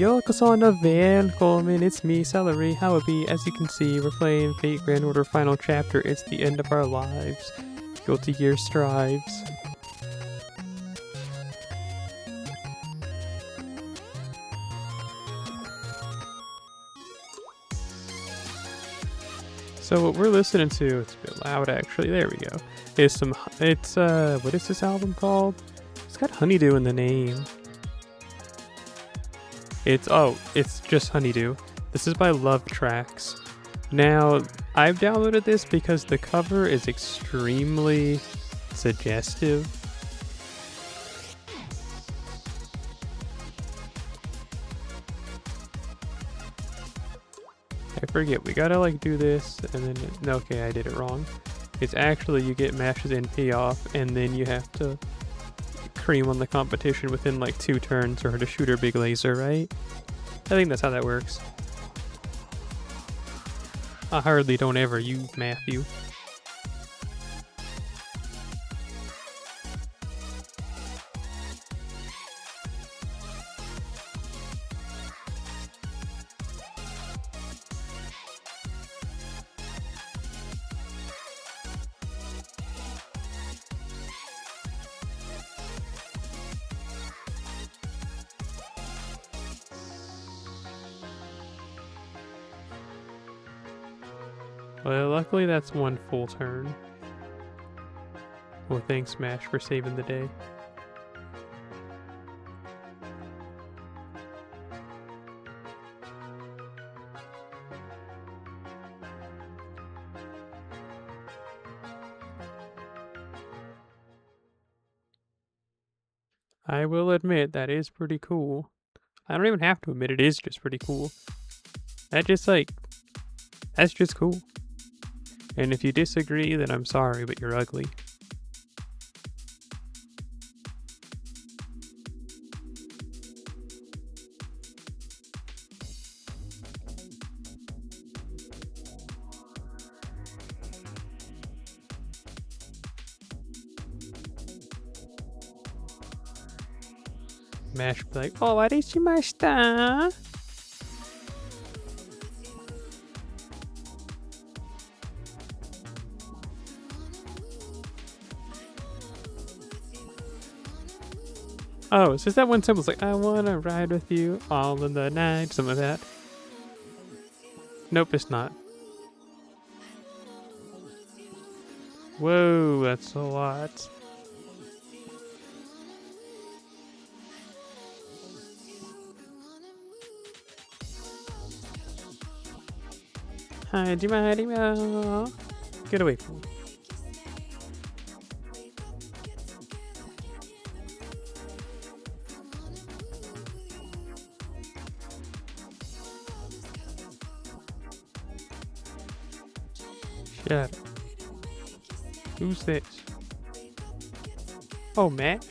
Yokosona välkommen, it's me, Celery. How it be? As you can see, we're playing Fate Grand Order Final Chapter. It's the end of our lives. Guilty Gear strives. So what we're listening to, it's a bit loud actually, there we go, is what is this album called? It's got Honeydew in the name. It's just Honeydew. This is by Love Tracks. Now, I've downloaded this because the cover is extremely suggestive. I forget, we gotta like do this and then, okay, I did it wrong. It's actually you get Mash's NP off and then you have to cream on the competition within like 2 turns or to shoot her big laser, right? I think that's how that works. I hardly don't ever use Matthew. Well, luckily that's 1 full turn. Well, thanks, Smash, for saving the day. I will admit that is pretty cool. I don't even have to admit it is just pretty cool. That's just cool. And if you disagree, then I'm sorry, but you're ugly. Mash be like, oh, arishimashita. Oh, so is that one symbol? It's like, I wanna ride with you all in the night, something like that. Nope, it's not. Whoa, that's a lot. Hajima. Get away from me. Shut up. Who's this? Oh, Mash?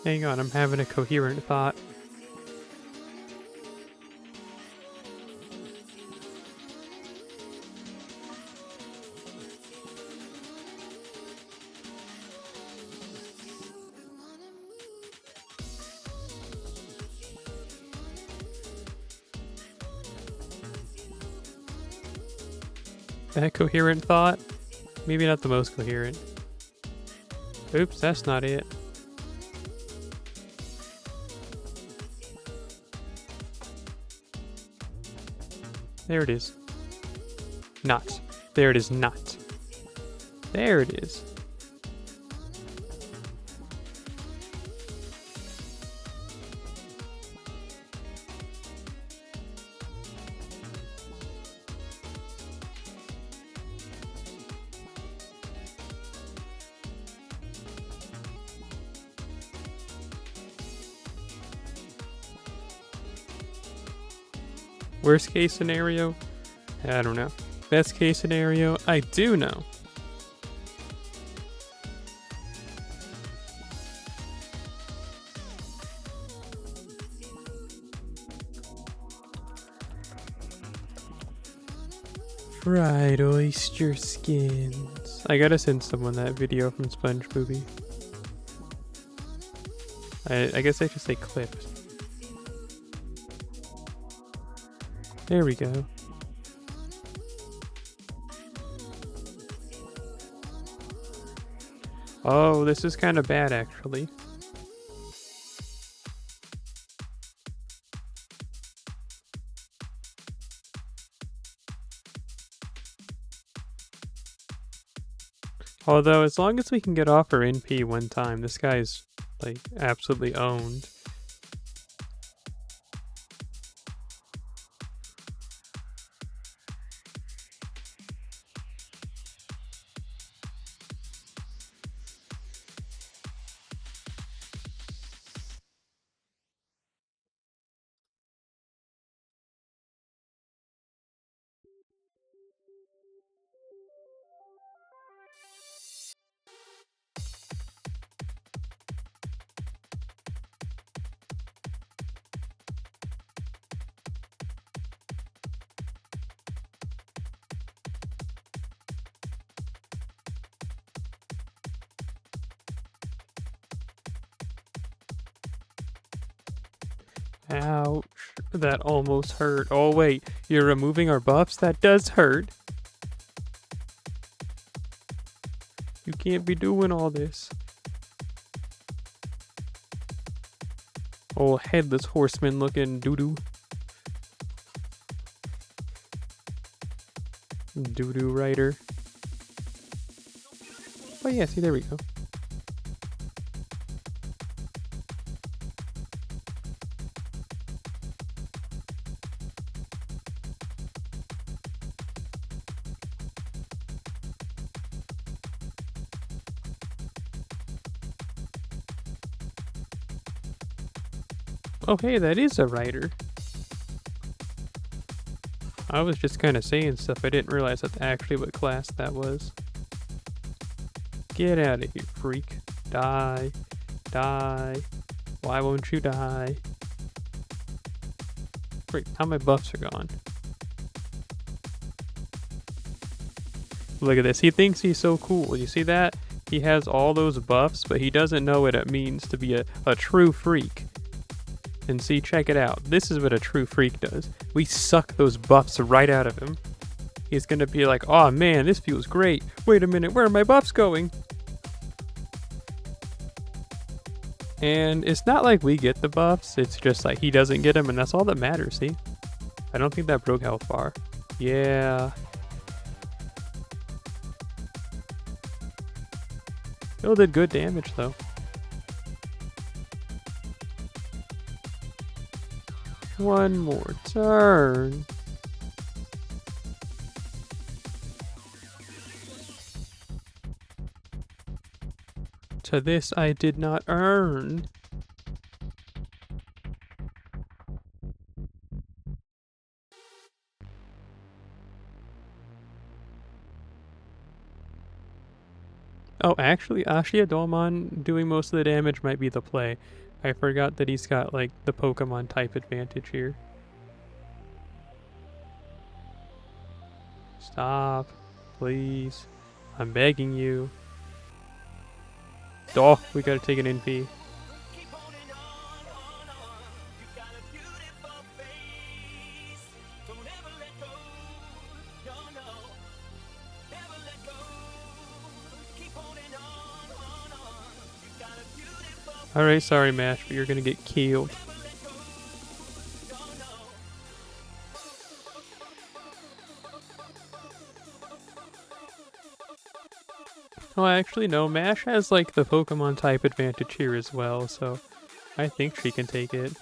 Hang on, I'm having a coherent thought. That coherent thought? Maybe not the most coherent. Oops, that's not it. There it is. Not. There it is not. There it is. Worst case scenario? I don't know. Best case scenario? I do know. Fried oyster skins. I gotta send someone that video from Sponge Booby. I guess I should say clipped. There we go. Oh, this is kind of bad actually. Although, as long as we can get off our NP one time, this guy's, like, absolutely owned. Ouch. That almost hurt. Oh wait, you're removing our buffs? That does hurt. You can't be doing all this. Oh, headless horseman looking doo-doo. Doo-doo rider. Oh yeah, see, there we go. Oh hey, that is a rider. I was just kind of saying stuff. I didn't realize that's actually what class that was. Get out of here, freak. Die. Die. Why won't you die? Great, now my buffs are gone. Look at this. He thinks he's so cool. You see that? He has all those buffs, but he doesn't know what it means to be a true freak. And see, check it out. This is what a true freak does. We suck those buffs right out of him. He's gonna be like, oh man, this feels great. Wait a minute, where are my buffs going? And it's not like we get the buffs, it's just like he doesn't get them, and that's all that matters, see? I don't think that broke health bar. Yeah. Still did good damage though. One more turn. To this I did not earn. Oh, actually, Ashia Dolmon doing most of the damage might be the play. I forgot that he's got, like, the Pokemon type advantage here. Stop. Please. I'm begging you. Oh, we gotta take an NP. Alright, sorry Mash, but you're gonna get killed. Oh, actually no, Mash has like the Pokemon type advantage here as well, so I think she can take it.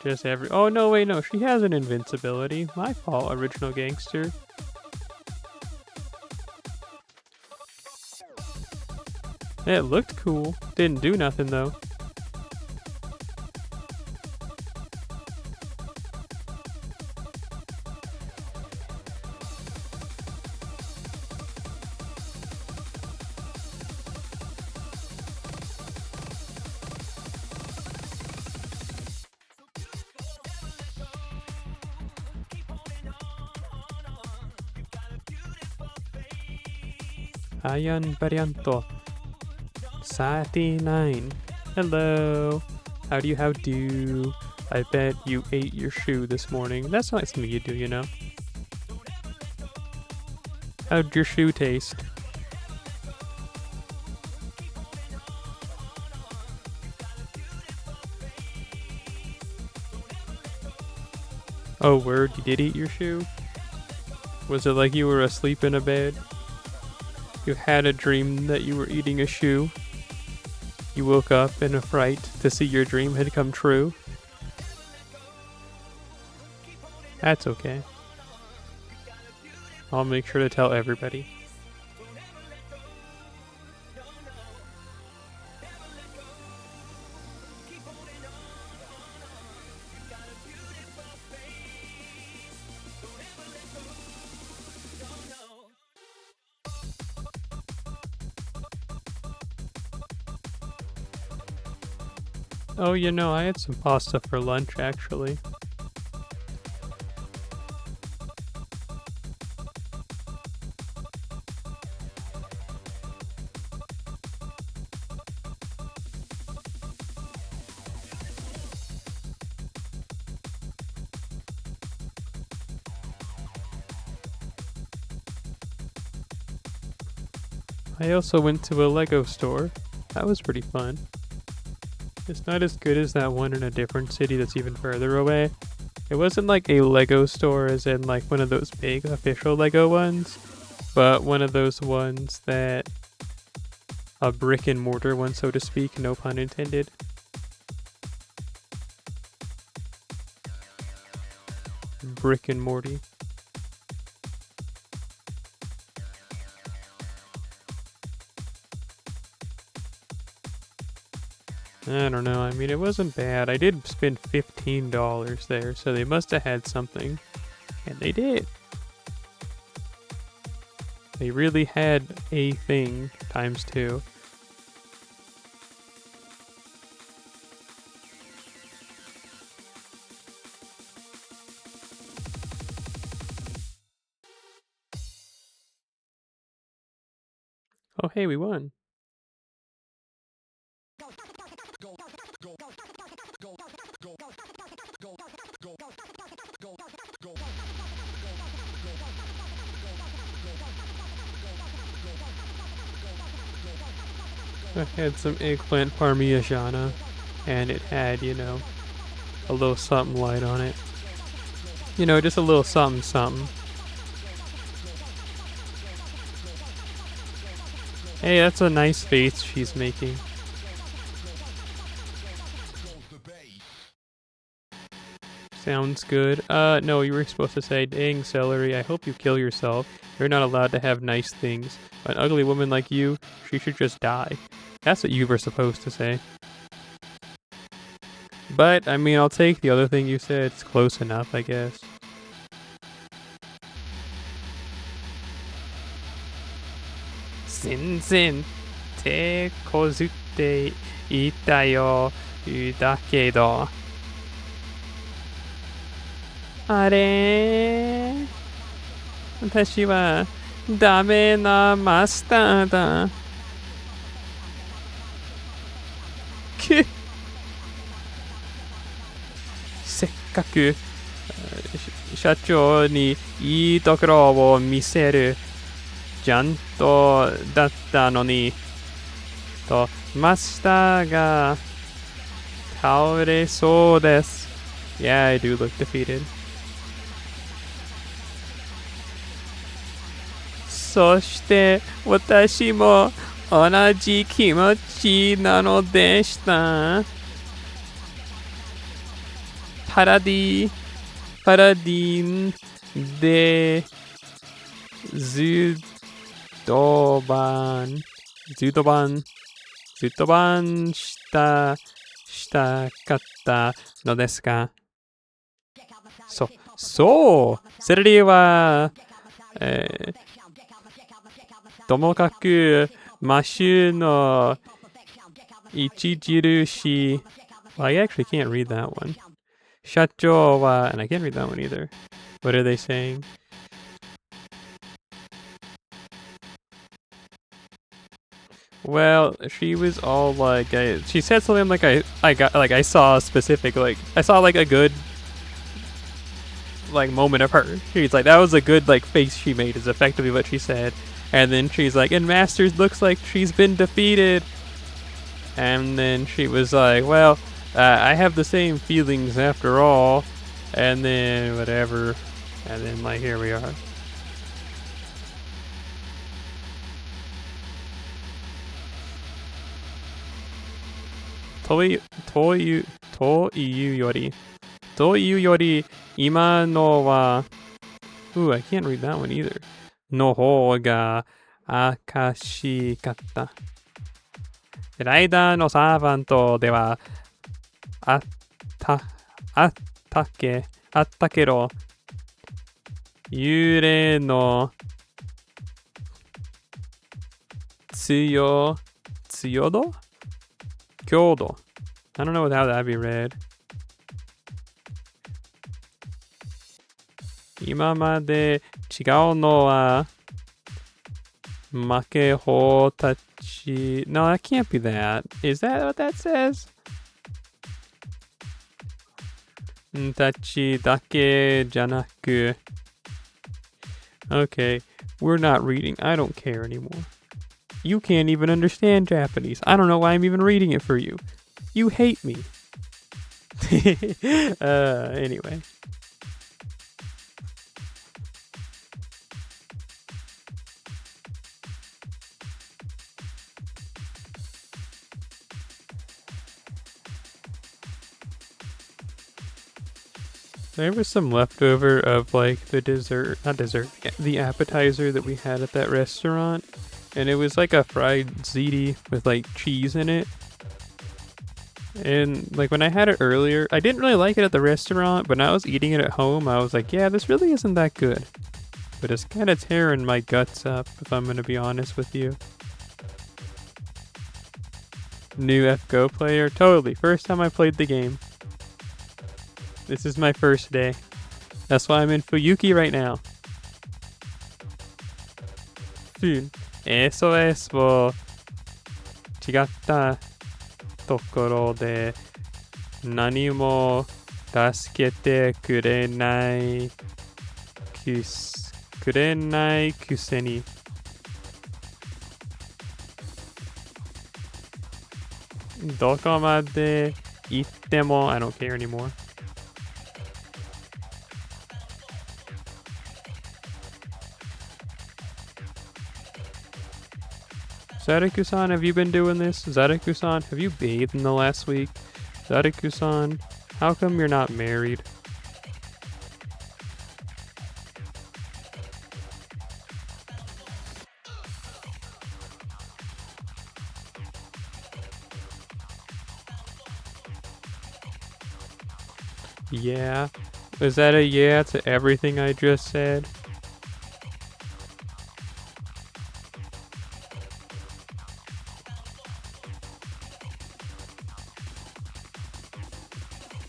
Just oh no, wait, no, she has an invincibility. My fault, original gangster. It looked cool. Didn't do nothing though. Ayan varianto. 39. Hello. How do? I bet you ate your shoe this morning. That's not something you do, you know. How'd your shoe taste? Oh, word, you did eat your shoe? Was it like you were asleep in a bed? You had a dream that you were eating a shoe? You woke up in a fright to see your dream had come true? That's okay. I'll make sure to tell everybody. Oh, you know, I had some pasta for lunch, actually. I also went to a Lego store. That was pretty fun. It's not as good as that one in a different city that's even further away. It wasn't like a Lego store as in like one of those big official Lego ones, but one of those ones that a brick and mortar one, so to speak, no pun intended. Brick and Morty. I don't know, I mean, it wasn't bad. I did spend $15 there, so they must have had something. And they did. They really had a thing times two. Oh, hey, we won. I had some eggplant parmigiana, and it had, you know, a little something light on it. You know, just a little something something. Hey, that's a nice face she's making. Sounds good. No, you were supposed to say, dang, celery, I hope you kill yourself. You're not allowed to have nice things. An ugly woman like you, she should just die. That's what you were supposed to say. But, I mean, I'll take the other thing you said. It's close enough, I guess. Zen, te kozute ita yo, dakedo. あれ私はダメなマスターだ。せっかく社長にいいところを見せるちゃんとだったのにとマスターが倒れそうです。Yeah, I do look defeated. そして私も同じ気持ちなのでした。パラディンでズドバンしたかったのですが、そう、セレリは、ともかくマッシュの著し、well, I actually can't read that one. 社長は, and I can't read that one either. What are they saying? Well, she was all like, she said something like I saw a specific, like, I saw like a good like moment of her. She's like, that was a good like face she made is effectively what she said. And then she's like, and Masters looks like she's been defeated. And then she was like, well, I have the same feelings after all. And then whatever. And then like here we are. Toいうより今のは Ooh, I can't read that one either. の方が明しかった。ライダーのサーバントではあった、あったけ、あったけど、幽霊の強度強度 I don't know how that'd be read. 今まで違うのは負け法たち No, that can't be that. Is that what that says? たちだけじゃなく Okay, we're not reading. I don't care anymore. You can't even understand Japanese. I don't know why I'm even reading it for you. You hate me. Anyway. There was some leftover of like the the appetizer that we had at that restaurant. And it was like a fried ziti with like cheese in it. And like when I had it earlier, I didn't really like it at the restaurant, but now I was eating it at home. I was like, yeah, this really isn't that good. But it's kind of tearing my guts up, if I'm going to be honest with you. New FGO player? Totally. First time I played the game. This is my first day. That's why I'm in Fuyuki right now. SOS を違ったところで何も助けてくれないくせにどこまで行っても I don't care anymore. Zadaku-san, have you been doing this? Zadaku-san, have you bathed in the last week? Zadaku-san, how come you're not married? Yeah? Is that a yeah to everything I just said?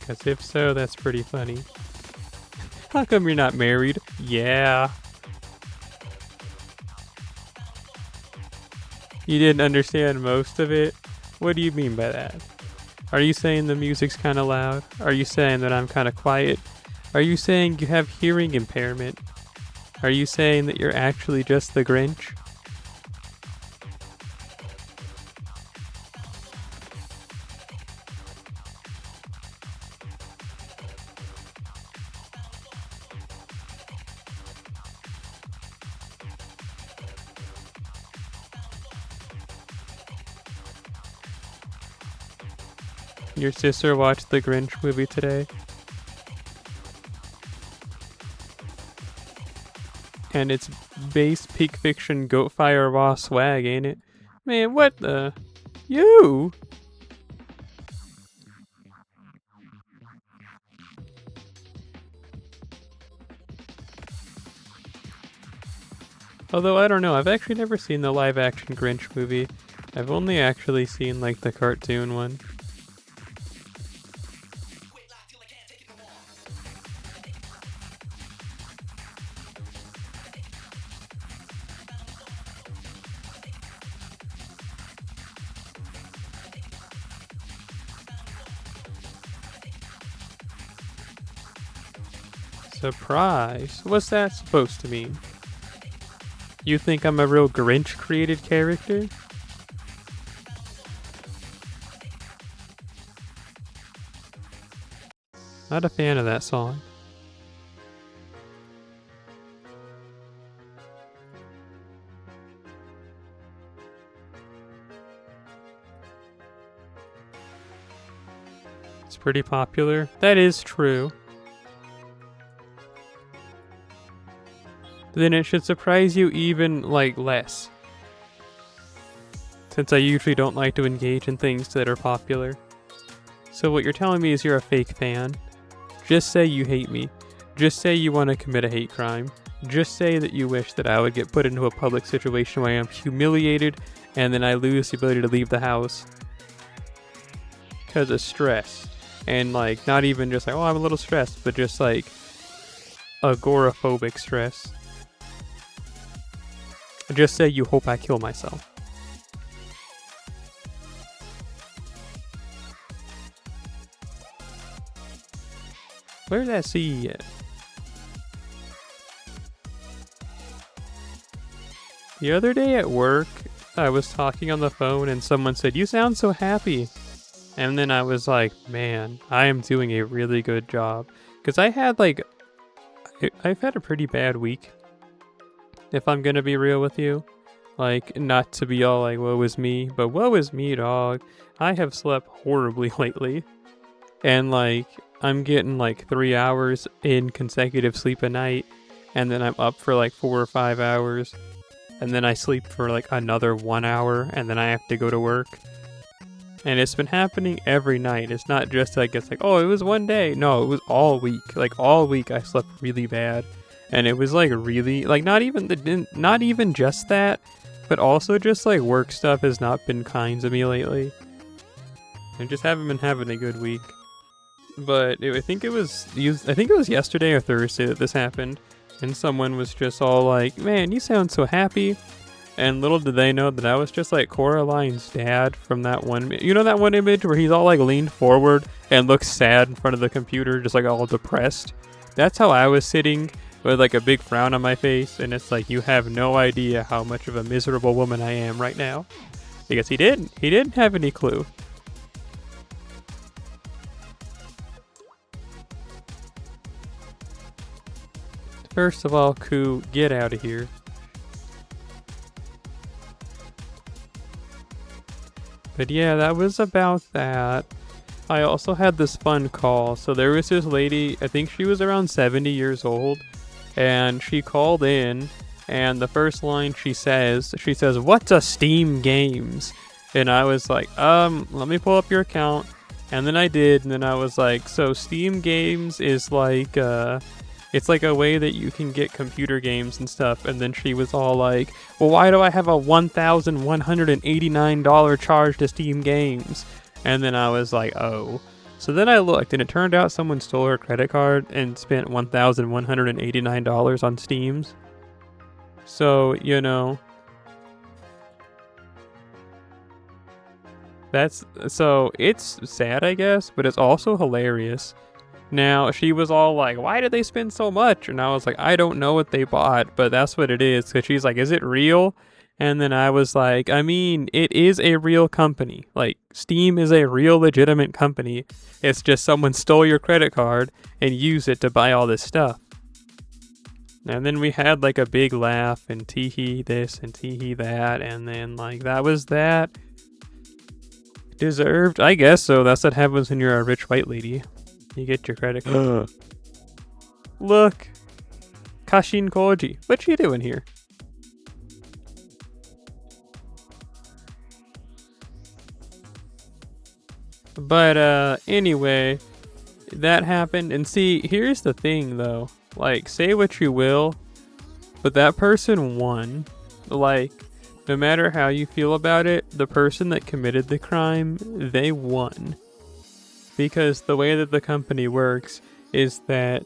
Because if so, that's pretty funny. How come you're not married? Yeah. You didn't understand most of it? What do you mean by that? Are you saying the music's kind of loud? Are you saying that I'm kind of quiet? Are you saying you have hearing impairment? Are you saying that you're actually just the Grinch? Your sister watched the Grinch movie today. And it's base peak fiction goat fire raw swag, ain't it? Man, what the? You? Although, I don't know, I've actually never seen the live action Grinch movie. I've only actually seen, like, the cartoon one. Surprise? What's that supposed to mean? You think I'm a real Grinch created character? Not a fan of that song. It's pretty popular. That is true. Then it should surprise you even, like, less. Since I usually don't like to engage in things that are popular. So what you're telling me is you're a fake fan. Just say you hate me. Just say you want to commit a hate crime. Just say that you wish that I would get put into a public situation where I'm humiliated and then I lose the ability to leave the house. Because of stress. And, like, not even just like, oh, I'm a little stressed, but just, like, agoraphobic stress. Just say you hope I kill myself. Where's that C at? The other day at work, I was talking on the phone and someone said, "You sound so happy." And then I was like, man, I am doing a really good job. Because I've had a pretty bad week. If I'm gonna be real with you. Like, not to be all like, woe is me, but woe is me, dog. I have slept horribly lately. And like, I'm getting like 3 hours in consecutive sleep a night. And then I'm up for like 4 or 5 hours. And then I sleep for like another 1 hour. And then I have to go to work. And it's been happening every night. It's not just like, it's like, oh, it was one day. No, it was all week. Like all week I slept really bad. And it was like really, like not even just that, but also just like work stuff has not been kind to me lately. I just haven't been having a good week. But I think it was yesterday or Thursday that this happened. And someone was just all like, man, you sound so happy. And little did they know that I was just like Coraline's dad from that one. You know that one image where he's all like leaned forward and looks sad in front of the computer, just like all depressed? That's how I was sitting with like a big frown on my face. And it's like, you have no idea how much of a miserable woman I am right now. Because he didn't have any clue. First of all, Koo, get out of here. But yeah, that was about that. I also had this fun call. So there was this lady, I think she was around 70 years old, and she called in, and the first line she says, "What's a Steam Games?" And I was like, let me pull up your account. And then I did, and then I was like, so Steam Games is like, it's like a way that you can get computer games and stuff. And then she was all like, well, why do I have a $1,189 charge to Steam Games? And then I was like, oh. So then I looked, and it turned out someone stole her credit card and spent $1,189 on Steams. So, you know, so it's sad, I guess, but it's also hilarious. Now, she was all like, why did they spend so much? And I was like, I don't know what they bought, but that's what it is. Because she's like, is it real? And then I was like, I mean, it is a real company. Like, Steam is a real legitimate company. It's just someone stole your credit card and used it to buy all this stuff. And then we had like a big laugh and tee-hee this and tee-hee that. And then like, that was that. Deserved? I guess so. That's what happens when you're a rich white lady. You get your credit card. Look. Kashin Koji. What you doing here? But anyway, that happened. And see, here's the thing though. Like, say what you will, but that person won. Like, no matter how you feel about it, the person that committed the crime, they won. Because the way that the company works is that,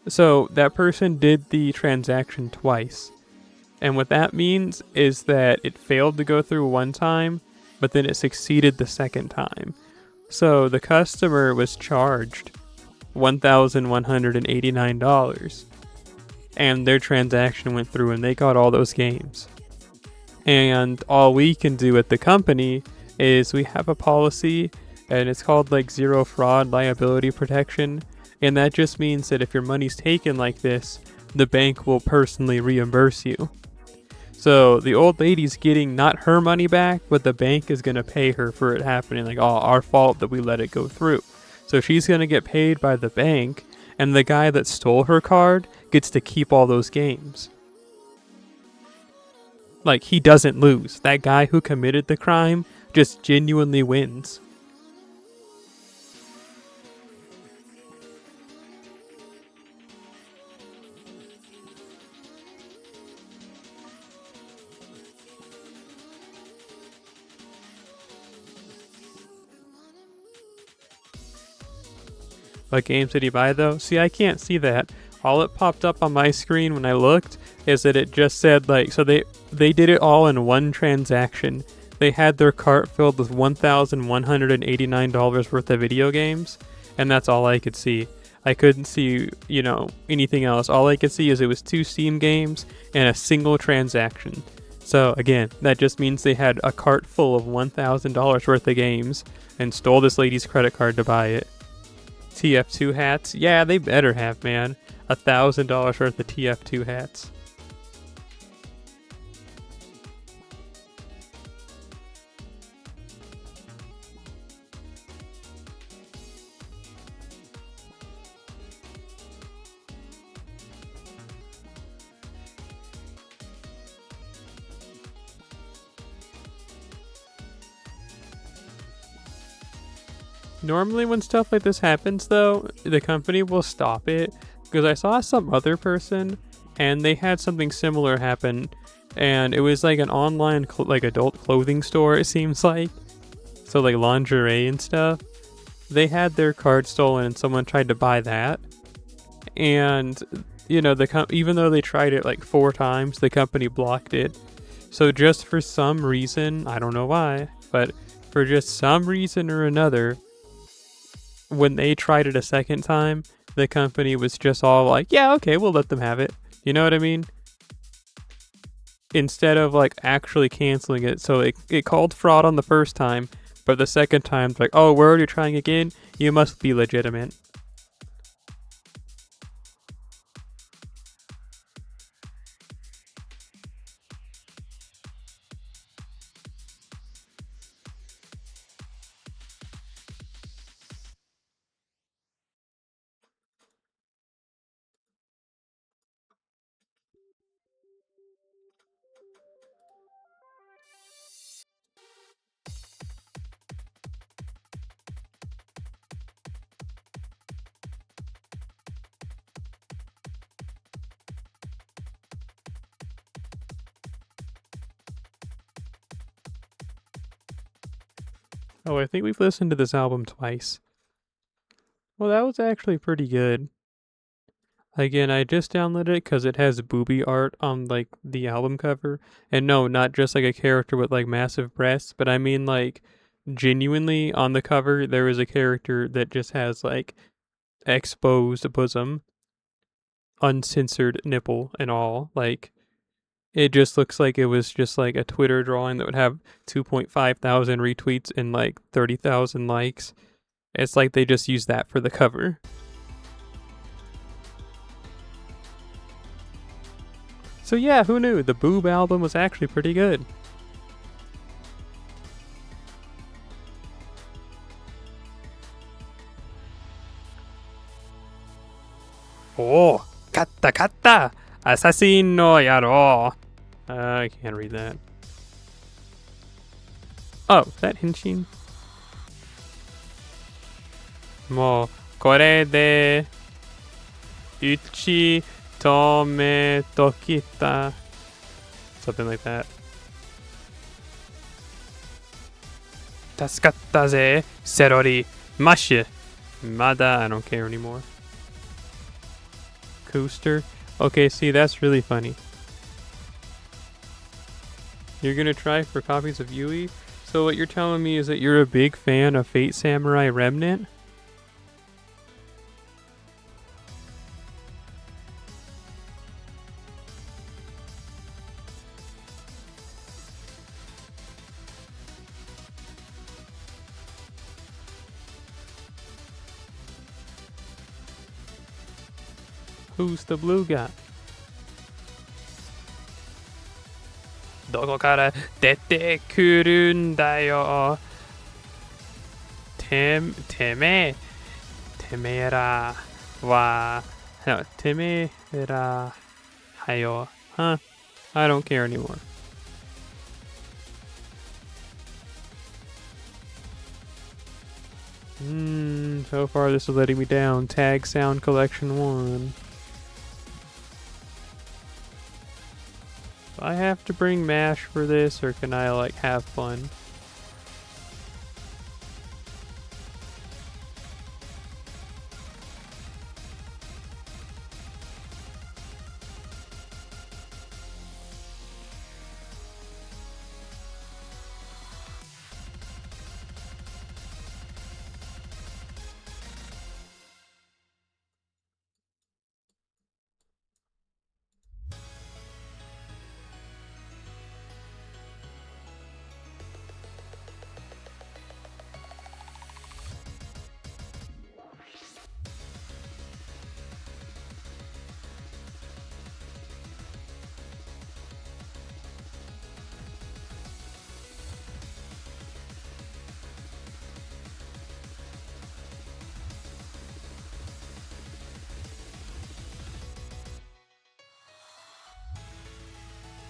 so that person did the transaction twice. And what that means is that it failed to go through one time, but then it succeeded the second time. So the customer was charged $1,189. And their transaction went through and they got all those games. And all we can do at the company is we have a policy, and it's called like zero fraud liability protection. And that just means that if your money's taken like this, the bank will personally reimburse you. So the old lady's getting not her money back, but the bank is going to pay her for it happening. Like, oh, our fault that we let it go through. So she's going to get paid by the bank, and the guy that stole her card gets to keep all those games. Like, he doesn't lose. That guy who committed the crime just genuinely wins. What games did he buy though? See, I can't see that. All it popped up on my screen when I looked is that it just said like, so they did it all in one transaction. They had their cart filled with $1,189 worth of video games, and that's all I could see. I couldn't see, anything else. All I could see is it was 2 Steam games and a single transaction. So again, that just means they had a cart full of $1,000 worth of games and stole this lady's credit card to buy it. TF2 hats? Yeah, they better have, man. $1,000 worth of TF2 hats. Normally when stuff like this happens though, the company will stop it, because I saw some other person and they had something similar happen, and it was like an online like adult clothing store, it seems like. So like lingerie and stuff. They had their card stolen and someone tried to buy that. And even though they tried it like 4 times, the company blocked it. So just for some reason, I don't know why, but for just some reason or another, when they tried it a second time, the company was just all like, yeah, okay, we'll let them have it. You know what I mean? Instead of like actually canceling it. So it called fraud on the first time, but the second time, it's like, oh, we're already trying again? You must be legitimate. Oh, I think we've listened to this album twice. Well, that was actually pretty good. Again, I just downloaded it because it has booby art on like the album cover. And no, not just like a character with like massive breasts, but I mean like genuinely on the cover there is a character that just has like exposed bosom, uncensored nipple and all. Like it just looks like it was just like a Twitter drawing that would have 2.5 thousand retweets and like 30,000 likes. It's like they just used that for the cover. So yeah, who knew? The Boob album was actually pretty good. Oh, katta katta! Assassino yaro! I can't read that. Oh, is that Henshin? Mo, kore de uchi tome tokita. Something like that. Tasukatta ze, serori, mashi. Mada, I don't care anymore. Coaster. Okay, see, that's really funny. You're gonna try for copies of Yui? So what you're telling me is that you're a big fan of Fate Samurai Remnant? Who's the blue guy? どこから出てくるんだよ。てめえらは、no, てめえらはよ. Huh? I don't care anymore. So far this is letting me down. Tag Sound Collection 1. Do I have to bring MASH for this, or can I, like, have fun?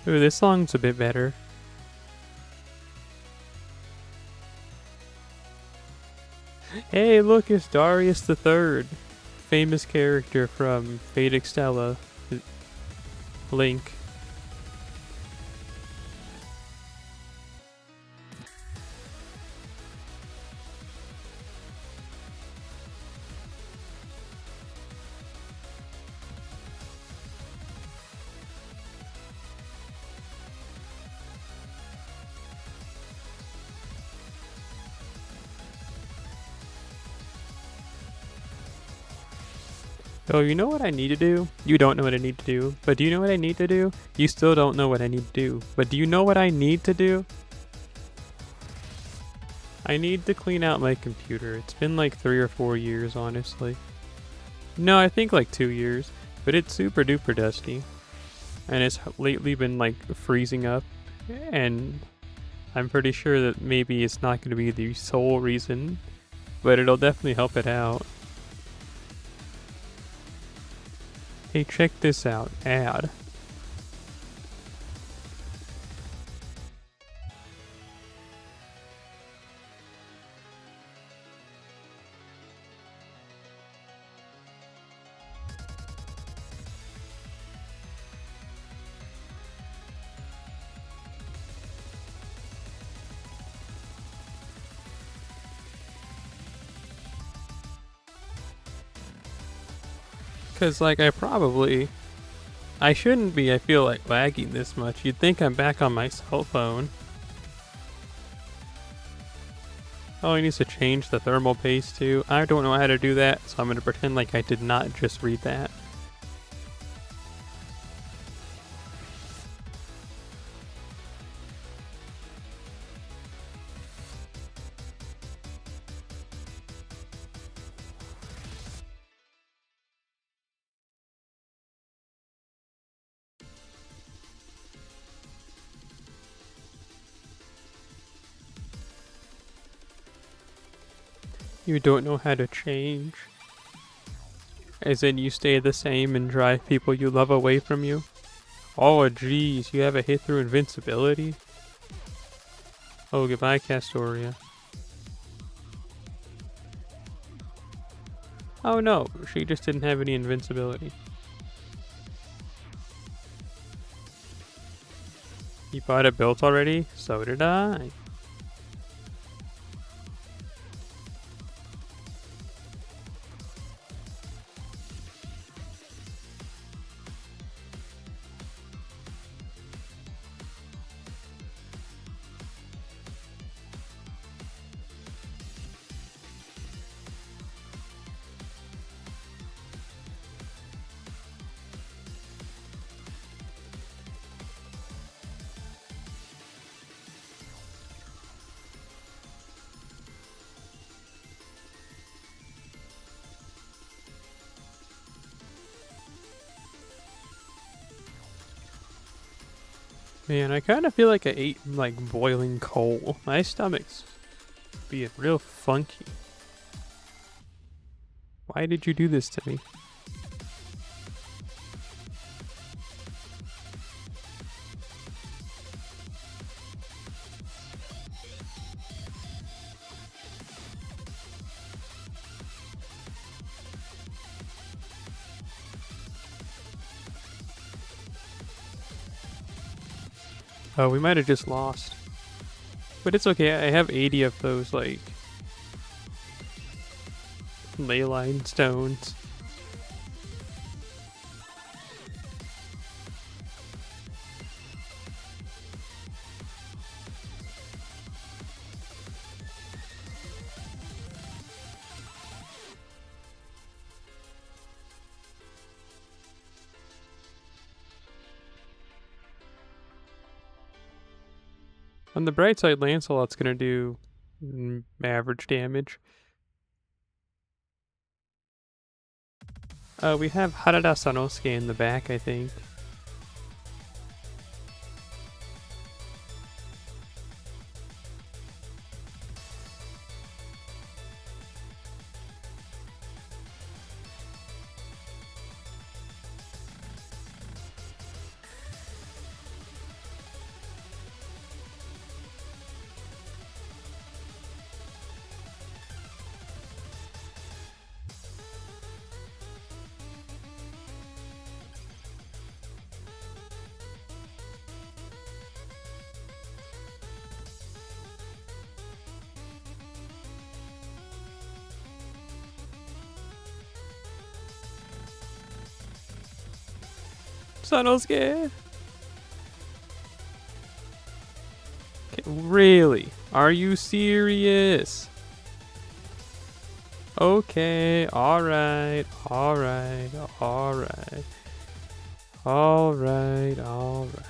Ooh, this song's a bit better. Hey, look, it's Darius the Third, famous character from Fate Extella, Link. Oh, you know what I need to do? You don't know what I need to do. But do you know what I need to do? You still don't know what I need to do. But do you know what I need to do? I need to clean out my computer. It's been like 3 or 4 years, honestly. No, I think like 2 years. But it's super duper dusty. And it's lately been like freezing up. And I'm pretty sure that maybe it's not going to be the sole reason. But it'll definitely help it out. Hey, check this out. Ad. Cause like I shouldn't be, I feel like, lagging this much. You'd think I'm back on my cell phone. Oh, he needs to change the thermal paste too. I don't know how to do that, so I'm gonna pretend like I did not just read that. You don't know how to change. As in you stay the same and drive people you love away from you? Oh geez, you have a hit through invincibility? Oh, goodbye, Castoria. Oh no, she just didn't have any invincibility. You bought it built already? So did I. Man, I kind of feel like I ate like boiling coal. My stomach's being real funky. Why did you do this to me? Oh, we might have just lost. But it's okay, I have 80 of those, like, ley line stones. On the bright side, Lancelot's gonna do average damage. We have Harada Sanosuke in the back, I think. Sanosuke! Really? Are you serious? Okay, alright, alright, alright. Alright, alright.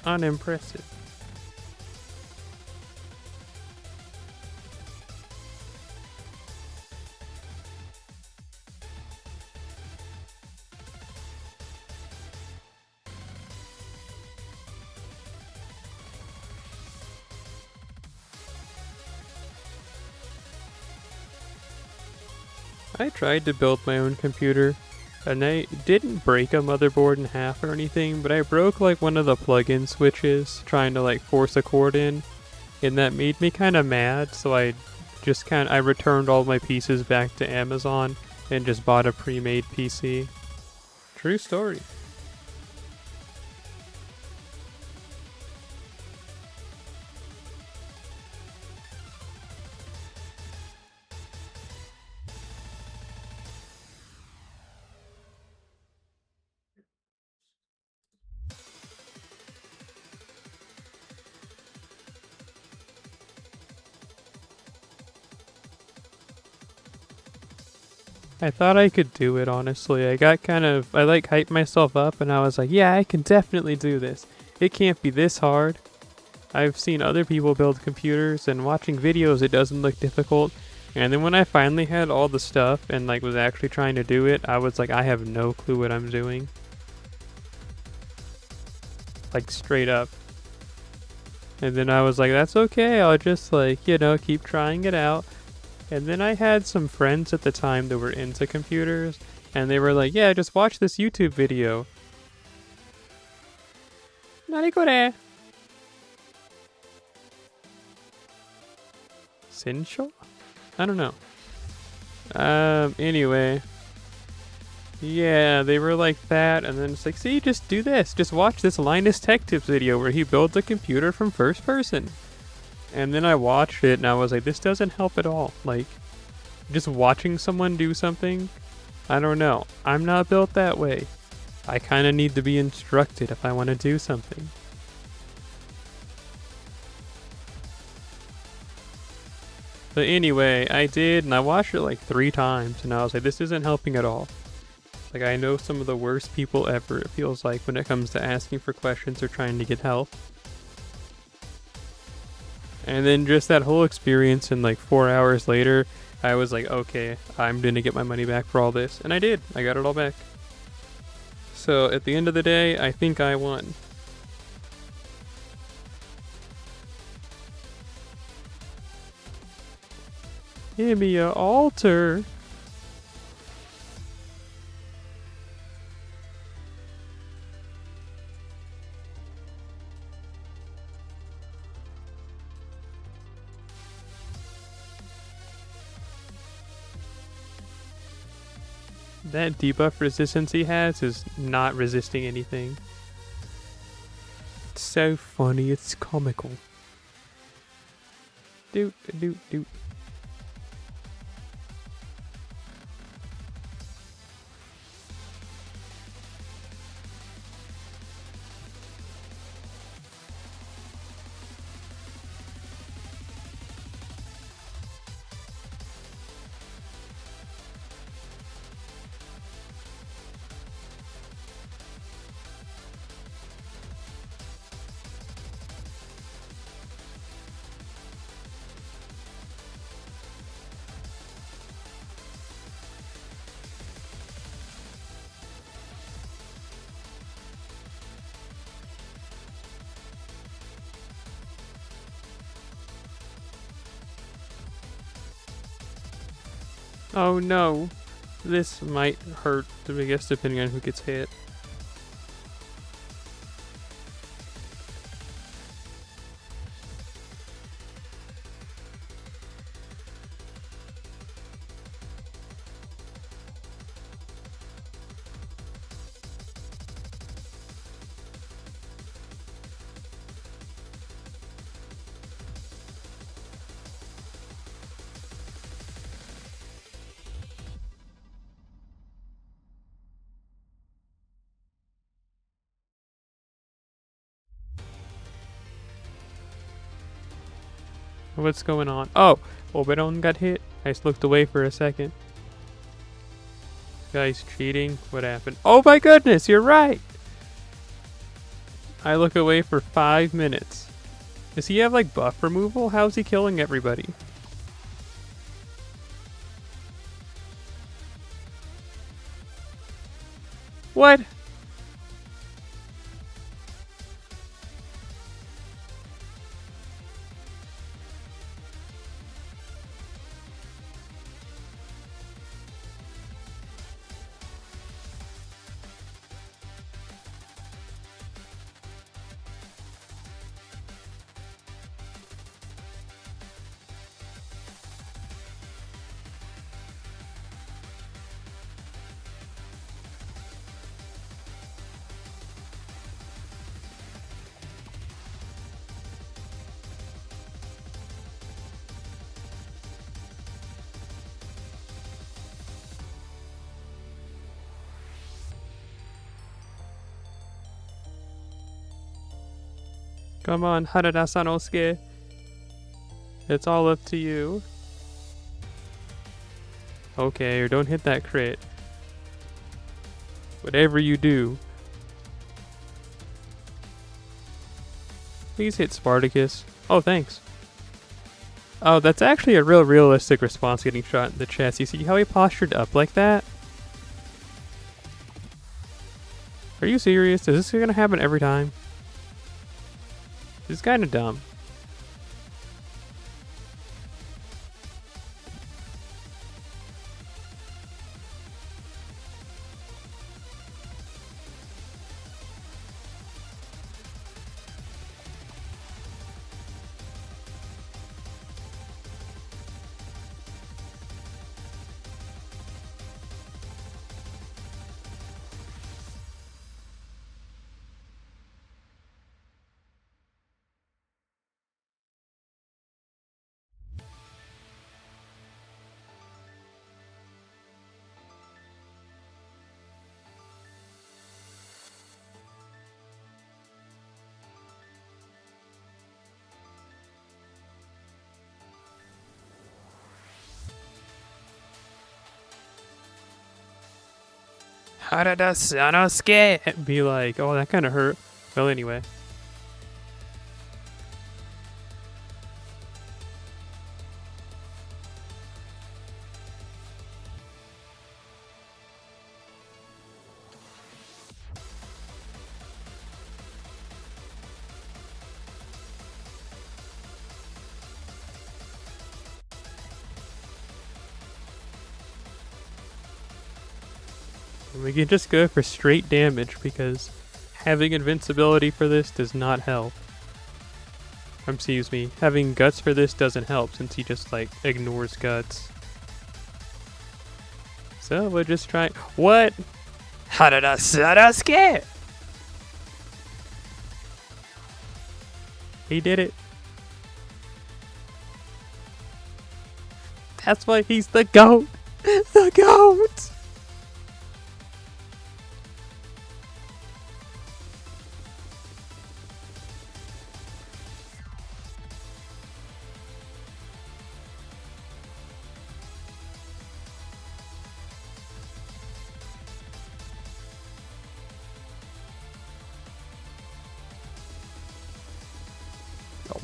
Unimpressive. I tried to build my own computer, and I didn't break a motherboard in half or anything, but I broke like one of the plug-in switches trying to like force a cord in, and that made me kind of mad, so I returned all my pieces back to Amazon and just bought a pre-made PC. True story. I thought I could do it, honestly. I like hyped myself up and I was like, yeah, I can definitely do this. It can't be this hard. I've seen other people build computers and watching videos it doesn't look difficult. And then when I finally had all the stuff and like was actually trying to do it, I was like, I have no clue what I'm doing. Like straight up. And then I was like, that's okay, I'll just like, keep trying it out. And then I had some friends at the time that were into computers, and they were like, yeah, just watch this YouTube video. Narikore? Sensho? I don't know. Anyway. Yeah, they were like that, and then it's like, see, just do this. Just watch this Linus Tech Tips video where he builds a computer from first person. And then I watched it and I was like, this doesn't help at all. Like, Just watching someone do something, I don't know. I'm not built that way. I kind of need to be instructed if I want to do something. But anyway, I did, and I watched it like 3 times, and I was like, this isn't helping at all. Like, I know some of the worst people ever, it feels like, when it comes to asking for questions or trying to get help. And then just that whole experience, and like 4 hours later, I was like, okay, I'm gonna get my money back for all this. And I did. I got it all back. So at the end of the day, I think I won. Give me a altar. That debuff resistance he has is not resisting anything. It's so funny, it's comical. Doot, doot, doot. Oh no. This might hurt the biggest depending on who gets hit. What's going on? Oh, Oberon got hit. I just looked away for a second. Guy's cheating. What happened? Oh my goodness, you're right. I look away for 5 minutes. Does he have like buff removal? How's he killing everybody? What? Come on, Harada Sanosuke. It's all up to you. Okay, or don't hit that crit. Whatever you do. Please hit Spartacus. Oh, thanks. Oh, that's actually a real realistic response getting shot in the chest. You see how he postured up like that? Are you serious? Is this gonna happen every time? This is kinda dumb. Harada Sanosuke! Be like, oh, that kind of hurt. Well, anyway. We can just go for straight damage because having invincibility for this does not help. Excuse me, having guts for this doesn't help since he just like ignores guts. So we'll just try. What? Harada Sanosuke! He did it. That's why he's the GOAT! The GOAT!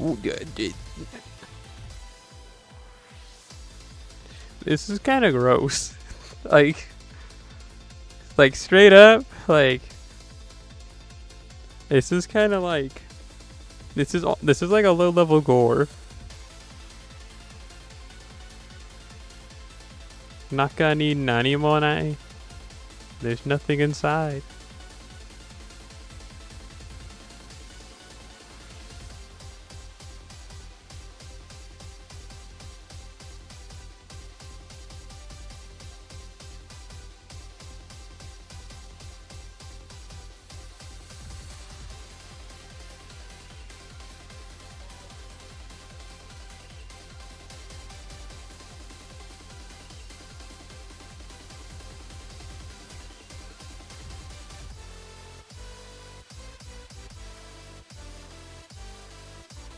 Oh, good. This is kind of gross. like straight up, like this is kind of like this is like a low level gore. Naka ni nani mo nai. There's nothing inside.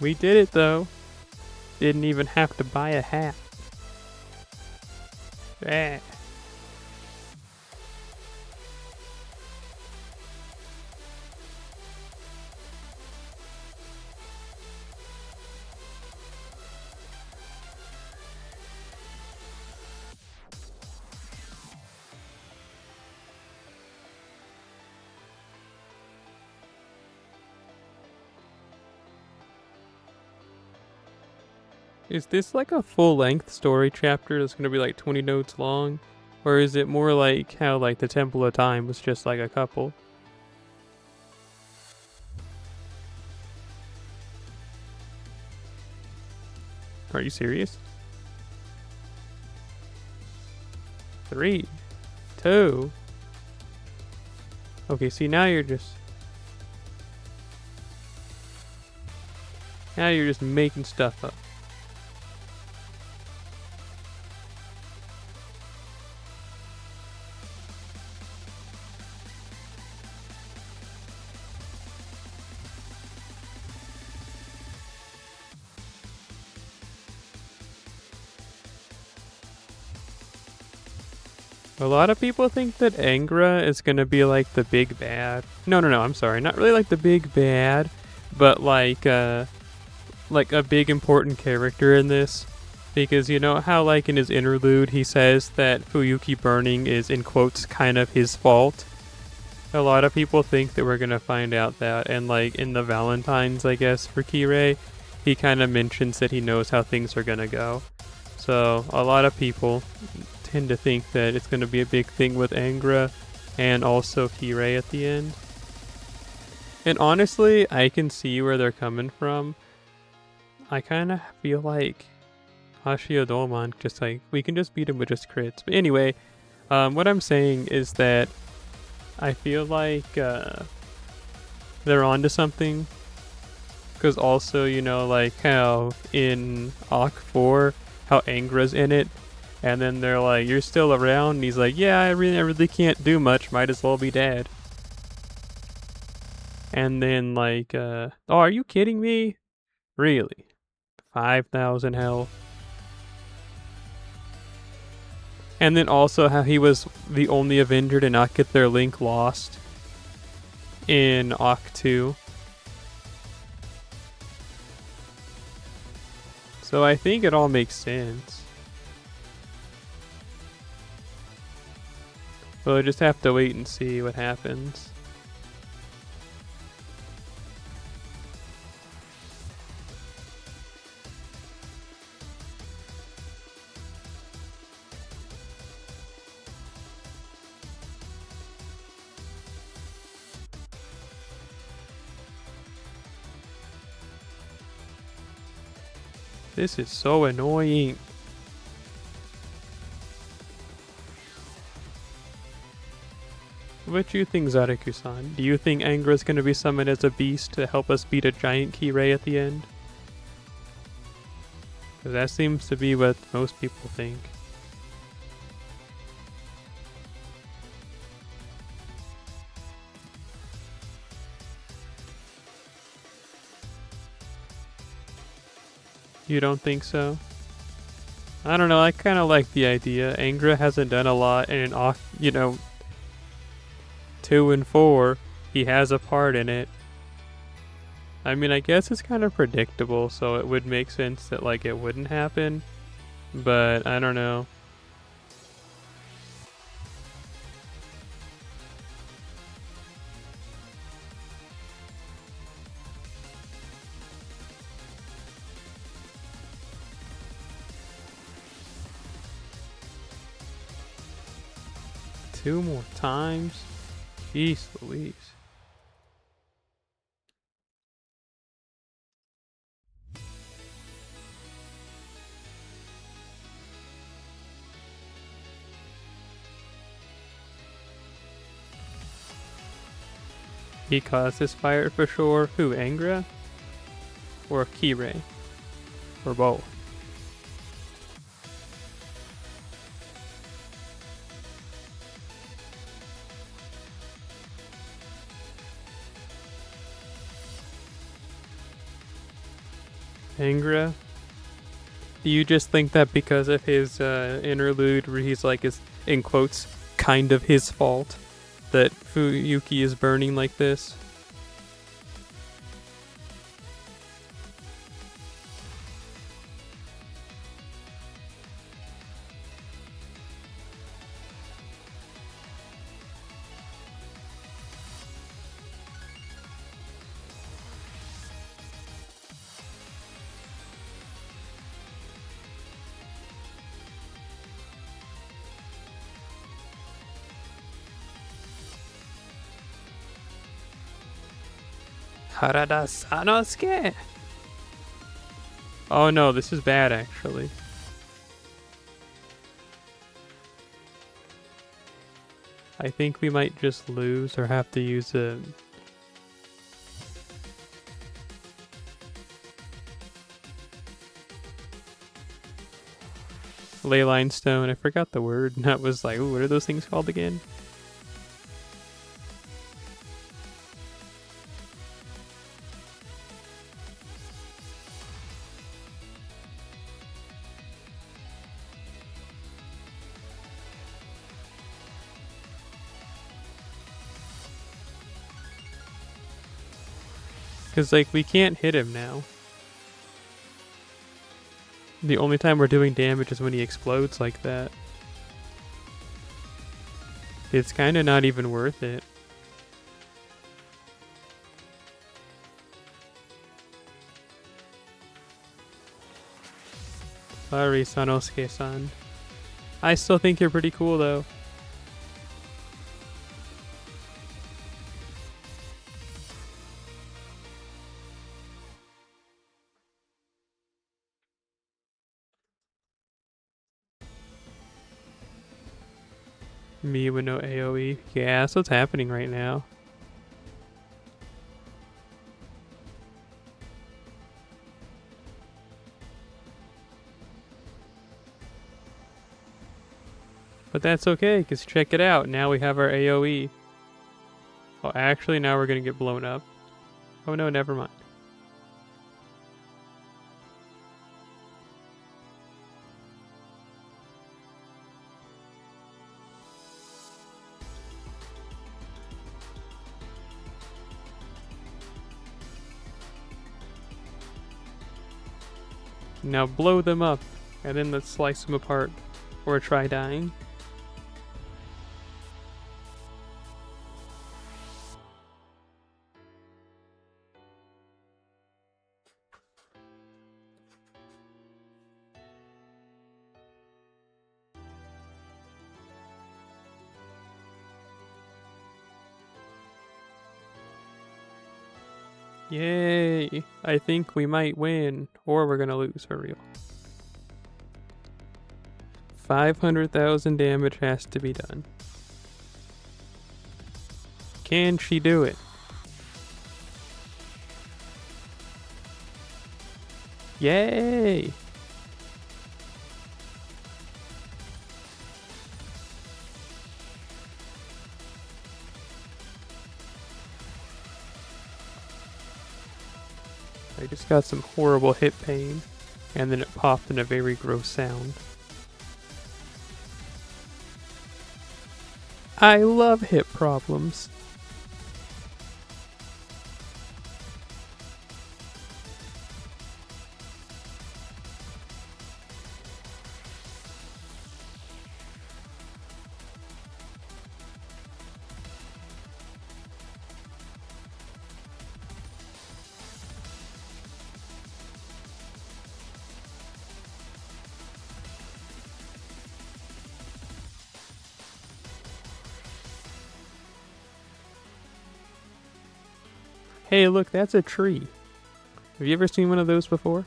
We did it though. Didn't even have to buy a hat. Ah. Is this like a full-length story chapter that's gonna be like 20 notes long? Or is it more like how like the Temple of Time was just like a couple? Are you serious? 3, 2. Okay, see now you're just making stuff up. A lot of people think that Angra is gonna be like the big bad. No, I'm sorry. Not really like the big bad, but like a big important character in this. Because you know how like in his interlude he says that Fuyuki burning is in quotes kind of his fault? A lot of people think that we're gonna find out that, and like in the Valentines, I guess, for Kirei, he kind of mentions that he knows how things are gonna go. So a lot of people tend to think that it's going to be a big thing with Angra and also Kirei at the end. And honestly, I can see where they're coming from. I kind of feel like Hashio Doman, just like, we can just beat him with just crits. But anyway, what I'm saying is that I feel like they're onto something. Because also, you know, like how in Arc 4, how Angra's in it. And then they're like, you're still around? And he's like, yeah, I really can't do much. Might as well be dead. And then like, oh, are you kidding me? Really? 5,000 health. And then also how he was the only Avenger to not get their link lost in Oct 2. So I think it all makes sense. We'll just have to wait and see what happens. This is so annoying. What do you think, Zaraku-san? Do you think Angra's gonna be summoned as a beast to help us beat a giant Kirei at the end? Because that seems to be what most people think. You don't think so? I don't know, I kind of like the idea. Angra hasn't done a lot, and in 2 and 4, he has a part in it. I mean, I guess it's kind of predictable, so it would make sense that, like, it wouldn't happen. But, I don't know. Two more times? Jeez Louise. He caused this fire for sure. Who, Angra? Or Kirei? Or both? Angra? Do you just think that because of his interlude where he's like, is in quotes, kind of his fault that Fuyuki is burning like this? Harada Sanosuke! Oh no, this is bad actually. I think we might just lose or have to use a... Leyline Stone. I forgot the word. That was like, ooh, what are those things called again? Because, like, we can't hit him now. The only time we're doing damage is when he explodes like that. It's kind of not even worth it. Sorry, Sanosuke-san. I still think you're pretty cool, though. Me with no AoE. Yeah, that's what's happening right now. But that's okay, because check it out. Now we have our AoE. Oh, actually, now we're going to get blown up. Oh no, never mind. Now blow them up, and then let's slice them apart, or try dying. Yay! I think we might win, or we're gonna lose for real. 500,000 damage has to be done. Can she do it? Yay! I just got some horrible hit pain, and then it popped in a very gross sound. I love hip problems. Hey, look, that's a tree. Have you ever seen one of those before?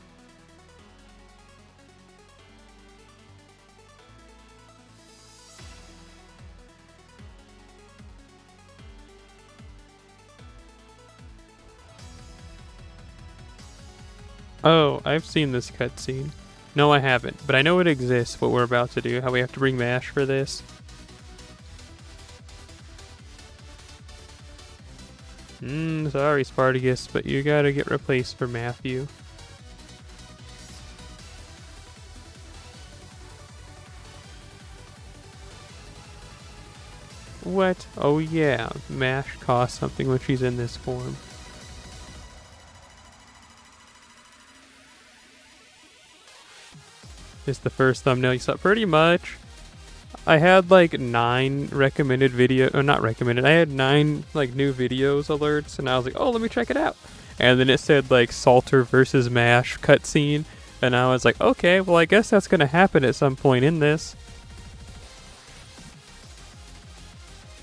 Oh, I've seen this cutscene. No, I haven't, but I know it exists, what we're about to do, how we have to bring MASH for this. Sorry, Spartacus, but you gotta get replaced for Matthew. What? Oh yeah, MASH costs something when she's in this form. It's the first thumbnail you saw, pretty much. I had like 9 recommended video, or not recommended, I had 9 like new videos alerts, and I was like, oh, let me check it out. And then it said like Salter versus MASH cutscene, and I was like, okay, well I guess that's gonna happen at some point in this.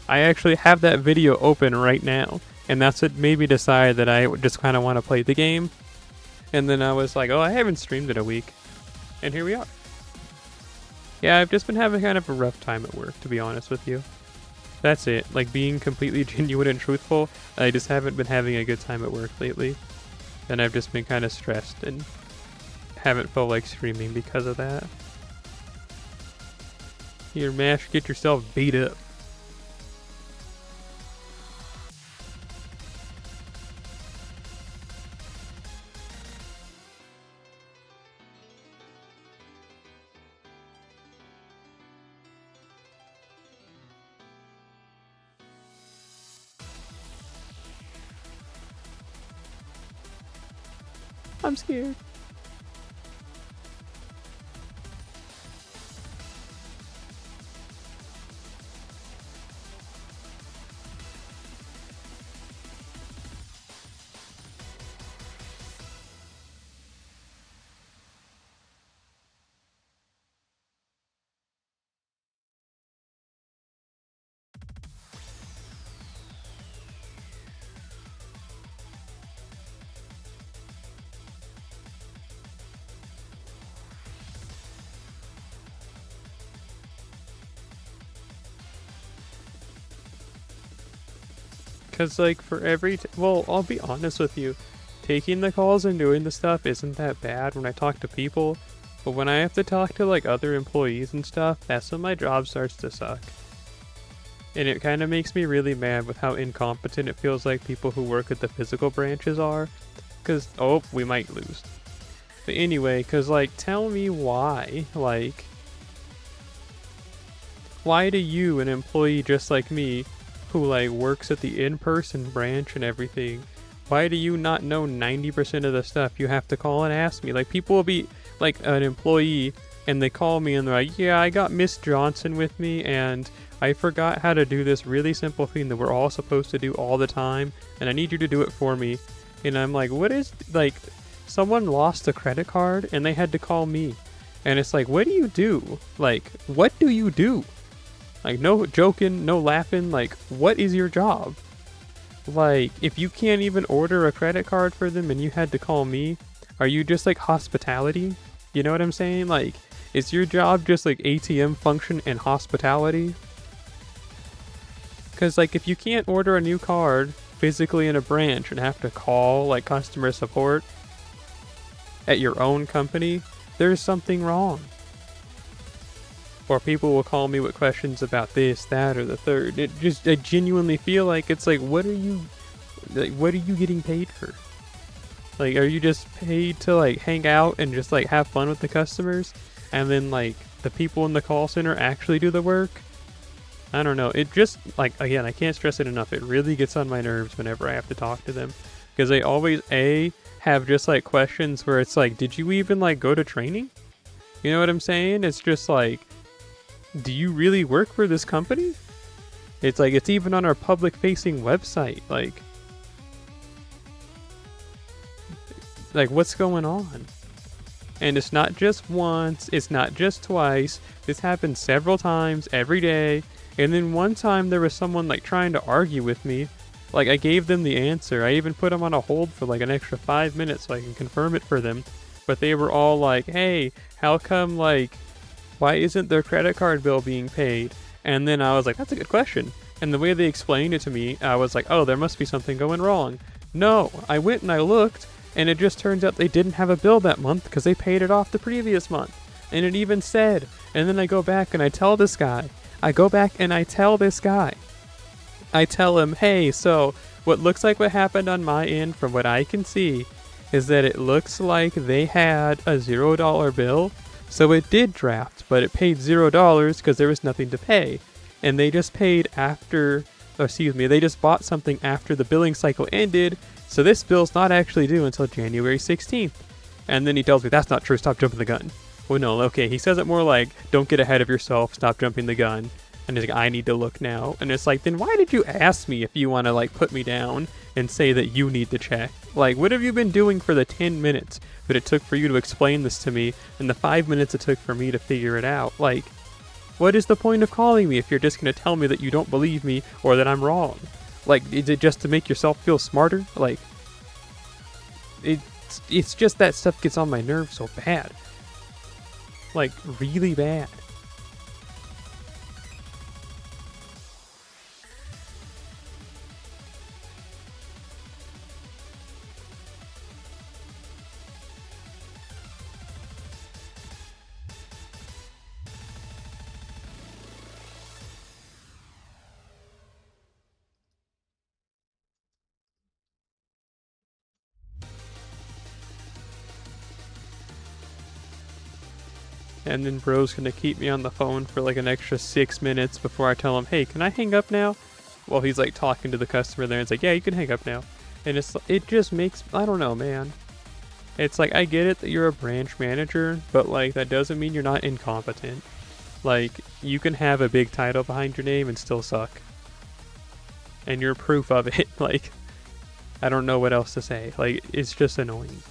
I actually have that video open right now, and that's what made me decide that I just kind of want to play the game. And then I was like, oh, I haven't streamed in a week. And here we are. Yeah, I've just been having kind of a rough time at work, to be honest with you. That's it. Like, being completely genuine and truthful, I just haven't been having a good time at work lately. And I've just been kind of stressed and haven't felt like streaming because of that. Here, MASH, get yourself beat up. I'm scared. Because, like, for every... well, I'll be honest with you. Taking the calls and doing the stuff isn't that bad when I talk to people. But when I have to talk to, like, other employees and stuff, that's when my job starts to suck. And it kind of makes me really mad with how incompetent it feels like people who work at the physical branches are. Because, oh, we might lose. But anyway, because, like, tell me why. Like, why do you, an employee just like me, who like works at the in-person branch and everything, why do you not know 90% of the stuff you have to call and ask me? Like, people will be like an employee, and they call me and they're like, yeah, I got Miss Johnson with me and I forgot how to do this really simple thing that we're all supposed to do all the time, and I need you to do it for me. And I'm like, what is, like, someone lost a credit card and they had to call me. And it's like, what do you do? Like, what do you do? Like, no joking, no laughing. Like, what is your job? Like, if you can't even order a credit card for them and you had to call me, are you just like hospitality? You know what I'm saying? Like, is your job just like ATM function and hospitality? Because, like, if you can't order a new card physically in a branch and have to call, like, customer support at your own company, there's something wrong. Or people will call me with questions about this, that, or the third. I genuinely feel like it's like, what are you getting paid for? Like, are you just paid to, like, hang out and just, like, have fun with the customers? And then, like, the people in the call center actually do the work? I don't know. It just, like, again, I can't stress it enough. It really gets on my nerves whenever I have to talk to them. Because they always, have just, like, questions where it's like, did you even, like, go to training? You know what I'm saying? It's just like, do you really work for this company? It's like, it's even on our public-facing website. Like, what's going on? And it's not just once, it's not just twice. This happens several times every day. And then one time there was someone, like, trying to argue with me. Like, I gave them the answer. I even put them on a hold for, like, an extra 5 minutes so I can confirm it for them. But they were all like, hey, how come, like, why isn't their credit card bill being paid? And then I was like, that's a good question. And the way they explained it to me, I was like, oh, there must be something going wrong. No, I went and I looked, and it just turns out they didn't have a bill that month because they paid it off the previous month. And it even said, and then I go back and I tell this guy, I tell him, hey, so what looks like what happened on my end from what I can see is that it looks like they had a $0 bill. So it did draft, but it paid $0 because there was nothing to pay. And they just paid they just bought something after the billing cycle ended. So this bill's not actually due until January 16th. And then he tells me, that's not true, stop jumping the gun. Well, no, okay, he says it more like, don't get ahead of yourself, stop jumping the gun. And he's like, I need to look now. And it's like, then why did you ask me if you want to, like, put me down and say that you need to check? Like, what have you been doing for the 10 minutes that it took for you to explain this to me and the 5 minutes it took for me to figure it out? Like, what is the point of calling me if you're just going to tell me that you don't believe me or that I'm wrong? Like, is it just to make yourself feel smarter? Like, it's just that stuff gets on my nerves so bad. Like, really bad. And then bro's gonna keep me on the phone for like an extra 6 minutes before I tell him, hey, can I hang up now? Well, he's like talking to the customer there and it's like, yeah, you can hang up now. And it just makes, I don't know, man. It's like, I get it that you're a branch manager, but like, that doesn't mean you're not incompetent. Like, you can have a big title behind your name and still suck. And you're proof of it. Like, I don't know what else to say. Like, it's just annoying.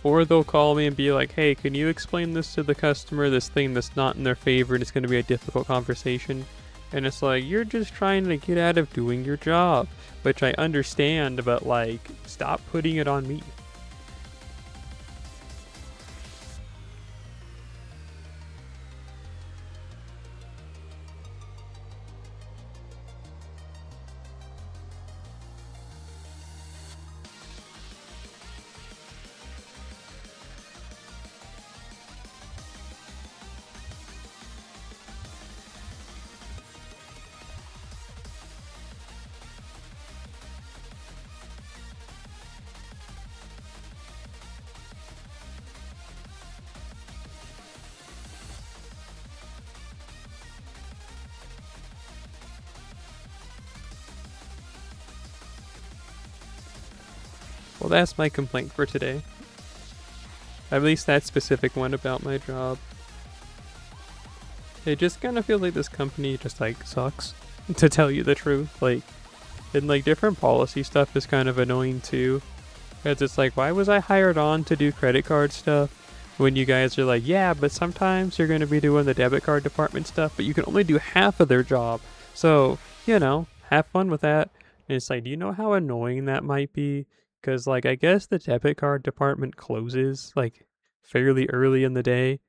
Or they'll call me and be like, hey, can you explain this to the customer, this thing that's not in their favor and it's going to be a difficult conversation? And it's like, you're just trying to get out of doing your job, which I understand, but like, stop putting it on me. Well, that's my complaint for today. At least that specific one about my job. It just kind of feels like this company just like sucks, to tell you the truth. Like, and like different policy stuff is kind of annoying too. Because it's like, why was I hired on to do credit card stuff when you guys are like, yeah, but sometimes you're going to be doing the debit card department stuff, but you can only do half of their job. So, have fun with that. And it's like, do you know how annoying that might be? Because, like, I guess the debit card department closes, like, fairly early in the day.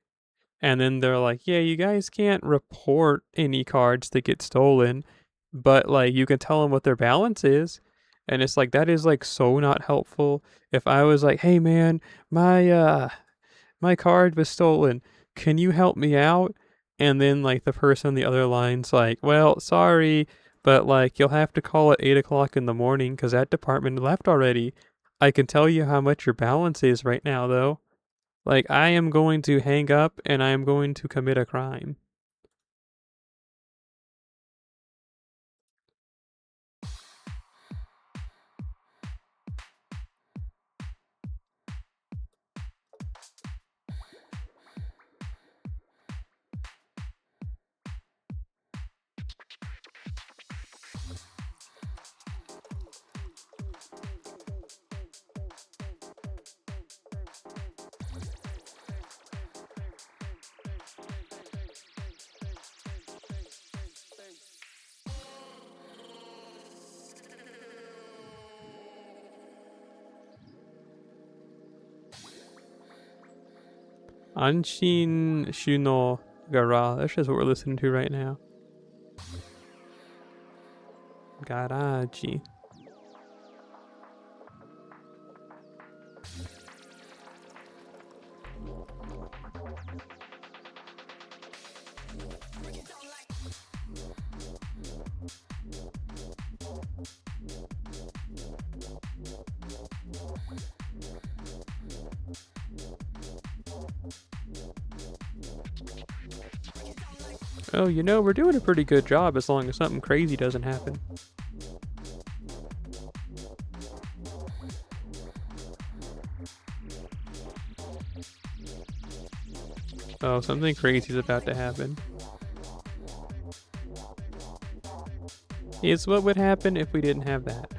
And then they're like, yeah, you guys can't report any cards that get stolen, but, like, you can tell them what their balance is. And it's like, that is, like, so not helpful. If I was like, hey, man, my card was stolen. Can you help me out? And then, like, the person on the other line's like, well, sorry, but, like, you'll have to call at 8 o'clock in the morning because that department left already. I can tell you how much your balance is right now, though. Like, I am going to hang up and I am going to commit a crime. Anshin Shuno Gara. That's just what we're listening to right now. Garaji. Oh, we're doing a pretty good job as long as something crazy doesn't happen. Oh, something crazy is about to happen. It's what would happen if we didn't have that.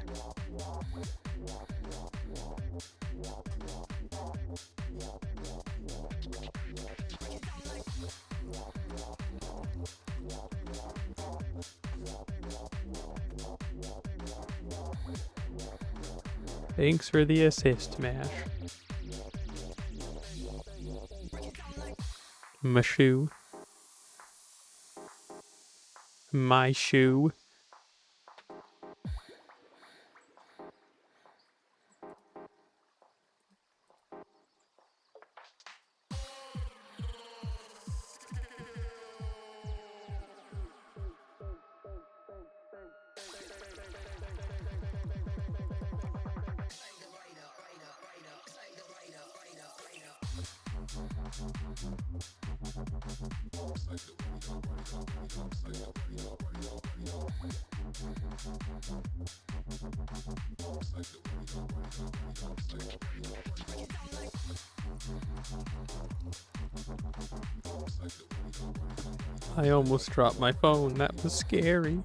Thanks for the assist, Mash. My shoe. My shoe. I almost dropped my phone. That was scary.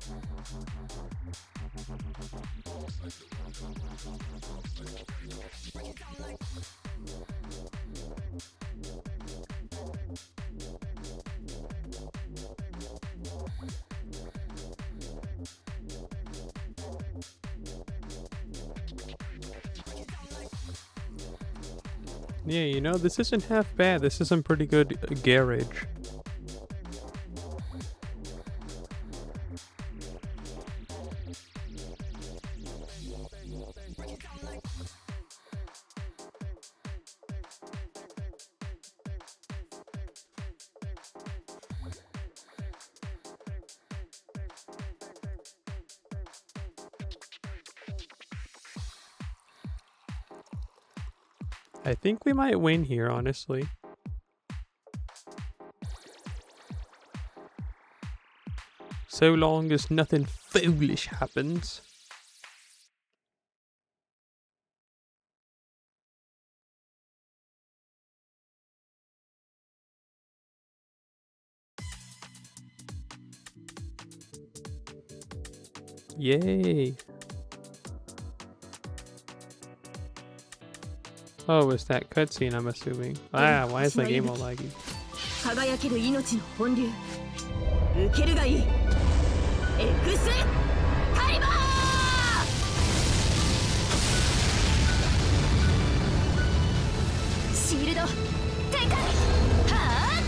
Yeah, this isn't half bad. This is some pretty good garage. I think we might win here, honestly. So long as nothing foolish happens. Yay! Oh, it's that cutscene, I'm assuming. Ah, why is my game all laggy? 輝ける命の本流受けるがいいエクスカリバーシールド展開はあ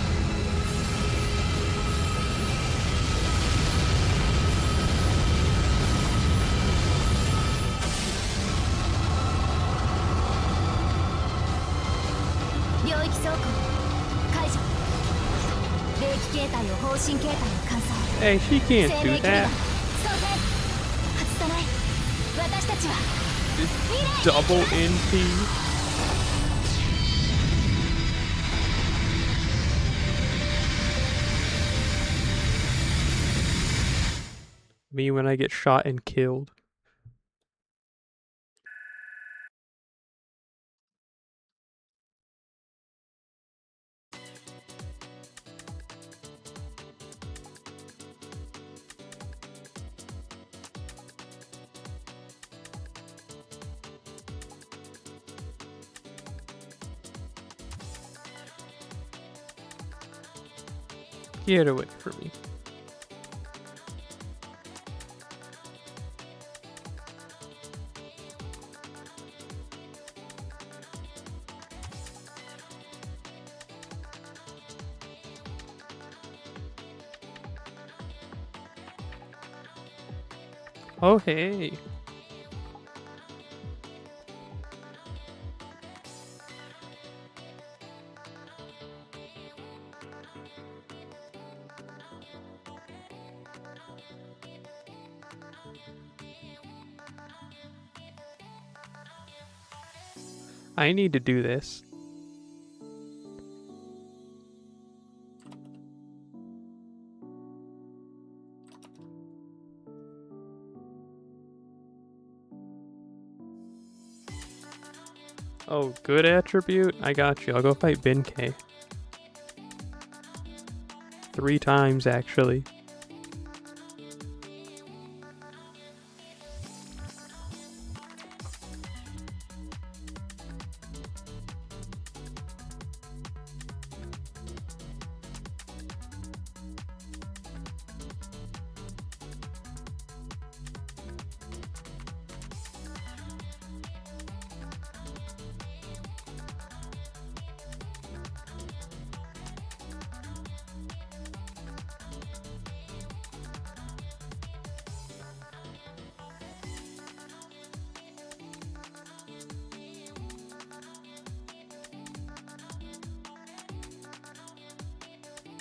領域走行解除霊気形態を方針形態に換算 Hey, she can't do that. 外さない私たちは Double NP. Me when I get shot and killed. Get away from me. Oh, hey. I need to do this. Oh, good attribute? I got you. I'll go fight Benkei. 3 times, actually.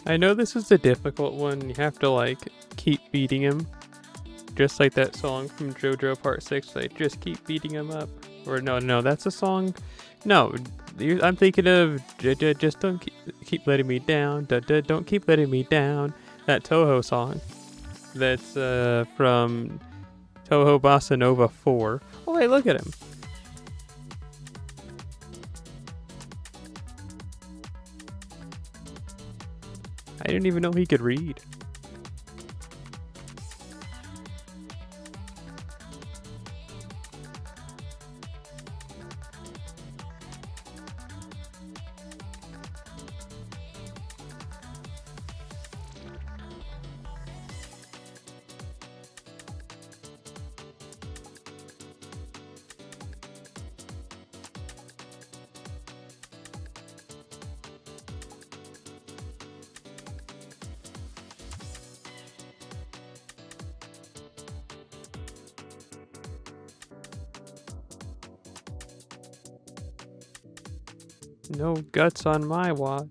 I know this is a difficult one. You have to like keep beating him. Just like that song from JoJo Part 6, like just keep beating him up. Or no, that's a song. No, I'm thinking of just don't keep letting me down. Don't keep letting me down. That Toho song. That's from Toho Bossa Nova 4. Oh wait, look at him. I didn't even know he could read. No guts on my watch.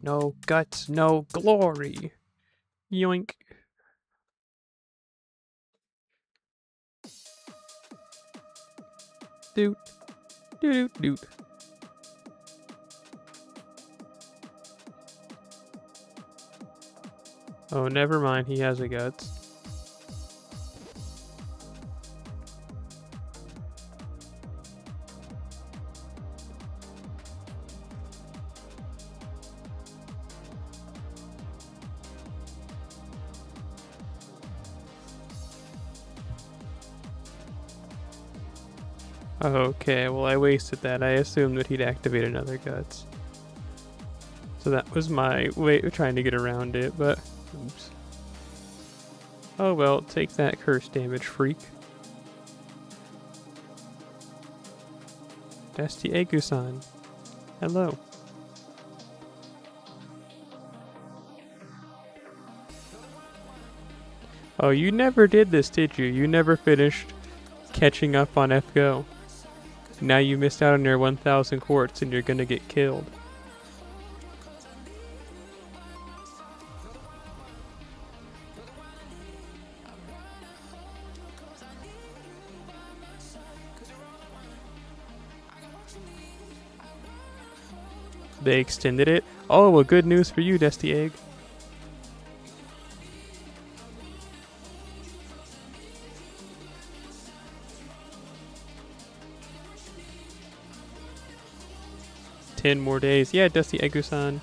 No guts, no glory. Yoink. Doot. Doot doot. Oh, never mind. He has a guts. Okay, well I wasted that. I assumed that he'd activate another guts. So that was my way of trying to get around it, but oops. Oh well, take that curse damage, freak. Dusty Egusan. Hello. Oh, you never did this, did you? You never finished catching up on FGO. Now you missed out on your 1,000 quartz and you're gonna get killed. They extended it? Oh, well, good news for you, Dusty Egg. "10 more days. Yeah, Dusty Egusan.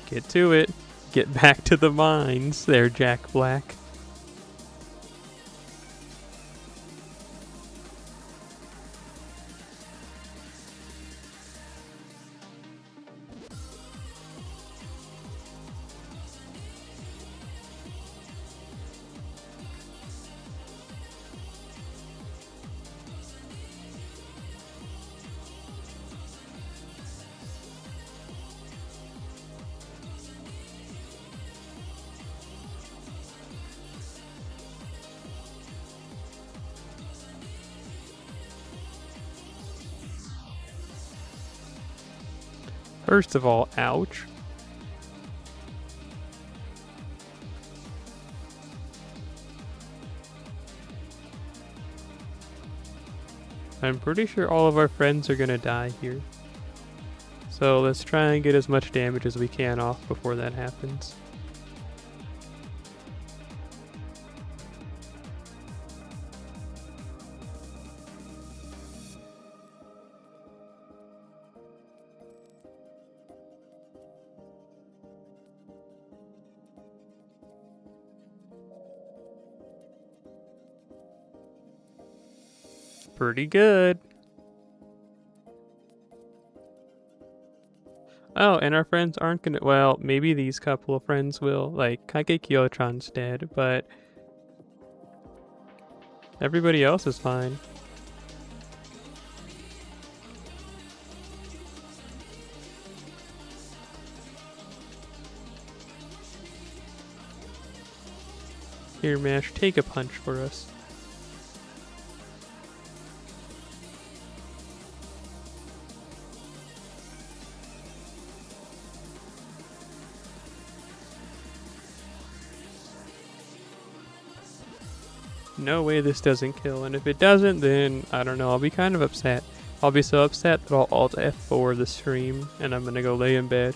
Get to it. Get back to the mines there, Jack Black." First of all, ouch. I'm pretty sure all of our friends are gonna die here. So let's try and get as much damage as we can off before that happens. Pretty good. Oh, and our friends aren't gonna. Well, maybe these couple of friends will. Like, Kagekyo-chan's dead, but everybody else is fine. Here, Mash, take a punch for us. No way this doesn't kill, and if it doesn't, then I don't know, I'll be kind of upset. I'll be so upset that I'll alt F4 the stream, and I'm gonna go lay in bed.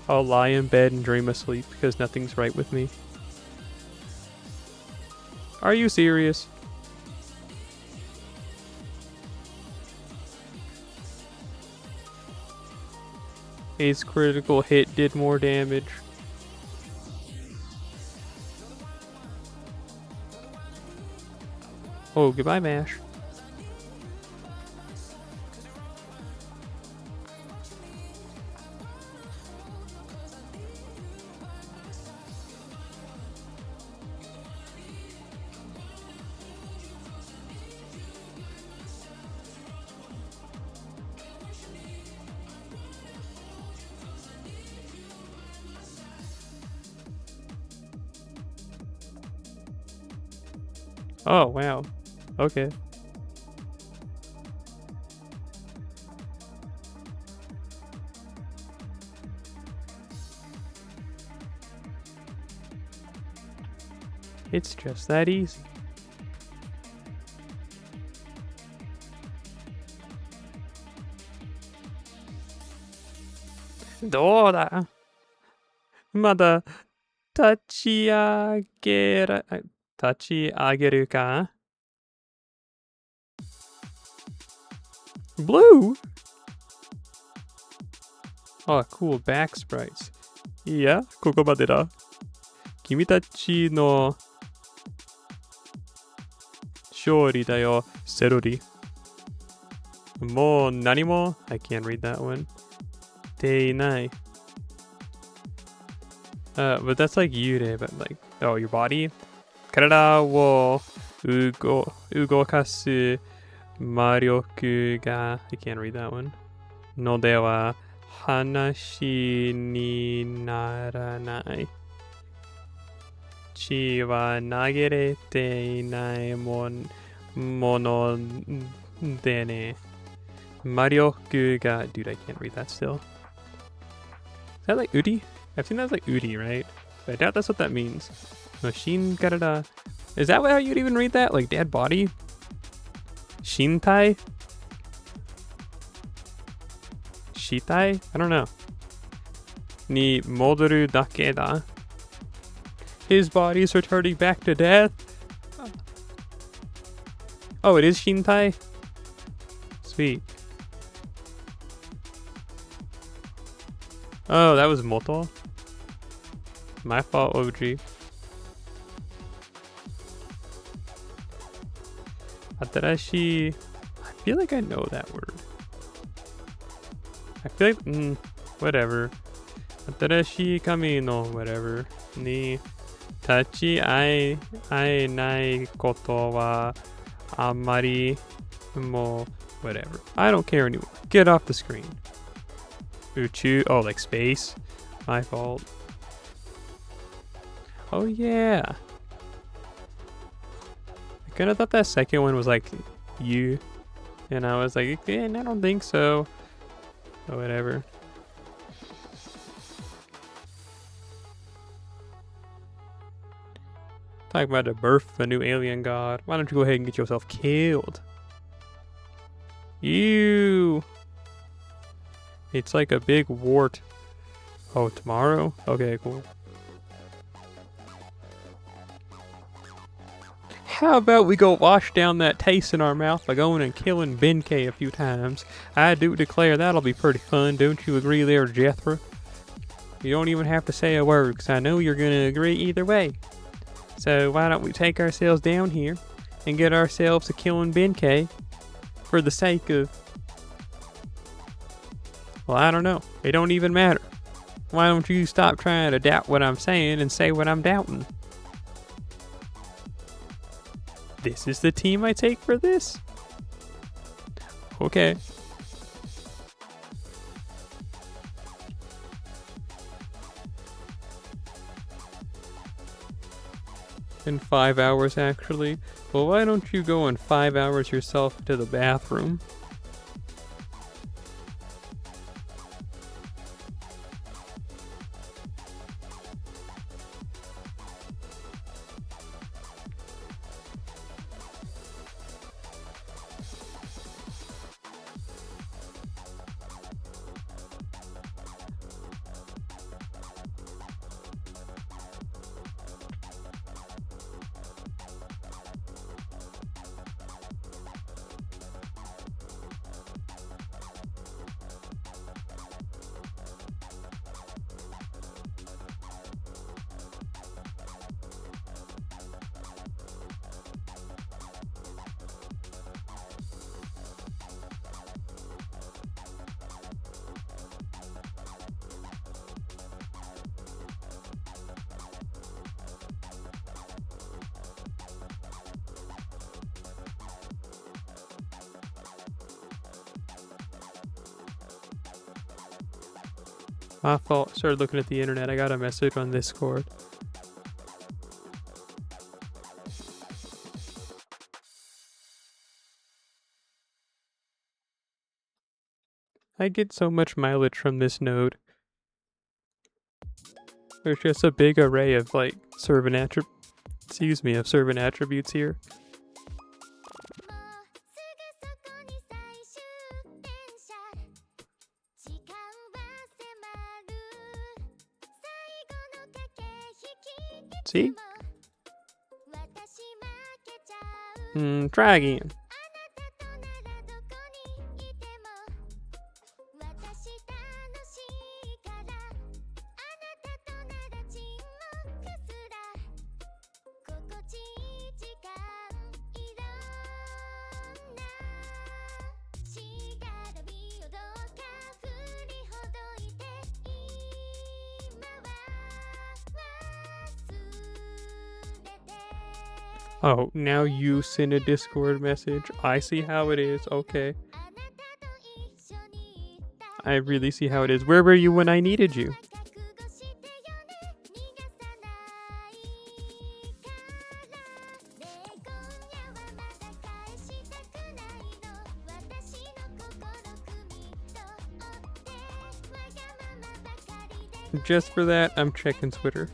I'll lie in bed and dream asleep because nothing's right with me. Are you serious? His critical hit did more damage. Oh, goodbye, Mash. Oh, wow. Okay. It's just that easy. Doうだ? まだ立ち上げら、立ち上げるか? Blue? Oh, cool back sprites. いや、ここまでだ。君たちの勝利だよ、セロリ。Mo nanimo? I can't read that one. Dei nai. But that's like yure, but like, oh, your body? Karada wo ugokasu maryoku ga. I can't read that one. No de wa hanashi ni naranai. Chi wa nagerete inai mono de ne. Maryoku ga. Dude, I can't read that still. Is that like Udi? I've seen that's like Udi, right? But I doubt that's what that means. Machine Garada. Is that how you'd even read that? Like dead body? Shintai? Shitai? I don't know. Ni modoru dake da. His body's returning back to death? Oh, it is Shintai? Sweet. Oh, that was Moto? My fault, OG. Atarashi. I feel like I know that word. I feel like, whatever. Atarashi kami no whatever. Ni tachi ai nai koto wa amari mo whatever. I don't care anymore. Get off the screen. Uchu. Oh, like space. My fault. Oh yeah. I kind of thought that second one was like you, and I was like, I don't think so. Or whatever. Talking about the birth of a new alien god. Why don't you go ahead and get yourself killed? You. It's like a big wart. Oh, tomorrow? Okay, cool. How about we go wash down that taste in our mouth by going and killing Benkei a few times? I do declare that'll be pretty fun, don't you agree there, Jethro? You don't even have to say a word, because I know you're going to agree either way. So why don't we take ourselves down here and get ourselves a killing Benkei for the sake of... Well, I don't know. It don't even matter. Why don't you stop trying to doubt what I'm saying and say what I'm doubting? This is the team I take for this? Okay. In 5 hours, actually. Well, why don't you go in 5 hours yourself to the bathroom? My fault. Started looking at the internet. I got a message on Discord. I get so much mileage from this node. There's just a big array of like servant attributes here. See? Try again. Oh, now you send a Discord message. I see how it is. Okay. I really see how it is. Where were you when I needed you? Just for that, I'm checking Twitter.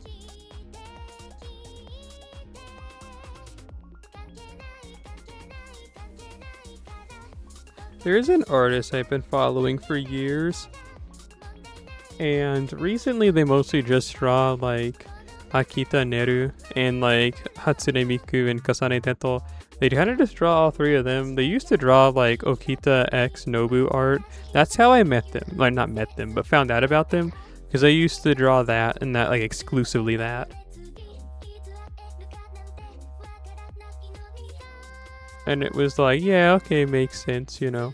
There's an artist I've been following for years, and recently they mostly just draw like Akita Neru and like Hatsune Miku and Kasane Teto. They kind of just draw all three of them. They used to draw like Okita X Nobu art. That's how I met them. Like, not met them, but found out about them. Because I used to draw that and that, like, exclusively that. And it was like, yeah, okay, makes sense, you know.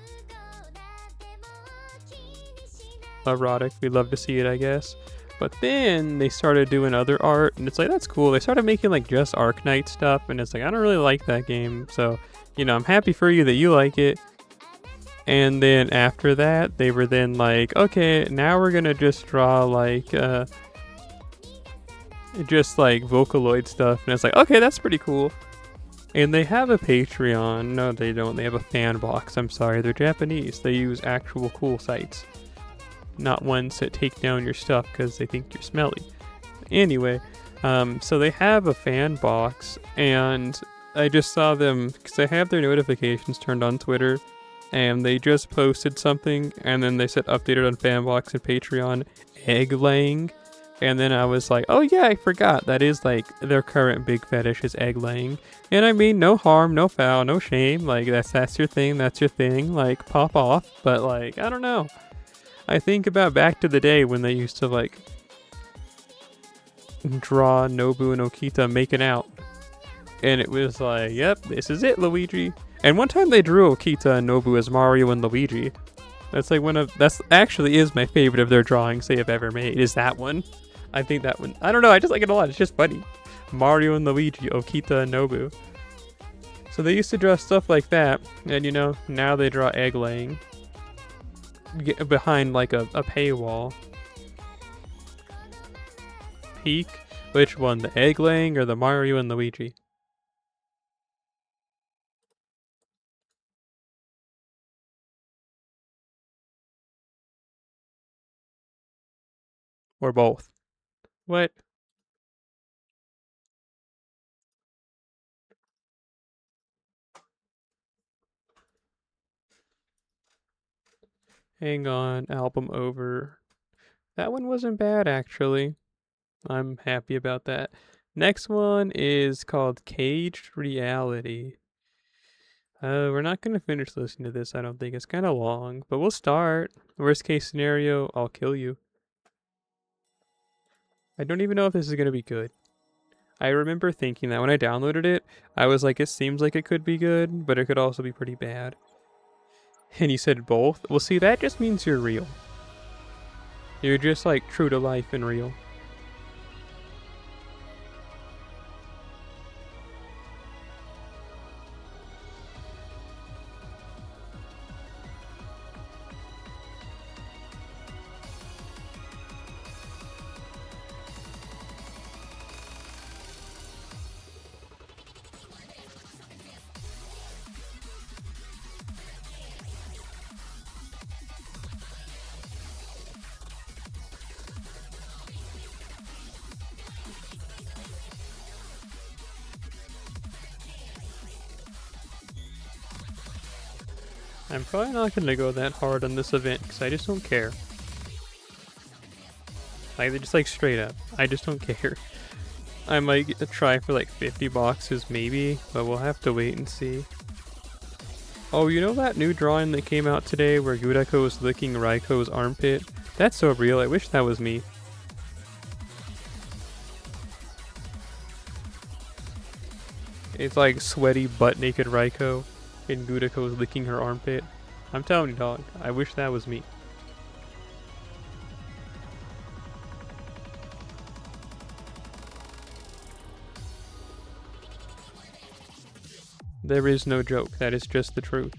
Erotic, we love to see it, I guess. But then they started doing other art, and it's like, that's cool. They started making, like, just Arknight stuff, and it's like, I don't really like that game. So, you know, I'm happy for you that you like it. And then after that, they were then like, okay, now we're gonna just draw like, just like Vocaloid stuff. And it's like, okay, that's pretty cool. And they have a Patreon. No, they don't. They have a fan box. I'm sorry, they're Japanese. They use actual cool sites, not ones that take down your stuff because they think you're smelly. Anyway, so they have a fan box, and I just saw them because I have their notifications turned on Twitter. And they just posted something, and then they said updated on Fanbox and Patreon, egg laying. And then I was like, oh yeah, I forgot. That is like their current big fetish is egg laying. And I mean, no harm, no foul, no shame. Like that's your thing, that's your thing. Like pop off. But like, I don't know. I think about back to the day when they used to like draw Nobu and Okita making out. And it was like, yep, this is it, Luigi. And one time they drew Okita and Nobu as Mario and Luigi. That's like that's actually is my favorite of their drawings they have ever made, is that one. I think that one, I don't know, I just like it a lot. It's just funny. Mario and Luigi, Okita and Nobu. So they used to draw stuff like that, and you know, now they draw egg laying. Behind like a paywall. Peak? Which one, the egg laying or the Mario and Luigi? Or both? What? Hang on, album over. That one wasn't bad, actually. I'm happy about that. Next one is called Caged Reality. We're not going to finish listening to this, I don't think. It's kind of long, but we'll start. Worst case scenario, I'll kill you. I don't even know if this is going to be good. I remember thinking that when I downloaded it, I was like, it seems like it could be good, but it could also be pretty bad. And you said both? Well, see, that just means you're real. You're just like true to life and real. I'm probably not going to go that hard on this event because I just don't care. Like, just like straight up. I just don't care. I might get to try for like 50 boxes maybe, but we'll have to wait and see. Oh, you know that new drawing that came out today where Gurako is licking Raiko's armpit? That's so real, I wish that was me. It's like sweaty butt naked Raiko. And Gurako's licking her armpit. I'm telling you, dog. I wish that was me. There is no joke. That is just the truth.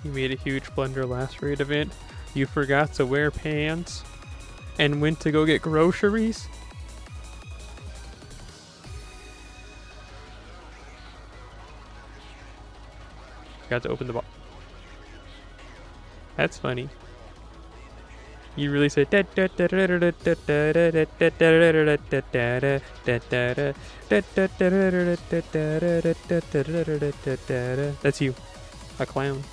You made a huge blunder last raid event. You forgot to wear pants and went to go get groceries? Got to open the box. That's funny. You really said that's you, a clown.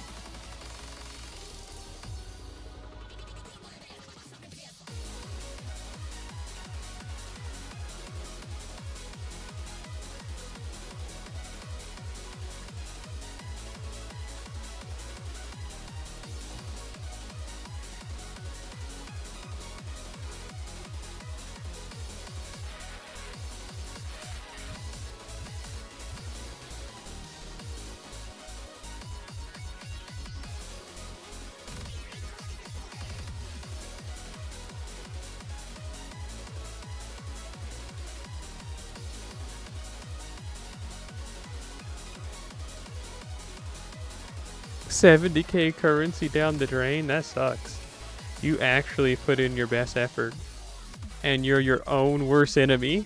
$70K currency down the drain? That sucks. You actually put in your best effort. And you're your own worst enemy?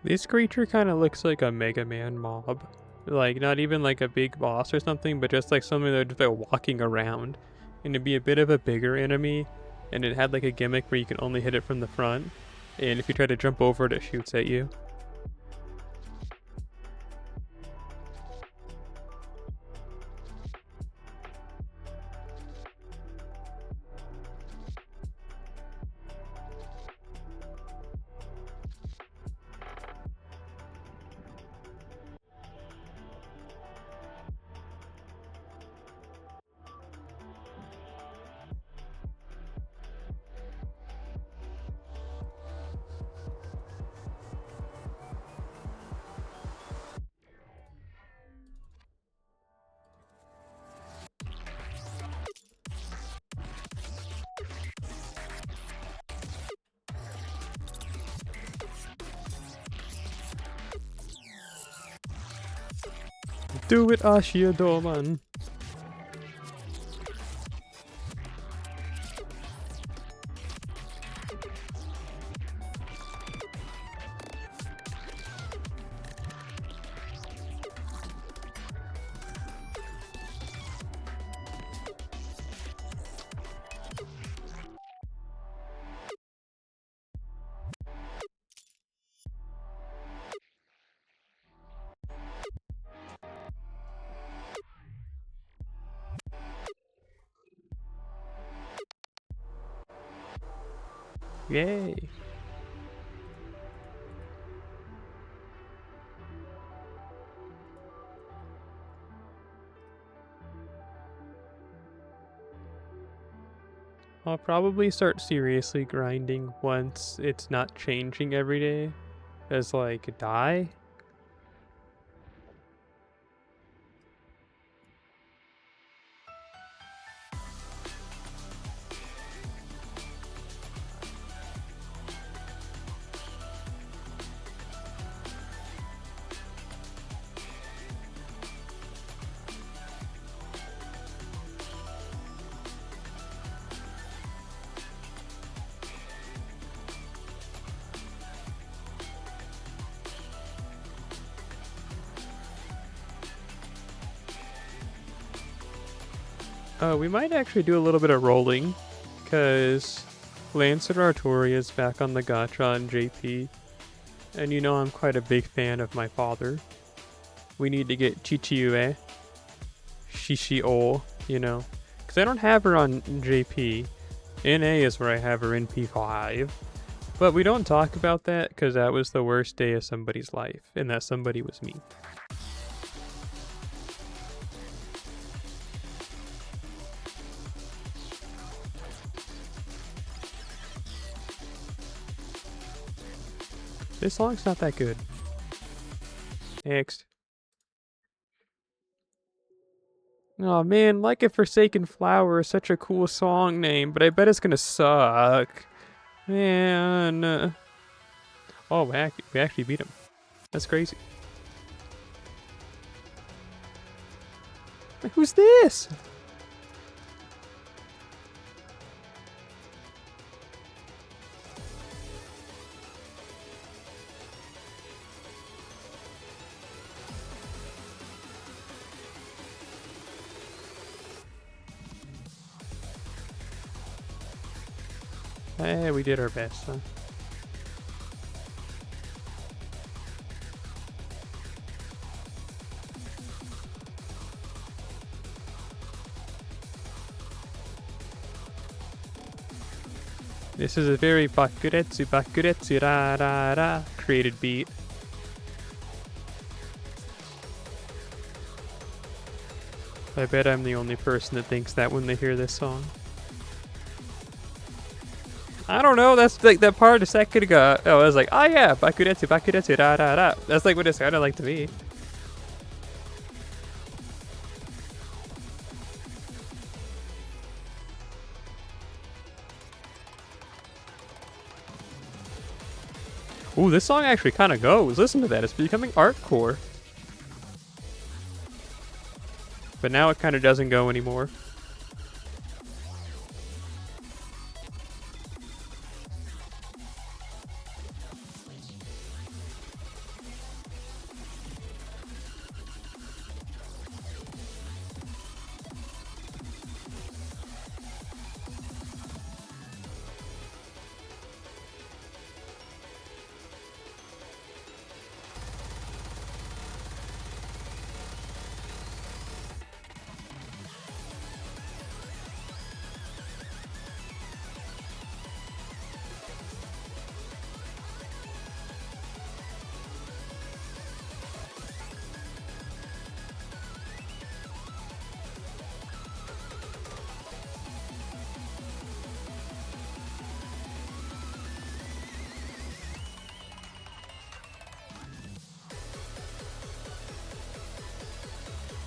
This creature kind of looks like a Mega Man mob. Like, not even like a big boss or something, but just like something that would just like walking around. And it'd be a bit of a bigger enemy. And it had like a gimmick where you can only hit it from the front. And if you try to jump over it, it shoots at you. Do it, Ashia Doman. Yay. I'll probably start seriously grinding once it's not changing every day. As like, die? We might actually do a little bit of rolling, because Lancer Artori is back on the gacha on JP, and you know I'm quite a big fan of my father. We need to get Chichiue, Shishio, you know, because I don't have her on JP. NA is where I have her in P5, but we don't talk about that because that was the worst day of somebody's life, and that somebody was me. This song's not that good. Next. Oh man, Like a Forsaken Flower is such a cool song name, but I bet it's gonna suck. Man. Oh, we actually beat him. That's crazy. Who's this? We did our best, huh? This is a very bakuretsu ra ra ra created beat. I bet I'm the only person that thinks that when they hear this song. I don't know, that's like that part a second ago. Oh, I was like, oh yeah, bakuretsu ra ra ra. That's like what it sounded like to me. Ooh, this song actually kind of goes. Listen to that, it's becoming artcore. But now it kind of doesn't go anymore.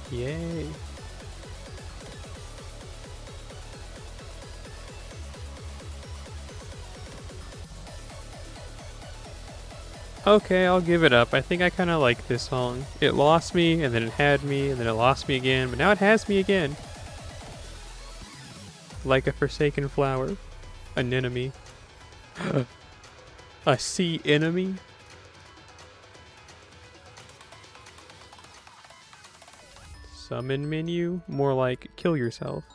Yay. Okay, I'll give it up. I think I kind of like this song. It lost me, and then it had me, and then it lost me again, but now it has me again. Like a Forsaken Flower. An enemy. A sea enemy? Summon menu? More like kill yourself.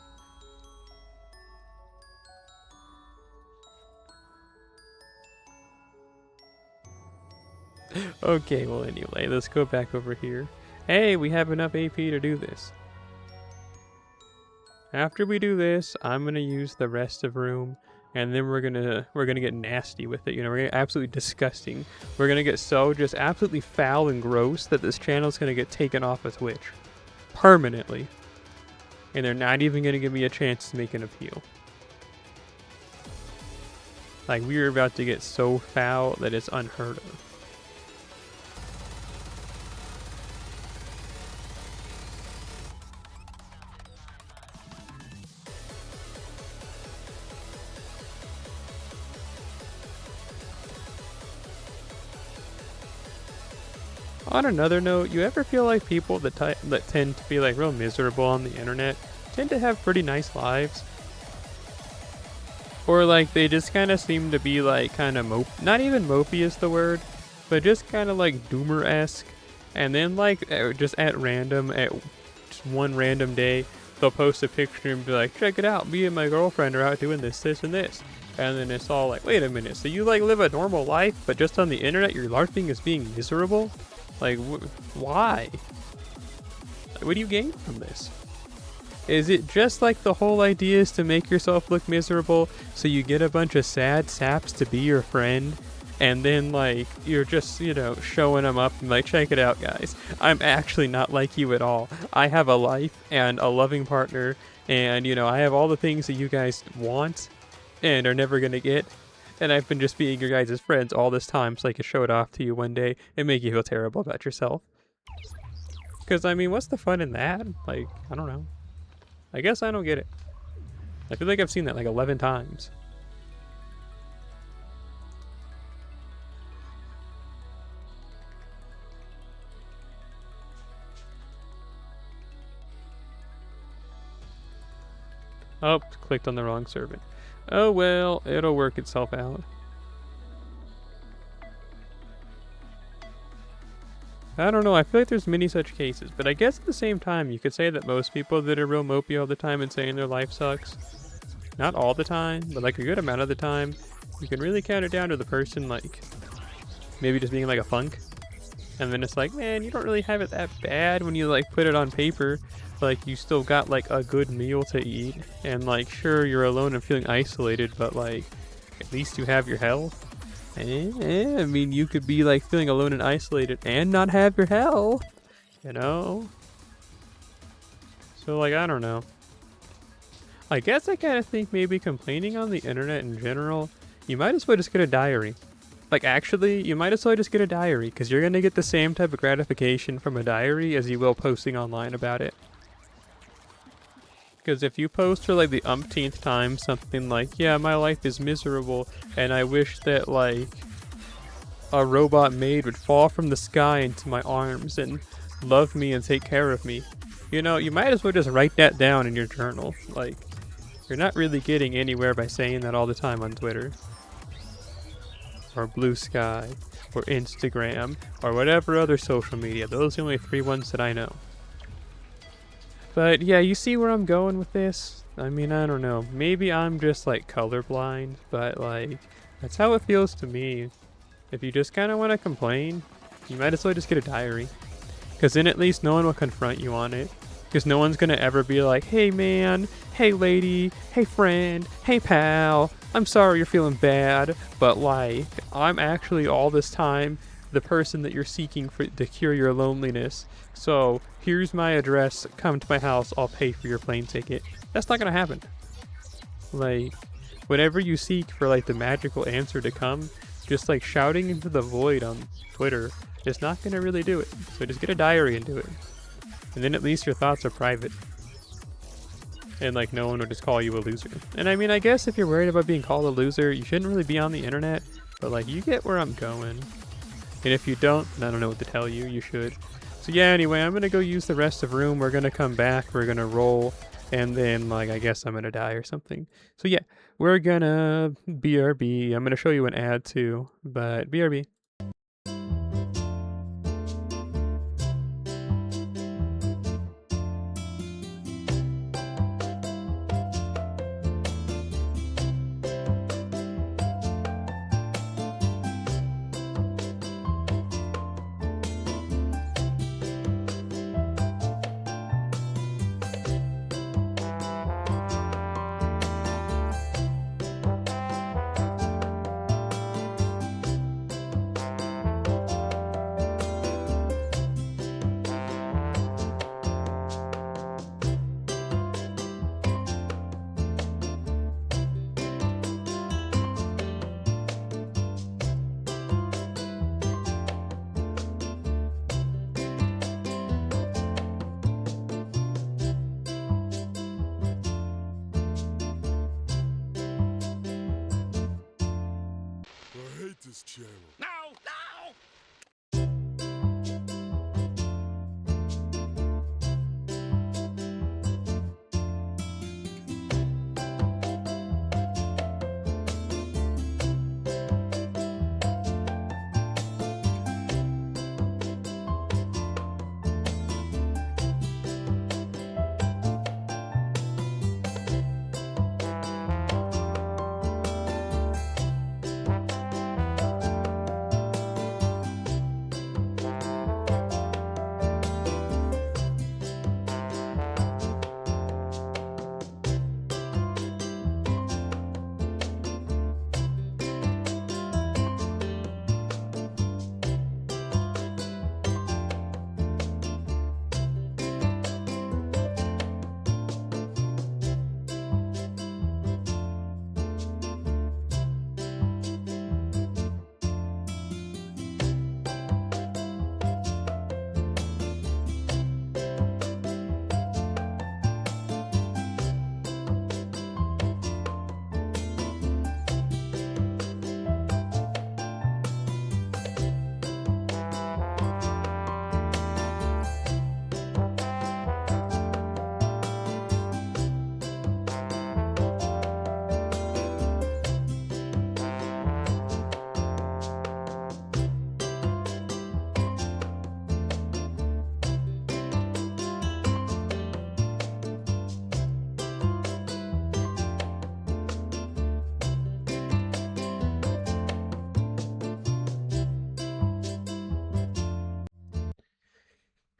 Okay, well anyway, let's go back over here. Hey, we have enough AP to do this. After we do this, I'm gonna use the rest of room, and then we're gonna get nasty with it. You know, we're gonna get absolutely disgusting. We're gonna get so just absolutely foul and gross that this channel's gonna get taken off of Twitch. Permanently. And they're not even gonna give me a chance to make an appeal. Like, we are about to get so foul that it's unheard of. On another note, you ever feel like people that tend to be like real miserable on the internet tend to have pretty nice lives? Or like they just kind of seem to be like kind of not even mopey is the word, but just kind of like doomer-esque. And then like just at random, at just one random day, they'll post a picture and be like, check it out, me and my girlfriend are out doing this, and this. And then it's all like, wait a minute, so you like live a normal life, but just on the internet your LARPing is being miserable? Like, why? Like, what do you gain from this? Is it just like the whole idea is to make yourself look miserable, so you get a bunch of sad saps to be your friend, and then like you're just, you know, showing them up and like, check it out guys, I'm actually not like you at all. I have a life and a loving partner, and you know, I have all the things that you guys want and are never gonna get, and I've been just being your guys' friends all this time so I can show it off to you one day and make you feel terrible about yourself. Because I mean, what's the fun in that? Like, I don't know. I guess I don't get it. I feel like I've seen that like 11 times. Oh, clicked on the wrong servant. Oh well, it'll work itself out. I don't know, I feel like there's many such cases, but I guess at the same time, you could say that most people that are real mopey all the time and saying their life sucks, not all the time, but like a good amount of the time, you can really count it down to the person like, maybe just being like a funk, and then it's like, man, you don't really have it that bad when you like put it on paper, like you still got like a good meal to eat, and like sure you're alone and feeling isolated, but like, at least you have your health. I mean, you could be like feeling alone and isolated and not have your health, you know? So like, I don't know. I guess I kind of think maybe complaining on the internet in general, you might as well just get a diary. Like actually, you might as well just get a diary, because you're going to get the same type of gratification from a diary as you will posting online about it. Because if you post for like the umpteenth time something like, yeah, my life is miserable and I wish that like a robot maid would fall from the sky into my arms and love me and take care of me, you know, you might as well just write that down in your journal. Like, you're not really getting anywhere by saying that all the time on Twitter or Blue Sky or Instagram or whatever other social media. Those are the only 3 ones that I know. But yeah, you see where I'm going with this? I mean, I don't know. Maybe I'm just like colorblind, but like, that's how it feels to me. If you just kind of want to complain, you might as well just get a diary. Because then at least no one will confront you on it. Because no one's going to ever be like, hey man, hey lady, hey friend, hey pal, I'm sorry you're feeling bad, but like, I'm actually all this time the person that you're seeking for to cure your loneliness. So here's my address, come to my house, I'll pay for your plane ticket. That's not gonna happen. Like, whenever you seek for like the magical answer to come, just like shouting into the void on Twitter is not gonna really do it. So just get a diary and do it. And then at least your thoughts are private. And like no one would just call you a loser. And I mean, I guess if you're worried about being called a loser, you shouldn't really be on the internet, but like you get where I'm going. And if you don't, I don't know what to tell you, you should. So yeah, anyway, I'm gonna go use the rest of room, we're gonna come back, we're gonna roll, and then like I guess I'm gonna die or something. So yeah, we're gonna BRB, I'm gonna show you an ad too, but BRB. This channel. No! No!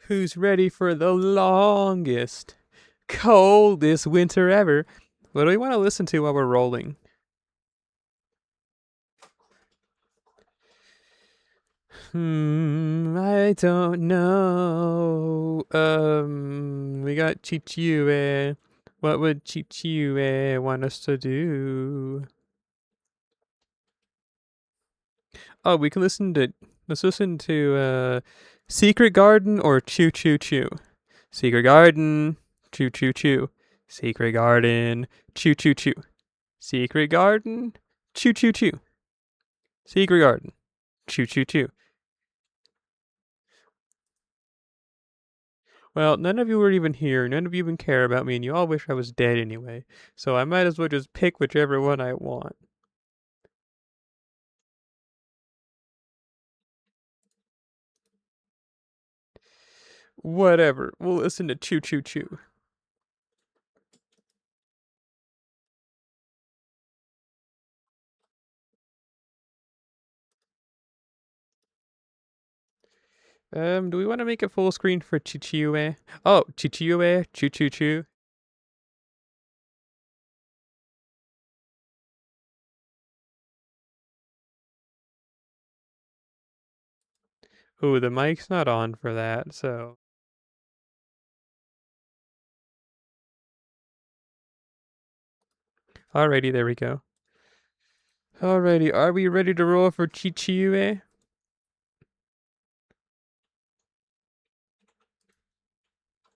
Who's ready for the longest, coldest winter ever? What do we want to listen to while we're rolling? I don't know. We got Chichiue. What would Chichiue want us to do? Oh, we can let's listen to Secret Garden or Choo Choo Choo. Secret Garden, Choo Choo Choo. Secret Garden, Choo Choo Choo. Secret Garden, Choo Choo Choo. Secret Garden, Choo Choo Choo. Well, none of you were even here, none of you even care about me, and you all wish I was dead anyway. So I might as well just pick whichever one I want. Whatever. We'll listen to Choo Choo Choo. Do we want to make it full screen for Chichiue? Oh, Chichiue, Choo Choo Choo. Ooh, the mic's not on for that, so. Alrighty, there we go. Alrighty, are we ready to roll for Chichiue?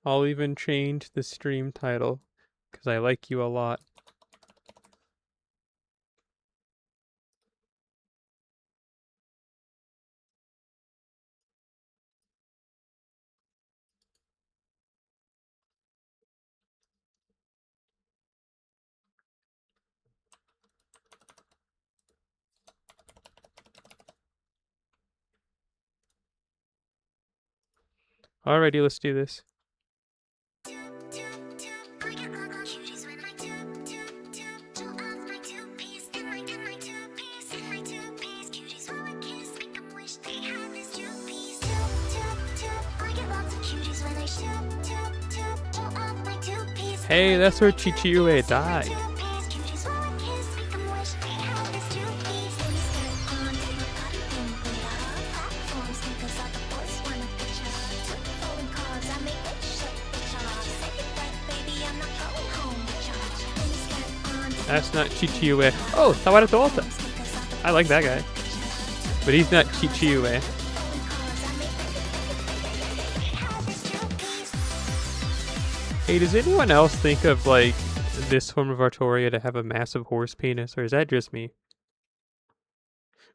I'll even change the stream title, because I like you a lot. Alrighty, let's do this. Hey, that's where Chichiue died. That's not Chichiue. Oh, Sawada Toota. I like that guy. But he's not Chichiue. Hey, does anyone else think of, like, this form of Artoria to have a massive horse penis, or is that just me?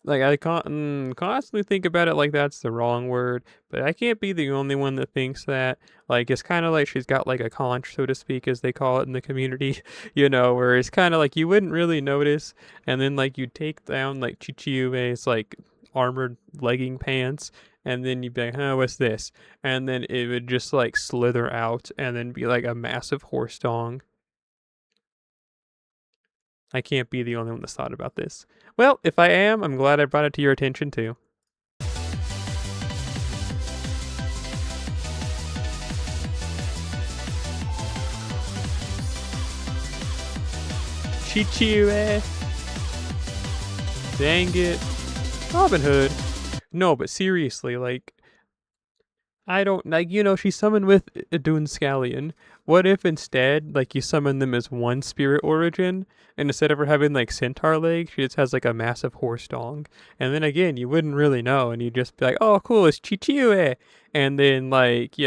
Like, I constantly think about it like that's the wrong word, but I can't be the only one that thinks that. Like, it's kind of like she's got, like, a conch, so to speak, as they call it in the community, where it's kind of like you wouldn't really notice, and then, like, you take down, like, Chichiume's, like, armored legging pants, and then you'd be like, huh, what's this? And then it would just, like, slither out, and then be, like, a massive horse dong. I can't be the only one that's thought about this. Well, if I am, I'm glad I brought it to your attention too. Chichiue. Dang it. Robin Hood. No, but seriously, like, I don't, like, she summoned with a Scallion. What if instead, like, you summon them as one spirit origin, and instead of her having, like, centaur legs, she just has, like, a massive horse dong? And then again, you wouldn't really know, and you'd just be like, oh, cool, it's Chichiue. And then, like, she's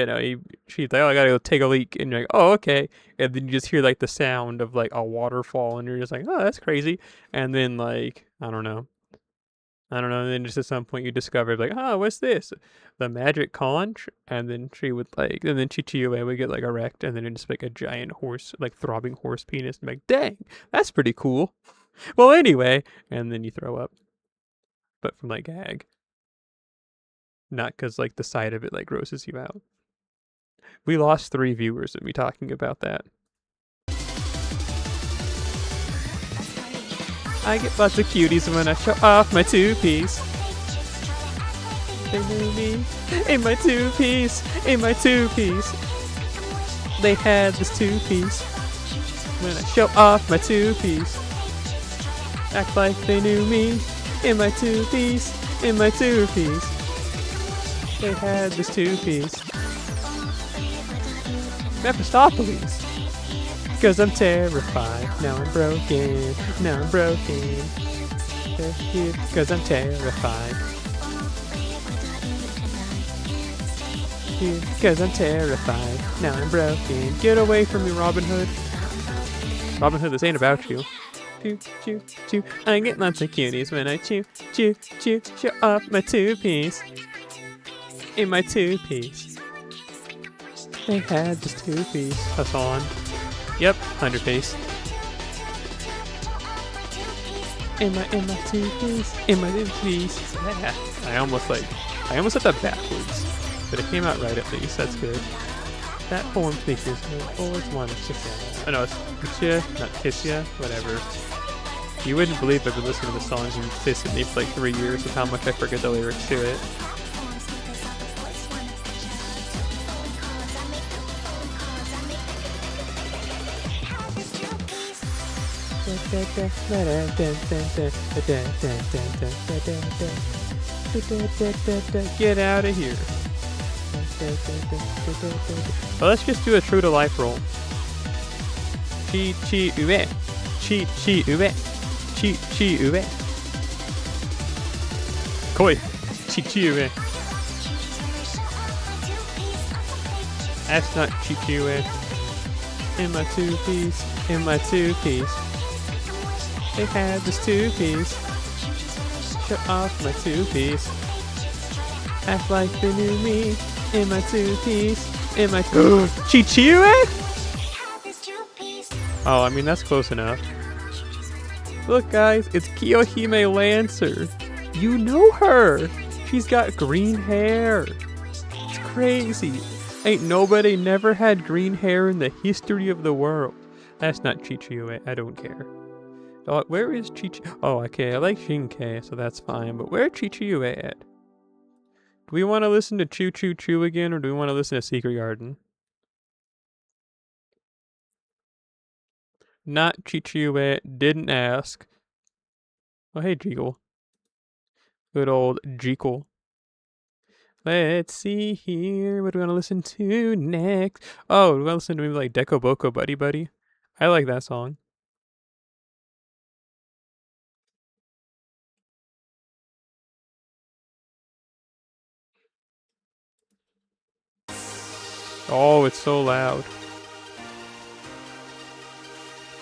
like, oh, I gotta go take a leak. And you're like, oh, okay. And then you just hear, like, the sound of, like, a waterfall, and you're just like, oh, that's crazy. And then, like, I don't know. And then just at some point you discovered, like, oh, what's this? The magic conch? And then she would, like, and then Chichiue would get, like, erect, and then it'd just like a giant horse, like, throbbing horse penis. And be like, dang, that's pretty cool. Well, anyway, and then you throw up. But from, like, gag. Not because, like, the sight of it, like, grosses you out. We lost 3 viewers of me talking about that. I get lots of cuties when I show off my 2-piece. they knew me. In my two-piece, in my two-piece. They had this two-piece. When I show off my two-piece. Act like they knew me. In my two-piece, in my two-piece. They had this two-piece. Mephistopheles. Cause I'm terrified. Now I'm broken. Now I'm broken. Cause I'm terrified. Cause I'm terrified. Now I'm broken. Get away from me, Robin Hood. Robin Hood, this ain't about you. Choo, choo, choo. I get lots of cuties when I chew, chew, chew. Show off my two-piece. In my two-piece. They had this two-piece. Hassan. Yep, 100-piece. In my two-piece. In my two-piece. Yeah. I almost said that backwards. But it came out right at least. That's good. That form speakers. Oh, it's one. Oh no, it's Tisha, not Tisha. Whatever. You wouldn't believe I've been listening to the songs consistently for like 3 years with how much I forget the lyrics to it. Get out of here. Well, let's just do a true to life roll. Chi chi ue. Chi chi ue. Chi chi ue. Koi. Chi chi ue. That's not chi chi ue. In my two-piece. In my two-piece. They had this two-piece. Show off my two-piece. Act like they knew me. In my two-piece. In my Chichiue? Oh, I mean, that's close enough. Look, guys, it's Kiyohime Lancer. You know her. She's got green hair. It's crazy. Ain't nobody never had green hair in the history of the world. That's not Chichiue. I don't care. Where is Chichi? Oh, okay. I like Shinkei, so that's fine. But where's Chichiue at? Do we want to listen to Choo Choo Choo again, or do we want to listen to Secret Garden? Not Chichiue. Didn't ask. Oh, hey, Jekyll. Good old Jekyll. Let's see here. What do we want to listen to next? Oh, do we want to listen to maybe like Deko Boko Buddy Buddy? I like that song. Oh, it's so loud.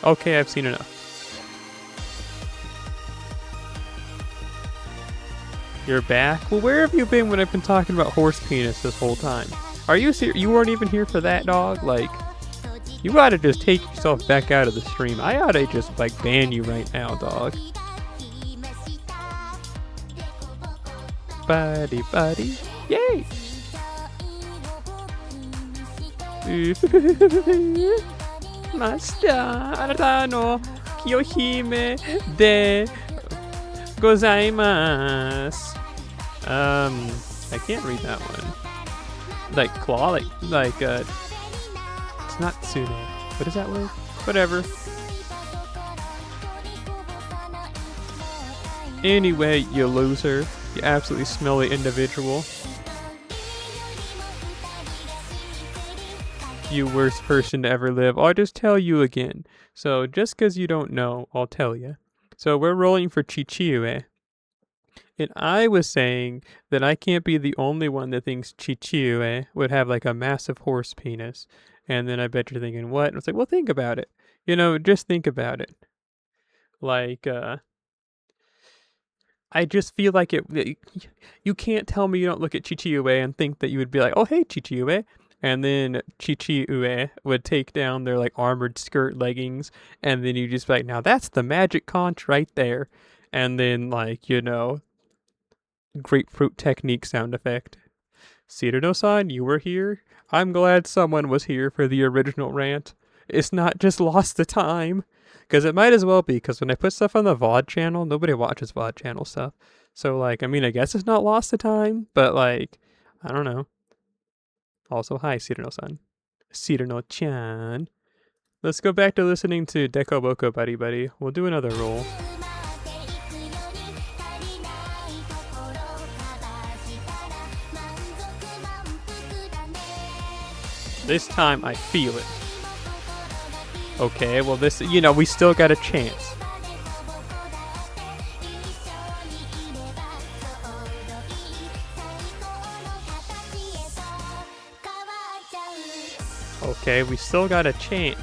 Okay, I've seen enough. You're back? Well, where have you been when I've been talking about horse penis this whole time? Are you serious? You weren't even here for that, dog? Like, you oughta just take yourself back out of the stream. I oughta just, like, ban you right now, dog. Buddy, buddy. Yay! ましたあなたの清姫でございます I can't read that one. Like claw, it's not tsune. What is that word? Whatever. Anyway, you loser. You absolutely smelly individual. You worst person to ever live. I'll just tell you again. So just because you don't know, I'll tell you. So we're rolling for Chichiue. And I was saying that I can't be the only one that thinks Chichiue would have like a massive horse penis. And then I bet you're thinking, what? And it's like, well, think about it. You know, just think about it. Like, I just feel like you can't tell me you don't look at Chichiue and think that you would be like, oh, hey, Chichiue. And then Chichiue would take down their like armored skirt leggings. And then you just be like, now that's the magic conch right there. And then like, you know, grapefruit technique sound effect. Cyrano-san, you were here? I'm glad someone was here for the original rant. It's not just lost the time. Because it might as well be, because when I put stuff on the VOD channel, nobody watches VOD channel stuff. So, like, I mean, I guess it's not lost to time, but, like, I don't know. Also, hi, Cyrano-san. Cyrano-chan. Let's go back to listening to Deko Boko Buddy Buddy. We'll do another roll. This time I feel it. Okay, well this, we still got a chance. Okay, we still got a chance.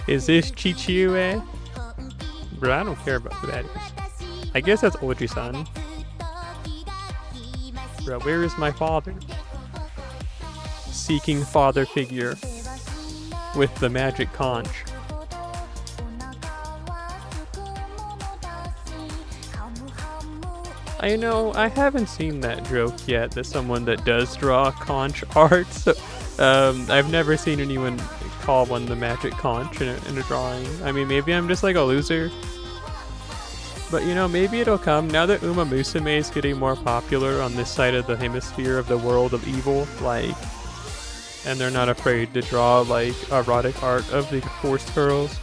Is this Chichiue? Bro, I don't care about who that is. I guess that's Oji-san. Bro, where is my father? Seeking father figure with the magic conch. I haven't seen that joke yet, that someone that does draw conch art. So, I've never seen anyone call one the magic conch in a drawing. I mean, maybe I'm just like a loser. But maybe it'll come now that Uma Musume is getting more popular on this side of the hemisphere of the world of evil, like, and they're not afraid to draw like erotic art of the forced girls.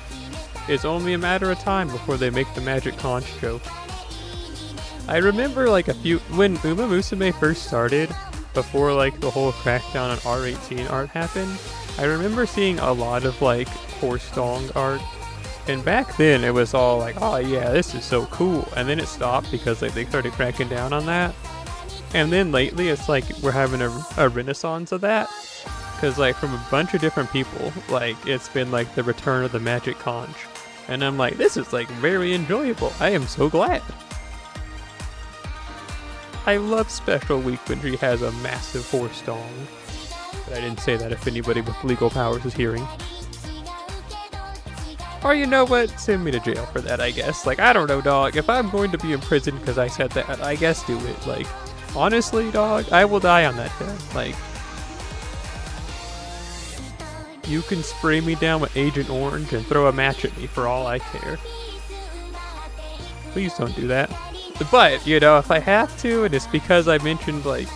It's only a matter of time before they make the magic conch joke. I remember like when Uma Musume first started, before like the whole crackdown on R18 art happened, I remember seeing a lot of like horse dong art. And back then it was all like, oh yeah, this is so cool. And then it stopped because like they started cracking down on that. And then lately it's like we're having a renaissance of that. Cause like from a bunch of different people, like it's been like the return of the magic conch. And I'm like, this is like very enjoyable. I am so glad. I love Special Week when she has a massive horse dong. But I didn't say that if anybody with legal powers is hearing. Or you know what? Send me to jail for that, I guess. Like, I don't know, dog. If I'm going to be in prison because I said that, I guess do it. Like, honestly, dog, I will die on that hill. Like, you can spray me down with Agent Orange and throw a match at me for all I care. Please don't do that. But, if I have to, and it's because I mentioned, like,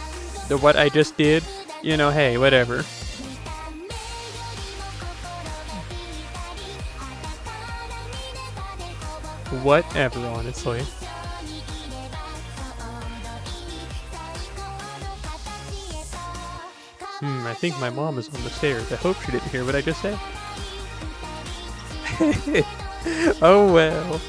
what I just did, hey, whatever. Whatever, honestly. I think my mom is on the stairs. I hope she didn't hear what I just said. Oh well.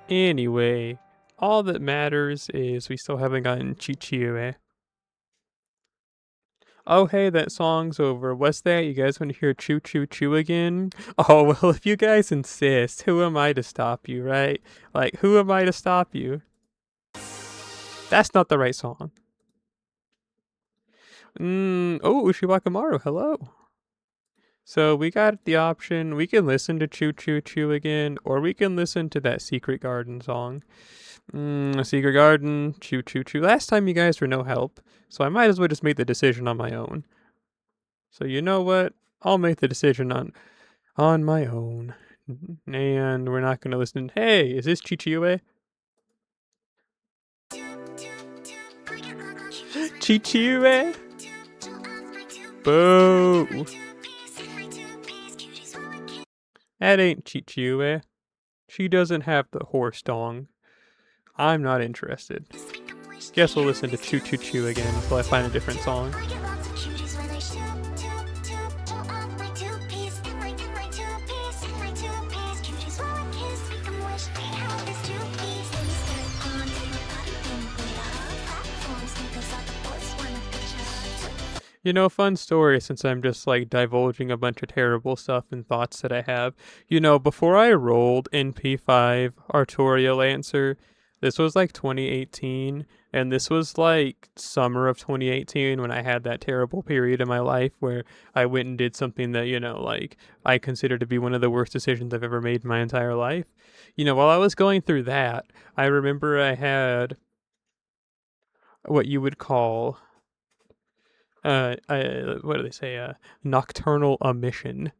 Anyway, all that matters is we still haven't gotten Chichiue. Oh hey, that song's over. What's that? You guys want to hear Choo Choo Choo again? Oh well, if you guys insist, who am I to stop you, right? Like, who am I to stop you? That's not the right song. Oh, Ushiwakamaru, hello. So we got the option, we can listen to Choo Choo Choo again, or we can listen to that Secret Garden song. Secret Garden, Choo Choo Choo. Last time you guys were no help, so I might as well just make the decision on my own. So you know what? I'll make the decision on my own. And we're not going to listen. Hey, is this Chichiue? Chichiue? Boo! That ain't Chichiue. She doesn't have the horse dong. I'm not interested. Guess we'll listen to Choo Choo Choo again until I find a different song. Fun story since I'm just like divulging a bunch of terrible stuff and thoughts that I have. Before I rolled NP5 Artorial Lancer, This was like 2018, and this was like summer of 2018 when I had that terrible period in my life where I went and did something that, like I consider to be one of the worst decisions I've ever made in my entire life. While I was going through that, I remember I had what you would call, what do they say, nocturnal emission.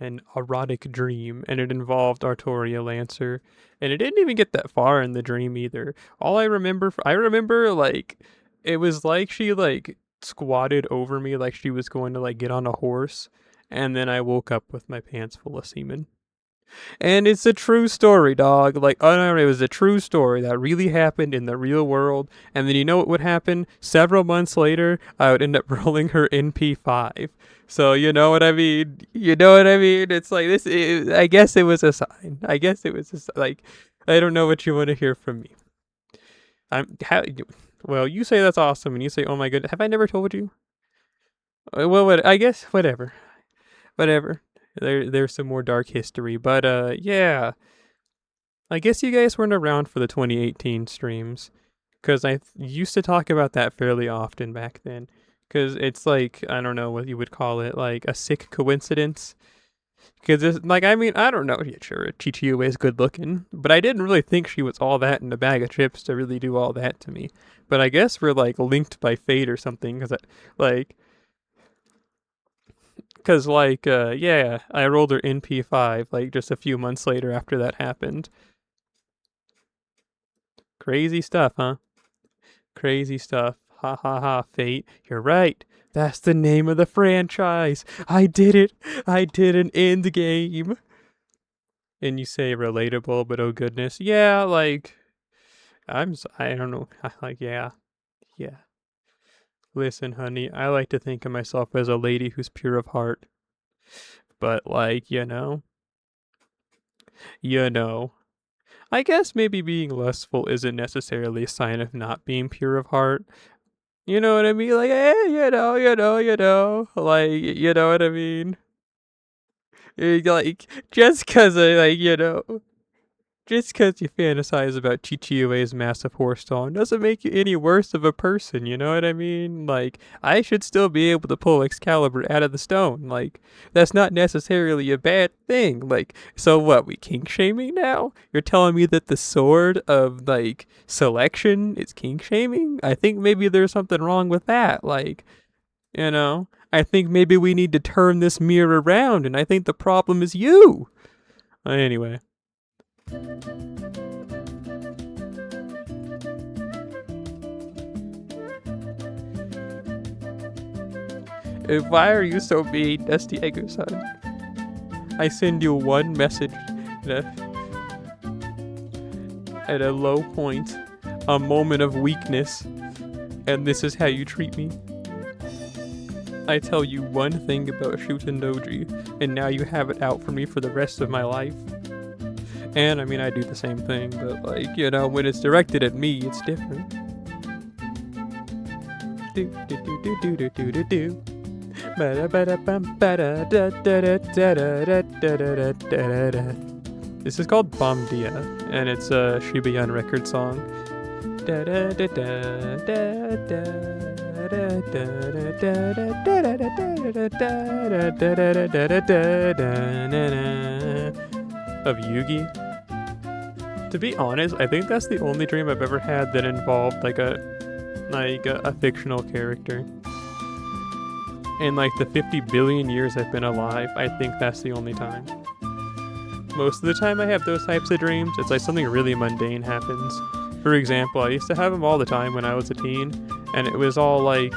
An erotic dream, and it involved Artoria Lancer, and it didn't even get that far in the dream either. All I remember like it was like she like squatted over me like she was going to like get on a horse, and then I woke up with my pants full of semen. And it's a true story, dog. Like, oh no, it was a true story that really happened in the real world. And then you know what would happen? Several months later, I would end up rolling her NP5. So you know what I mean? You know what I mean? It's like this. I guess it was a sign. I guess it was like, I don't know what you want to hear from me. Well, you say that's awesome, and you say, oh my goodness, have I never told you? Well, I guess whatever. There's some more dark history, but yeah. I guess you guys weren't around for the 2018 streams, because I used to talk about that fairly often back then. Because it's like, I don't know what you would call it, like a sick coincidence. Because it's like, I mean, I don't know. Yeah, sure, Chichiue is good looking, but I didn't really think she was all that in a bag of chips to really do all that to me. But I guess we're like linked by fate or something, because yeah, I rolled her NP5 like just a few months later after that happened. Crazy stuff, huh? Crazy stuff. Ha ha ha, fate. You're right. That's the name of the franchise. I did it. I did an end game. And you say relatable, but oh goodness. Yeah, like, I don't know. Like, yeah. Listen, honey, I like to think of myself as a lady who's pure of heart. But like, I guess maybe being lustful isn't necessarily a sign of not being pure of heart. You know what I mean? Like, like, you know what I mean? Like, just because just because you fantasize about Chichiue's massive horse stone doesn't make you any worse of a person, you know what I mean? Like, I should still be able to pull Excalibur out of the stone. Like, that's not necessarily a bad thing. Like, so what, we kink shaming now? You're telling me that the sword of, like, selection is kink shaming? I think maybe there's something wrong with that. Like, I think maybe we need to turn this mirror around, and I think the problem is you. Anyway. Why are you so mean, Dusty Egger-san? I send you one message at a low point, a moment of weakness, and this is how you treat me. I tell you one thing about Shutendoji, and now you have it out for me for the rest of my life. And I mean, I do the same thing, but like, when it's directed at me, it's different. This is called Bomdia, and it's a Shibuyan record song. Of Yugi. To be honest, I think that's the only dream I've ever had that involved like a fictional character. In like the 50 billion years I've been alive, I think that's the only time. Most of the time I have those types of dreams, it's like something really mundane happens. For example, I used to have them all the time when I was a teen, and it was all I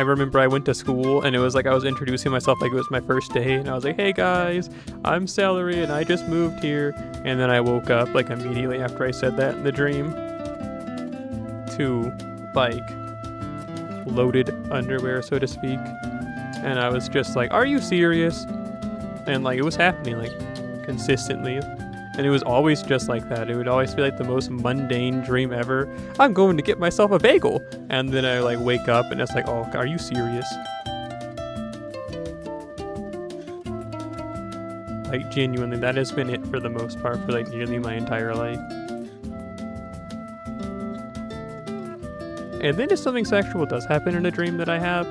remember I went to school and it was like I was introducing myself like it was my first day, and I was like, hey guys, I'm Celery and I just moved here, and then I woke up like immediately after I said that in the dream to like loaded underwear, so to speak, and I was just like, are you serious? And like it was happening like consistently. And it was always just like that. It would always be like the most mundane dream ever. I'm going to get myself a bagel. And then I like wake up and it's like, oh, are you serious? Like, genuinely, that has been it for the most part for like nearly my entire life. And then if something sexual does happen in a dream that I have,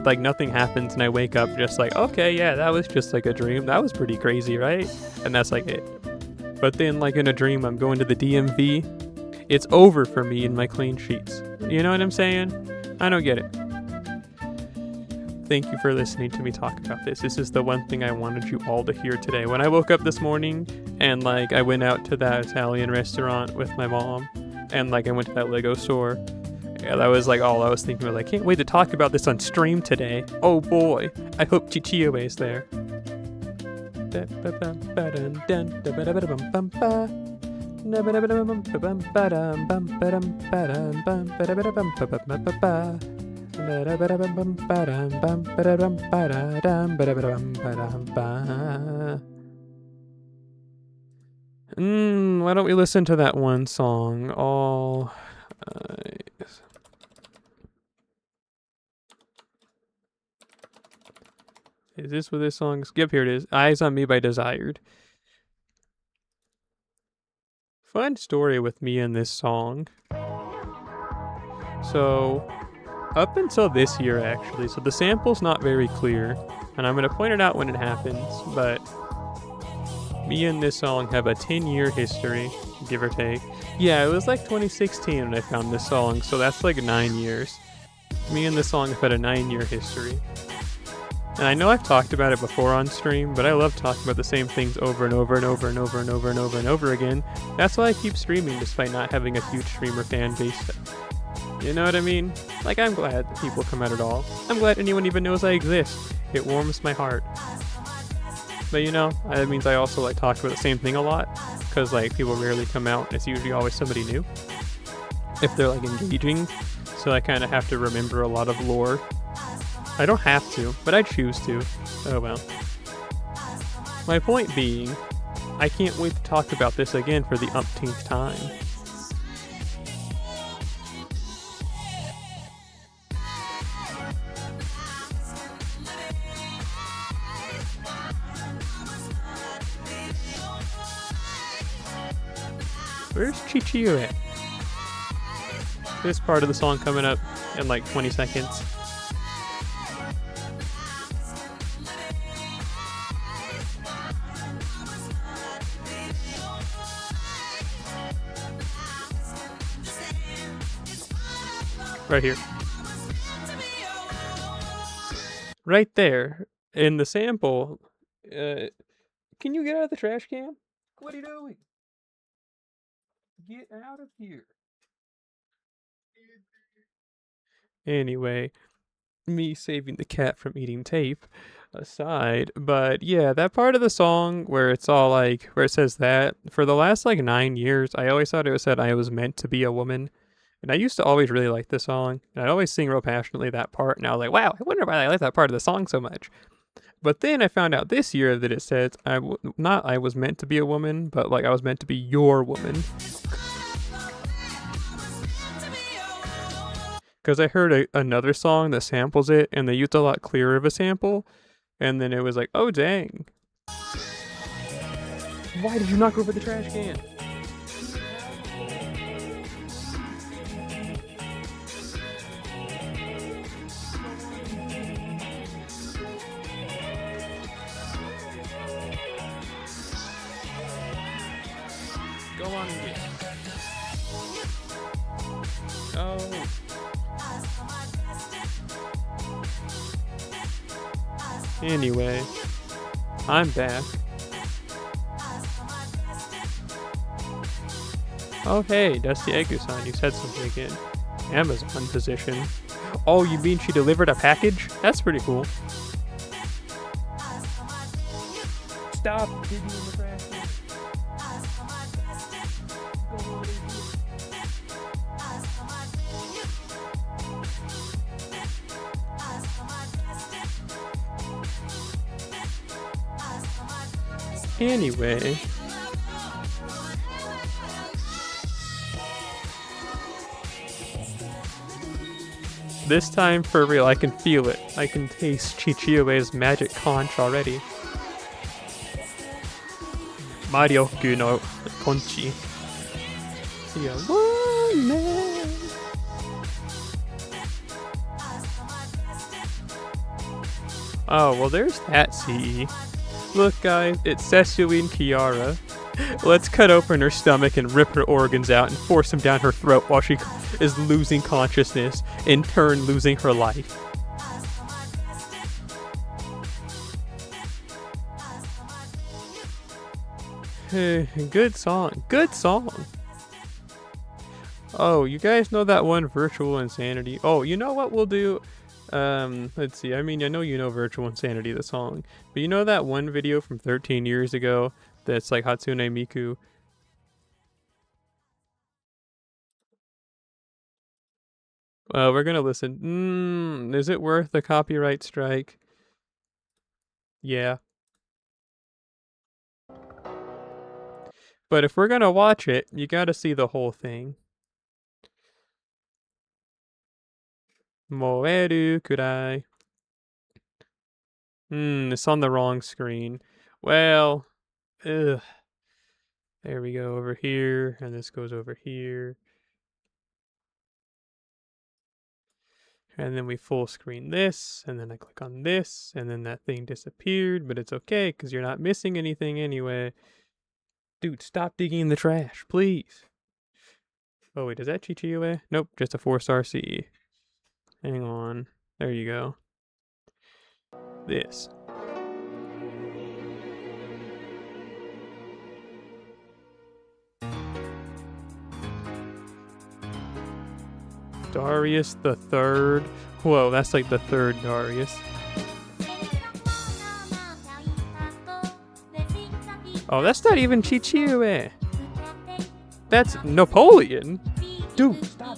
like nothing happens and I wake up just like, okay, yeah, that was just like a dream. That was pretty crazy, right? And that's like it. But then like in a dream, I'm going to the DMV. It's over for me in my clean sheets. You know what I'm saying? I don't get it. Thank you for listening to me talk about this. This is the one thing I wanted you all to hear today. When I woke up this morning and like I went out to that Italian restaurant with my mom and like I went to that Lego store. Yeah, that was like all I was thinking about. I can't wait to talk about this on stream today. Oh boy, I hope Chichio is there. Why don't we listen to that one song? All Is this what this song's? Yep, here it is. Eyes on Me by Desired. Fun story with me and this song. So, up until this year, actually, so the sample's not very clear, and I'm going to point it out when it happens, but me and this song have a 10-year history, give or take. Yeah, it was like 2016 when I found this song, so that's like 9 years. Me and this song have had a 9-year history. And I know I've talked about it before on stream, but I love talking about the same things over and over and over and over and over and over and over again. That's why I keep streaming despite not having a huge streamer fan base. You know what I mean? Like, I'm glad that people come out at all. I'm glad anyone even knows I exist. It warms my heart. But you know, that means I also like talk about the same thing a lot, because like people rarely come out. It's usually always somebody new. If they're like engaging, so I kind of have to remember a lot of lore. I don't have to, but I choose to. Oh well. My point being, I can't wait to talk about this again for the umpteenth time. Where's Chichio at? This part of the song coming up in like 20 seconds. Right here. Right there. In the sample. Can you get out of the trash can? What are you doing? Get out of here. Anyway, me saving the cat from eating tape aside, but yeah, that part of the song where it's all like, where it says that, for the last like 9 years, I always thought it said I was meant to be a woman. And I used to always really like the song, and I'd always sing real passionately that part, and I was like, wow, I wonder why I like that part of the song so much. But then I found out this year that it says, not I was meant to be a woman, but like I was meant to be your woman. Because I heard another song that samples it, and they used a lot clearer of a sample, and then it was like, oh dang. Why did you not go for the trash can? Go on and get it. Oh. Anyway, I'm back. Oh hey, Dusty Egusan, you said something again. Amazon position. Oh, you mean she delivered a package? That's pretty cool. Stop digging in the trash. Anyway. This time for real, I can feel it. I can taste Chichio's magic conch already. Marioku no Konchi. Yeah, one man. Oh, well, there's that CE. Look, guys, it's Sesui and Kiara. Let's cut open her stomach and rip her organs out and force them down her throat while she is losing consciousness, in turn losing her life. Good song. Good song. Oh, you guys know that one Virtual Insanity? Oh, you know what we'll do? Let's see. I mean, I know you know Virtual Insanity, the song. But you know that one video from 13 years ago that's like Hatsune Miku? We're gonna listen. Is it worth the copyright strike? Yeah. But if we're gonna watch it, you gotta see the whole thing. Moeru kurai. It's on the wrong screen. Well, ugh. There we go, over here, and this goes over here. And then we full screen this, and then I click on this, and then that thing disappeared, but it's okay, because you're not missing anything anyway. Dude, stop digging in the trash, please. Oh wait, is that Chichiue? Nope, just a 4-star CE. Hang on. There you go. This. Darius the Third. Whoa, that's like the third Darius. Oh, that's not even Chichiue. That's Napoleon. Dude, stop.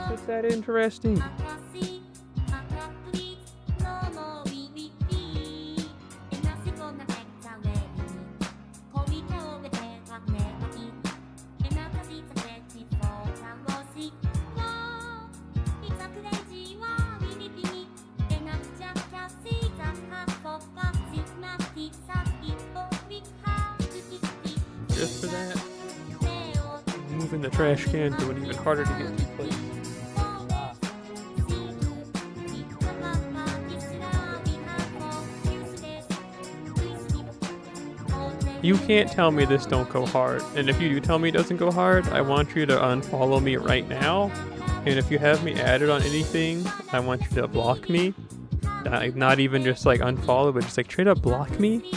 What's that interesting? Just for that, moving the trash can to an even harder to get to place. You can't tell me this don't go hard, and if you do tell me it doesn't go hard, I want you to unfollow me right now, and if you have me added on anything, I want you to block me. Not even just like unfollow, but just like straight up block me.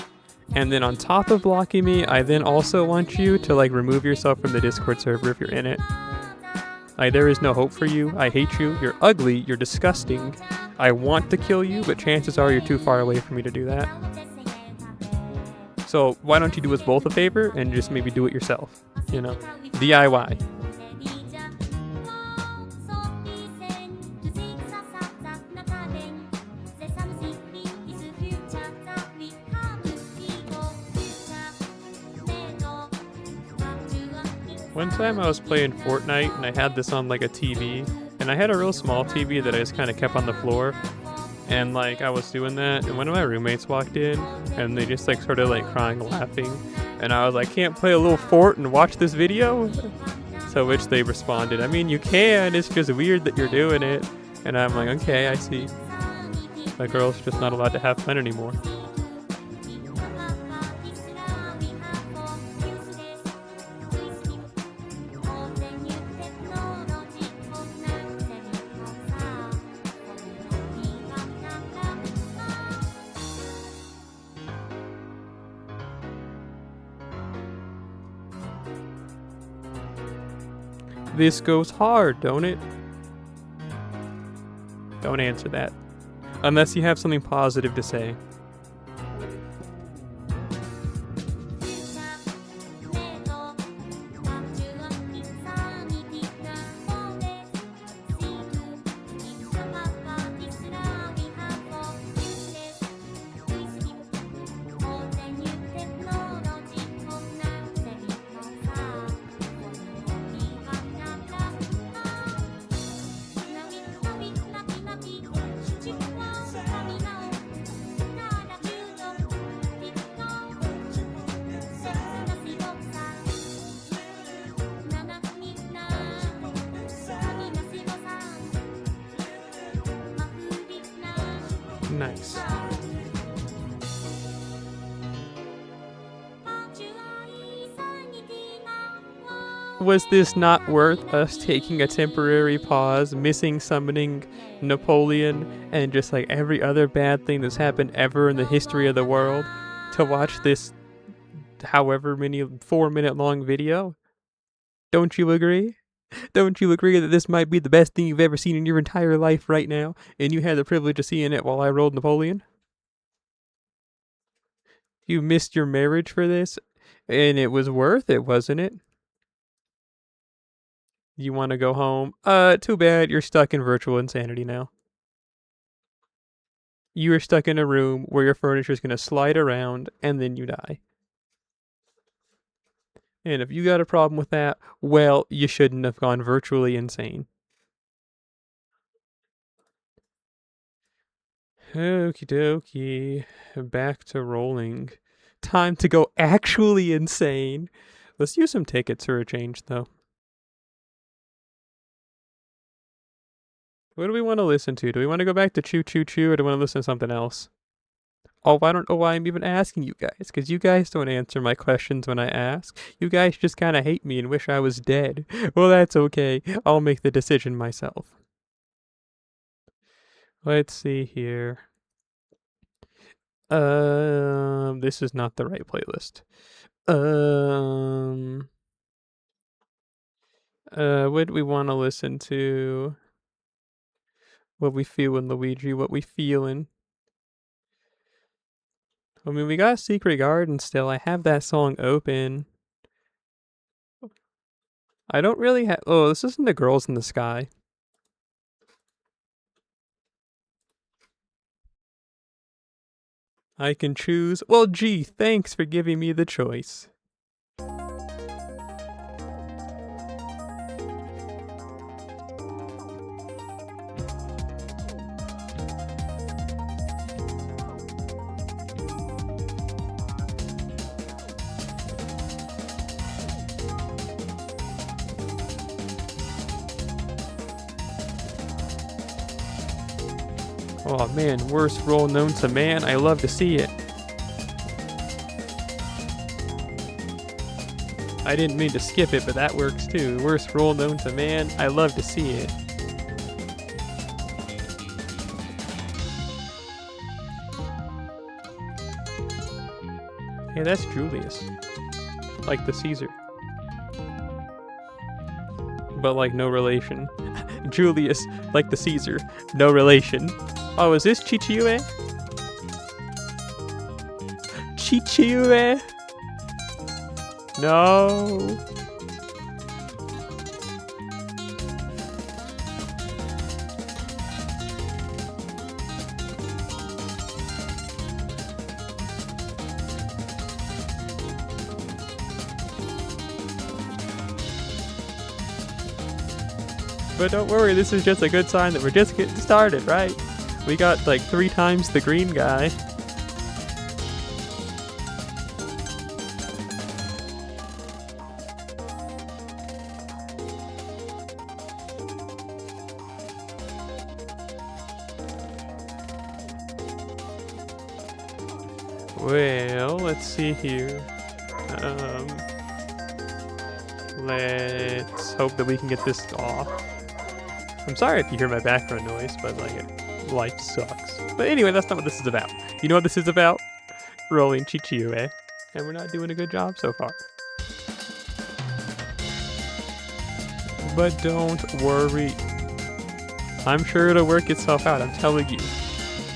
And then on top of blocking me, I then also want you to like remove yourself from the Discord server if you're in it. Like, there is no hope for you. I hate you. You're ugly. You're disgusting. I want to kill you, but chances are you're too far away for me to do that. So why don't you do us both a favor and just maybe do it yourself? You know, DIY. One time I was playing Fortnite and I had this on like a TV, and I had a real small TV that I just kind of kept on the floor, and like I was doing that and one of my roommates walked in and they just like started like crying, laughing, and I was like, can't play a little Fort and watch this video? To which they responded, I mean you can, it's just weird that you're doing it. And I'm like, okay, I see. The girl's just not allowed to have fun anymore. This goes hard, don't it? Don't answer that. Unless you have something positive to say. Nice. Was this not worth us taking a temporary pause, missing summoning Napoleon, and just like every other bad thing that's happened ever in the history of the world, to watch this however many 4-minute long video? Don't you agree? Don't you agree that this might be the best thing you've ever seen in your entire life right now, and you had the privilege of seeing it while I rolled Napoleon? You missed your marriage for this, and it was worth it, wasn't it? You want to go home? Too bad, you're stuck in virtual insanity now. You are stuck in a room where your furniture is going to slide around, and then you die. And if you got a problem with that, well, you shouldn't have gone virtually insane. Okie dokie. Back to rolling. Time to go actually insane. Let's use some tickets for a change, though. What do we want to listen to? Do we want to go back to Choo Choo Choo, or do we want to listen to something else? Oh, I don't know why I'm even asking you guys, because you guys don't answer my questions when I ask. You guys just kind of hate me and wish I was dead. Well, that's okay. I'll make the decision myself. Let's see here. This is not the right playlist. What do we want to listen to? What we feeling, Luigi? What we feeling? I mean, we got Secret Garden still. I have that song open. I don't really have... Oh, this isn't the Girls in the Sky. I can choose... Well, gee, thanks for giving me the choice. Oh man, worst role known to man. I love to see it. I didn't mean to skip it, but that works too. Worst role known to man. I love to see it. Hey, that's Julius. Like the Caesar. But like no relation. Julius, like the Caesar. No relation. Oh, is this Chichiue? Chichiue? No. But don't worry, this is just a good sign that we're just getting started, right? We got like 3 times the green guy. Well, let's see here. Let's hope that we can get this off. I'm sorry if you hear my background noise, but like, life sucks. But anyway, that's not what this is about. You know what this is about? Rolling Chichiue. And we're not doing a good job so far. But don't worry. I'm sure it'll work itself out, I'm telling you.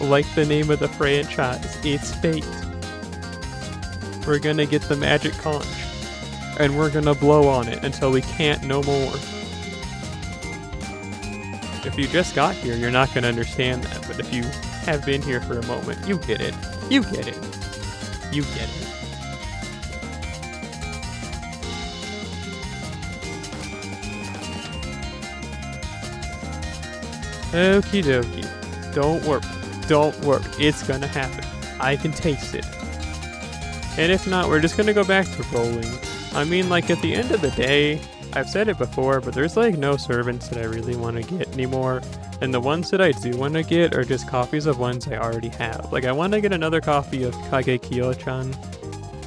Like the name of the franchise, it's fate. We're gonna get the magic conch. And we're gonna blow on it until we can't no more. If you just got here, you're not gonna understand that, but if you have been here for a moment, you get it. You get it. You get it. Okie dokie. Don't worry. Don't worry. It's gonna happen. I can taste it. And if not, we're just gonna go back to rolling. I mean, like, at the end of the day, I've said it before, but there's like no servants that I really want to get anymore. And the ones that I do want to get are just copies of ones I already have. Like I want to get another copy of Kage Kyo-chan,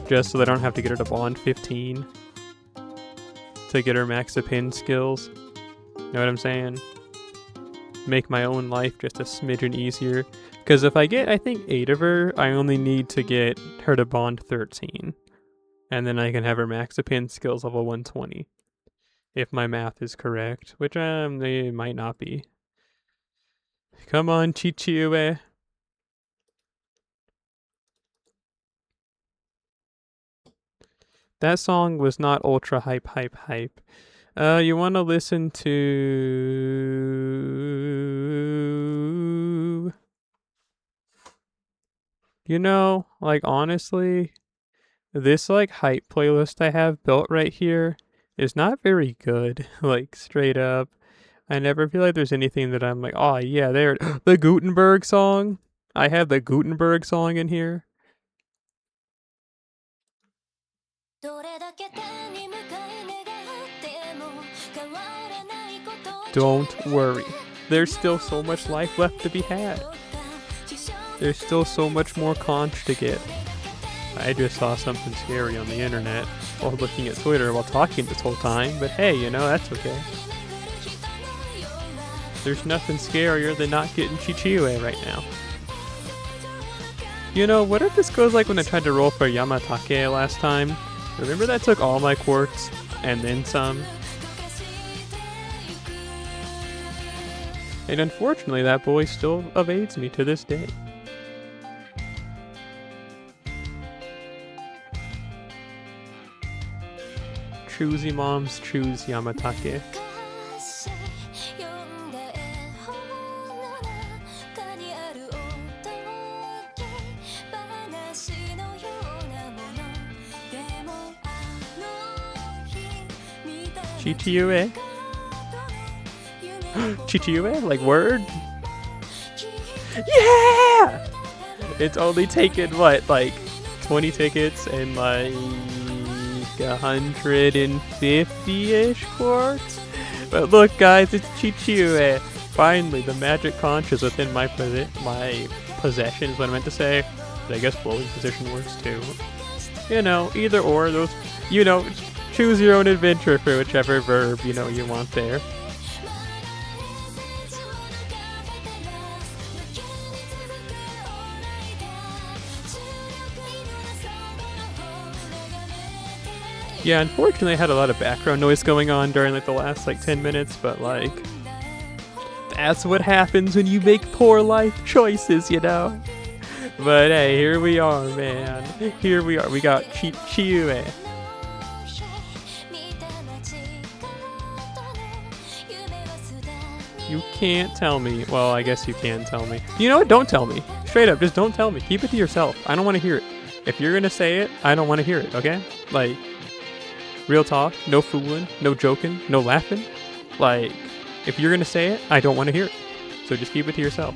just so that I don't have to get her to Bond 15 to get her max pin skills. Know what I'm saying? Make my own life just a smidgen easier. Because if I get, I think, 8 of her, I only need to get her to Bond 13. And then I can have her max pin skills level 120. If my math is correct, which they might not be. Come on, Chichiue. That song was not ultra hype. You want to listen to... You know, like honestly, this like hype playlist I have built right here is not very good. Like straight up. I never feel like there's anything that I'm like, oh yeah, there, the Gutenberg song. I have the Gutenberg song in here. Don't worry. There's still so much life left to be had. There's still so much more conch to get. I just saw something scary on the internet while looking at Twitter while talking this whole time, but hey, you know, that's okay. There's nothing scarier than not getting Chichiue right now. You know, what if this goes like when I tried to roll for Yamatake last time? Remember that took all my quartz and then some? And unfortunately, that boy still evades me to this day. Choosy moms choose Yamatake. Chichiue? Chichiue? Like word? Yeah! It's only taken what, like 20 tickets and like 150-ish quartz? But look guys, it's Chichiue. Finally, the magic conch is within my possession is what I meant to say. But I guess blowing position works too. You know, either or, those, you know, choose your own adventure for whichever verb, you know, you want there. Yeah, unfortunately I had a lot of background noise going on during like the last like 10 minutes, but like, that's what happens when you make poor life choices, you know? But hey, here we are, man. Here we are. We got Chichiue. You can't tell me. Well, I guess you can tell me. You know what? Don't tell me. Straight up, just don't tell me. Keep it to yourself. I don't want to hear it. If you're gonna say it, I don't want to hear it, okay? Like, real talk, no fooling, no joking, no laughing. Like, if you're gonna say it, I don't want to hear it. So just keep it to yourself.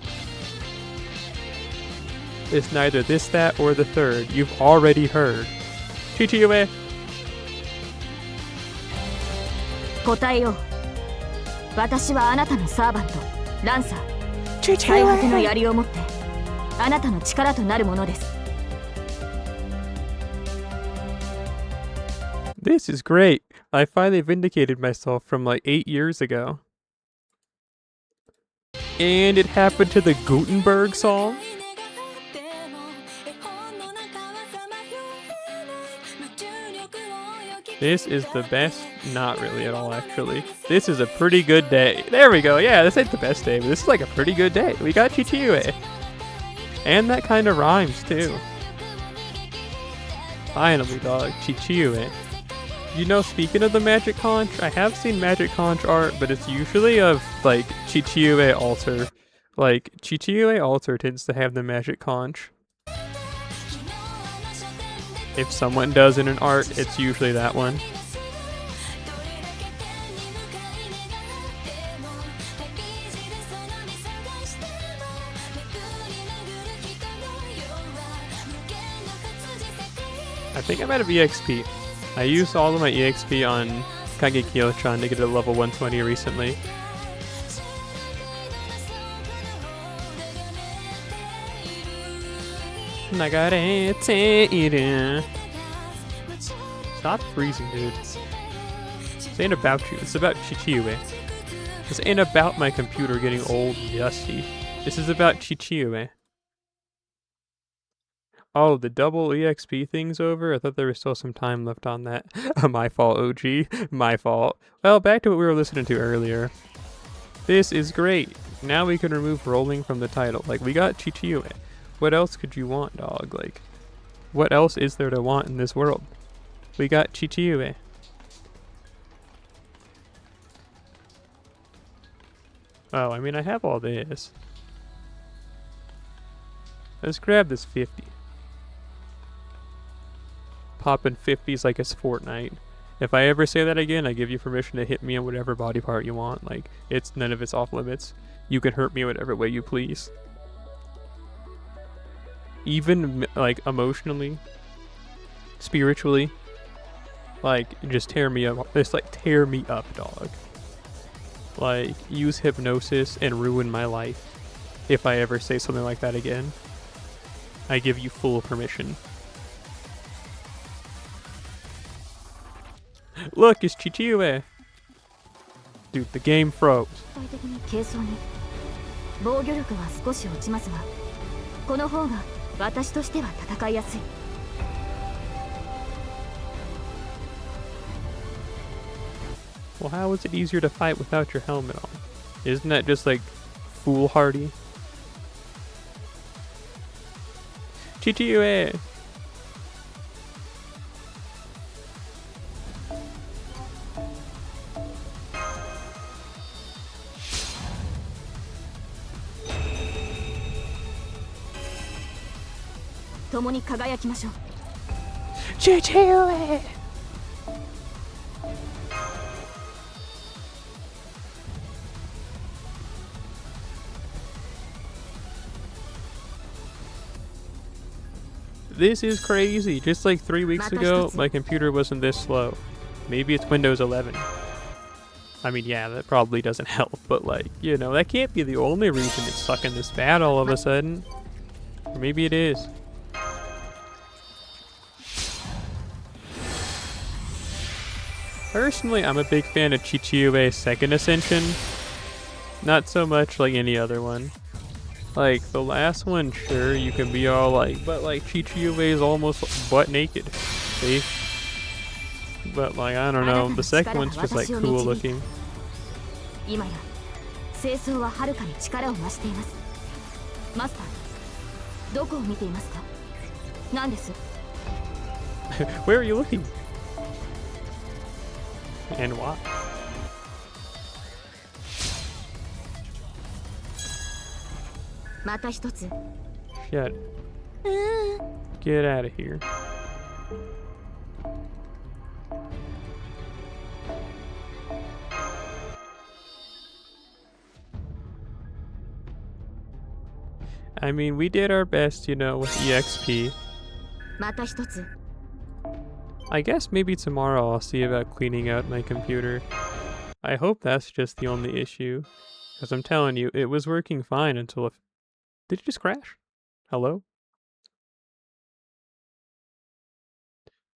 It's neither this, that, or the third. You've already heard. Chichiue! 答えよう。私はあなたのサーバント、ランサー。最果ての槍を持って、あなたの力となるものです。This is great. I finally vindicated myself from like 8 years ago. And it happened to the Gutenberg song? This is the best. Not really at all, actually. This is a pretty good day. There we go. Yeah, this ain't the best day, but this is like a pretty good day. We got Chichiue. And that kind of rhymes, too. Finally, dog. Chichiue. You know, speaking of the magic conch, I have seen magic conch art, but it's usually of, like, Chichiue altar. Like, Chichiue altar tends to have the magic conch. If someone does in an art, it's usually that one. I think I'm out of EXP. I used all of my EXP on Kagekyo-chan to get a level 120 recently. Stop freezing, dude. This ain't about you. It's about Chichiue. This ain't about my computer getting old and dusty. This is about Chichiue. Oh, the double EXP thing's over? I thought there was still some time left on that. My fault, OG. My fault. Well, back to what we were listening to earlier. This is great. Now we can remove rolling from the title. Like, we got Chichiue. What else could you want, dog? Like, what else is there to want in this world? We got Chichiue. Oh, I mean, I have all this. Let's grab this 50. Popping 50s like it's Fortnite. If I ever say that again, I give you permission to hit me in whatever body part you want. Like, it's none of it's off limits. You can hurt me whatever way you please. Even, like, emotionally, spiritually, like, just tear me up. Just, like, tear me up, dog. Like, use hypnosis and ruin my life. If I ever say something like that again, I give you full permission. Look, it's Chichiue! Dude, the game froze. Well, how is it easier to fight without your helmet on? Isn't that just like foolhardy? Chichiue! Chichiue! This is crazy. Just like 3 weeks ago, my computer wasn't this slow. Maybe it's Windows 11. I mean, yeah, that probably doesn't help, but like, you know, that can't be the only reason it's sucking this bad all of a sudden. Or maybe it is. Personally, I'm a big fan of Chichiue's second ascension. Not so much like any other one. Like, the last one, sure, you can be all like, but like, Chichiue is almost butt naked. See? But like, I don't know, the second one's just like cool looking. Where are you looking? And why? Shut. Get out of here. I mean, we did our best, you know, with EXP. I guess maybe tomorrow I'll see about cleaning out my computer. I hope that's just the only issue. Because I'm telling you, it was working fine until Did it just crash? Hello?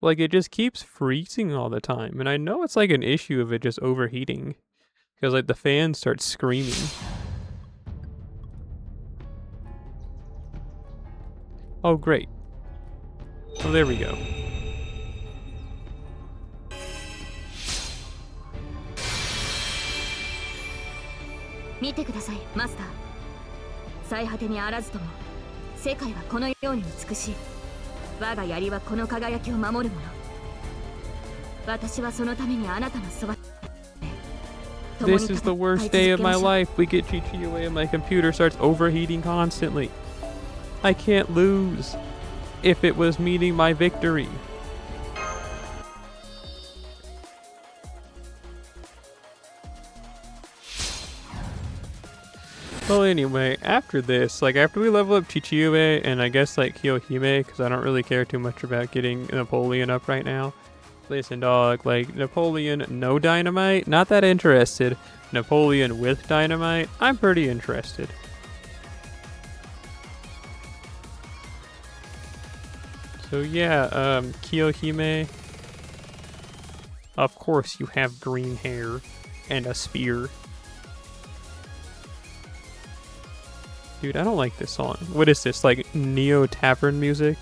Like, it just keeps freezing all the time. And I know it's like an issue of it just overheating. Because like the fan starts screaming. Oh, great. Oh, there we go. This is the worst day of my life. We get Chichiue and my computer starts overheating constantly. I can't lose if it was meaning my victory. Well, anyway, after this, like after we level up Chichiue and I guess like Kiyohime, because I don't really care too much about getting Napoleon up right now, Listen, dog, like, Napoleon, no dynamite? Not that interested. Napoleon with dynamite? I'm pretty interested. So yeah, Kiyohime. Of course you have green hair and a spear. Dude, I don't like this song. What is this, like Neo Tavern music?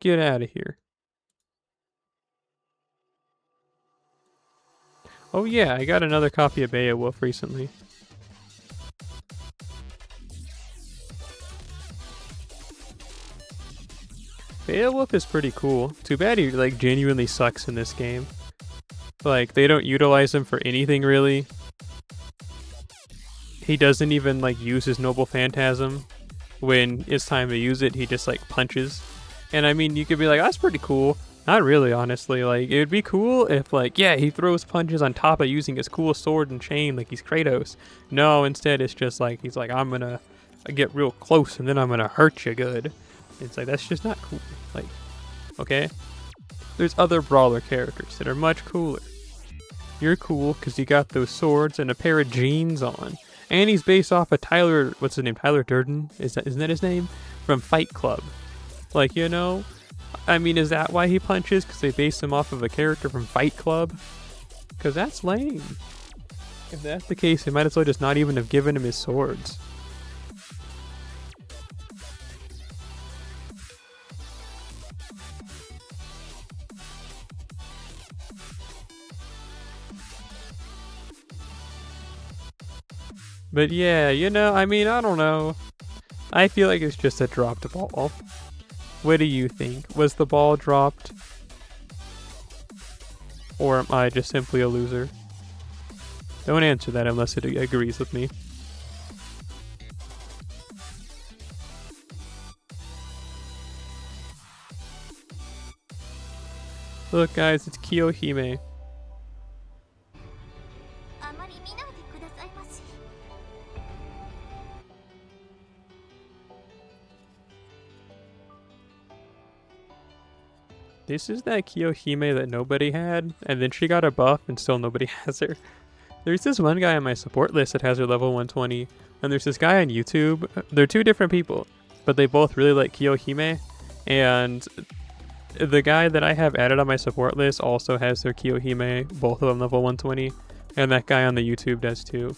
Get out of here. Oh yeah, I got another copy of Beowulf recently. Beowulf is pretty cool. Too bad he like genuinely sucks in this game. Like, they don't utilize him for anything really. He doesn't even like use his Noble Phantasm. When it's time to use it, he just like punches. And I mean, you could be like, that's pretty cool. Not really, honestly. Like, it would be cool if, like, yeah, he throws punches on top of using his cool sword and chain like he's Kratos. No, instead it's just like, he's like, I'm gonna get real close and then I'm gonna hurt you good. It's like, that's just not cool. Like, okay? There's other brawler characters that are much cooler. You're cool because you got those swords and a pair of jeans on. And he's based off of Tyler, what's his name? Tyler Durden? Isn't that his name? From Fight Club. Like, you know, I mean, is that why he punches? Because they based him off of a character from Fight Club? Because that's lame. If that's the case, they might as well just not even have given him his swords. But yeah, you know, I mean, I don't know. I feel like it's just a dropped ball. What do you think? Was the ball dropped? Or am I just simply a loser? Don't answer that unless it agrees with me. Look guys, it's Kiyohime. This is that Kiyohime that nobody had, and then she got a buff and still nobody has her. There's this one guy on my support list that has her level 120, and there's this guy on YouTube. They're two different people, but they both really like Kiyohime, and the guy that I have added on my support list also has their Kiyohime, both of them level 120, and that guy on the YouTube does too.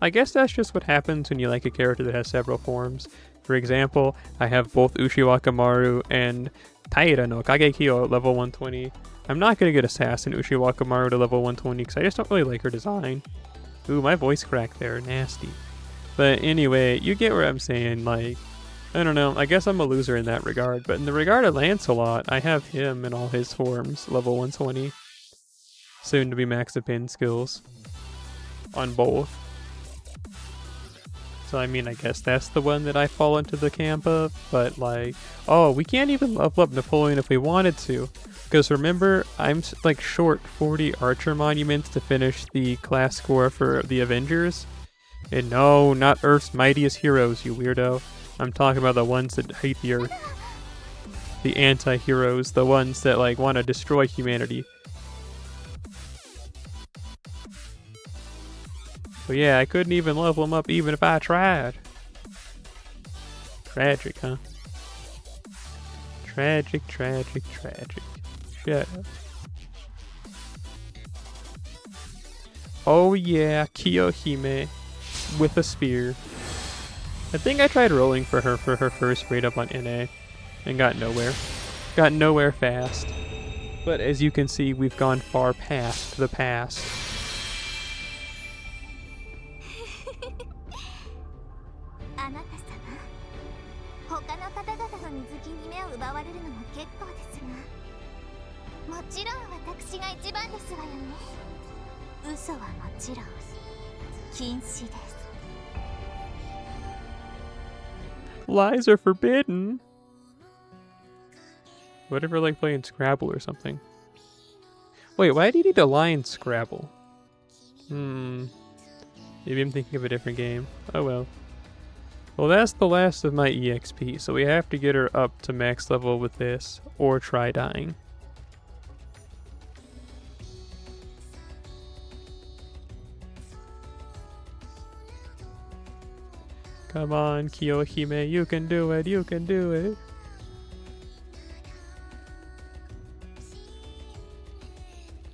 I guess that's just what happens when you like a character that has several forms. For example, I have both Ushiwakamaru and Taira no Kagekyo at level 120. I'm not going to get Assassin Ushiwakamaru to level 120 because I just don't really like her design. Ooh, my voice cracked there. Nasty. But anyway, you get where I'm saying. Like, I don't know. I guess I'm a loser in that regard. But in the regard of Lancelot, I have him in all his forms, level 120. Soon to be max of pin skills on both. So I mean, I guess that's the one that I fall into the camp of, but like, oh, we can't even level up Napoleon if we wanted to. Because remember, I'm like short 40 archer monuments to finish the class score for the Avengers. And no, not Earth's mightiest heroes, you weirdo. I'm talking about the ones that hate the Earth. The anti-heroes, the ones that like want to destroy humanity. But yeah, I couldn't even level them up even if I tried. Tragic, huh? Tragic, tragic, tragic. Shut up. Oh yeah, Kiyohime with a spear. I think I tried rolling for her first raid up on NA and got nowhere. Got nowhere fast. But as you can see, we've gone far past the past. Lies are forbidden. Whatever, like playing Scrabble or something. Wait, why do you need to lie in Scrabble? Maybe I'm thinking of a different game. Oh well. Well, that's the last of my EXP, so we have to get her up to max level with this, or try dying. Come on, Kiyohime, you can do it, you can do it.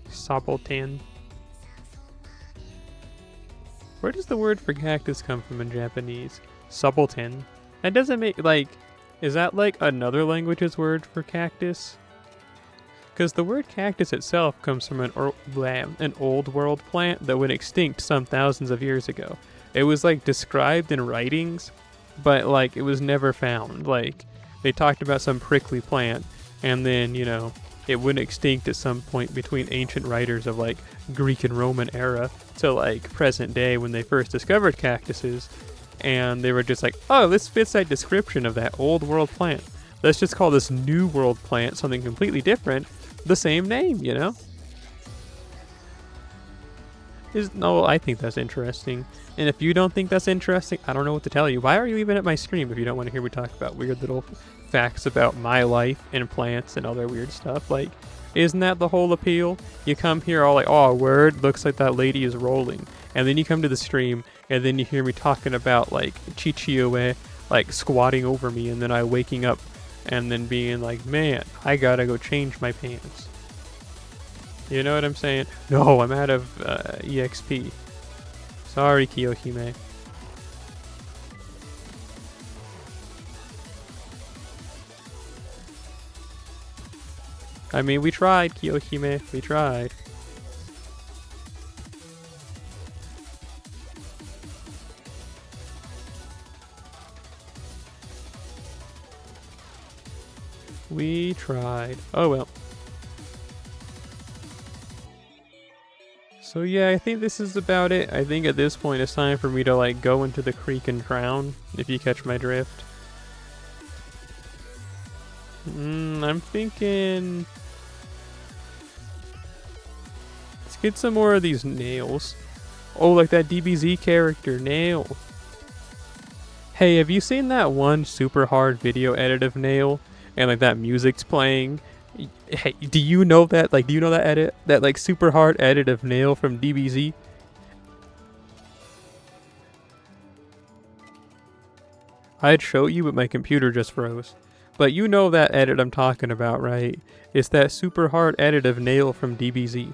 Subaltern. Where does the word for cactus come from in Japanese? Subaltern. That doesn't make, like, is that like another language's word for cactus? Because the word cactus itself comes from an old world plant that went extinct some thousands of years ago. It was like described in writings, but like it was never found. Like they talked about some prickly plant, and then, you know, it went extinct at some point between ancient writers of like Greek and Roman era to like present day when they first discovered cactuses. And they were just like, oh, this fits that description of that old world plant. Let's just call this new world plant something completely different, the same name, you know? No, I think that's interesting. And if you don't think that's interesting, I don't know what to tell you. Why are you even at my stream if you don't want to hear me talk about weird little facts about my life and plants and other weird stuff? Like, isn't that the whole appeal? You come here all like, oh, word, looks like that lady is rolling. And then you come to the stream, and then you hear me talking about, like, Chichioe, like, squatting over me, and then I waking up, and then being like, man, I gotta go change my pants. You know what I'm saying? No, I'm out of EXP. Sorry, Kiyohime. I mean, we tried, Kiyohime. We tried. We tried. Oh well. So yeah, I think this is about it. I think at this point it's time for me to like go into the creek and drown, if you catch my drift. I'm thinking... let's get some more of these nails. Oh, like that DBZ character, Nail. Hey, have you seen that one super hard video edit of Nail? And like that music's playing? Hey, do you know that? Like, do you know that edit? That like super hard edit of Nail from DBZ? I'd show you, but my computer just froze. But you know that edit I'm talking about, right? It's that super hard edit of Nail from DBZ.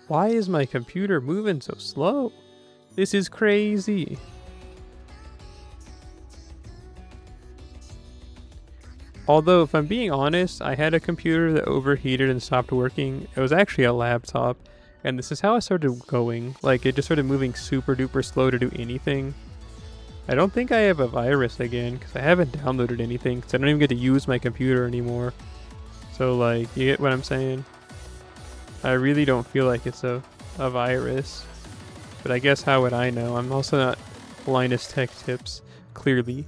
Why is my computer moving so slow? This is crazy. Although, if I'm being honest, I had a computer that overheated and stopped working. It was actually a laptop, and this is how I started going. Like, it just started moving super duper slow to do anything. I don't think I have a virus again, because I haven't downloaded anything, because I don't even get to use my computer anymore. So, like, you get what I'm saying? I really don't feel like it's a virus. But I guess how would I know? I'm also not Linus Tech Tips, clearly.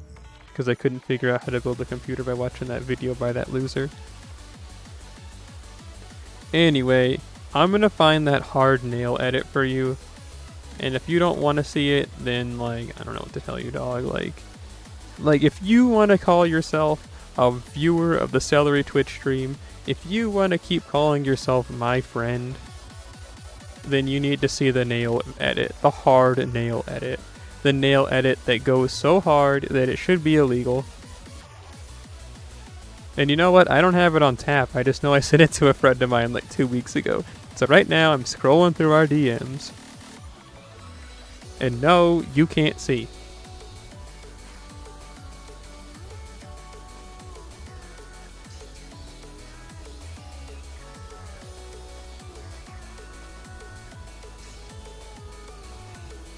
Because I couldn't figure out how to build a computer by watching that video by that loser. Anyway, I'm gonna find that hard nail edit for you. And if you don't want to see it, then like, I don't know what to tell you, dog. Like if you want to call yourself a viewer of the Celery Twitch stream, if you want to keep calling yourself my friend, then you need to see the nail edit, the hard nail edit. The nail edit that goes so hard that it should be illegal. And you know what? I don't have it on tap. I just know I sent it to a friend of mine like 2 weeks ago. So right now I'm scrolling through our DMs. And no, you can't see.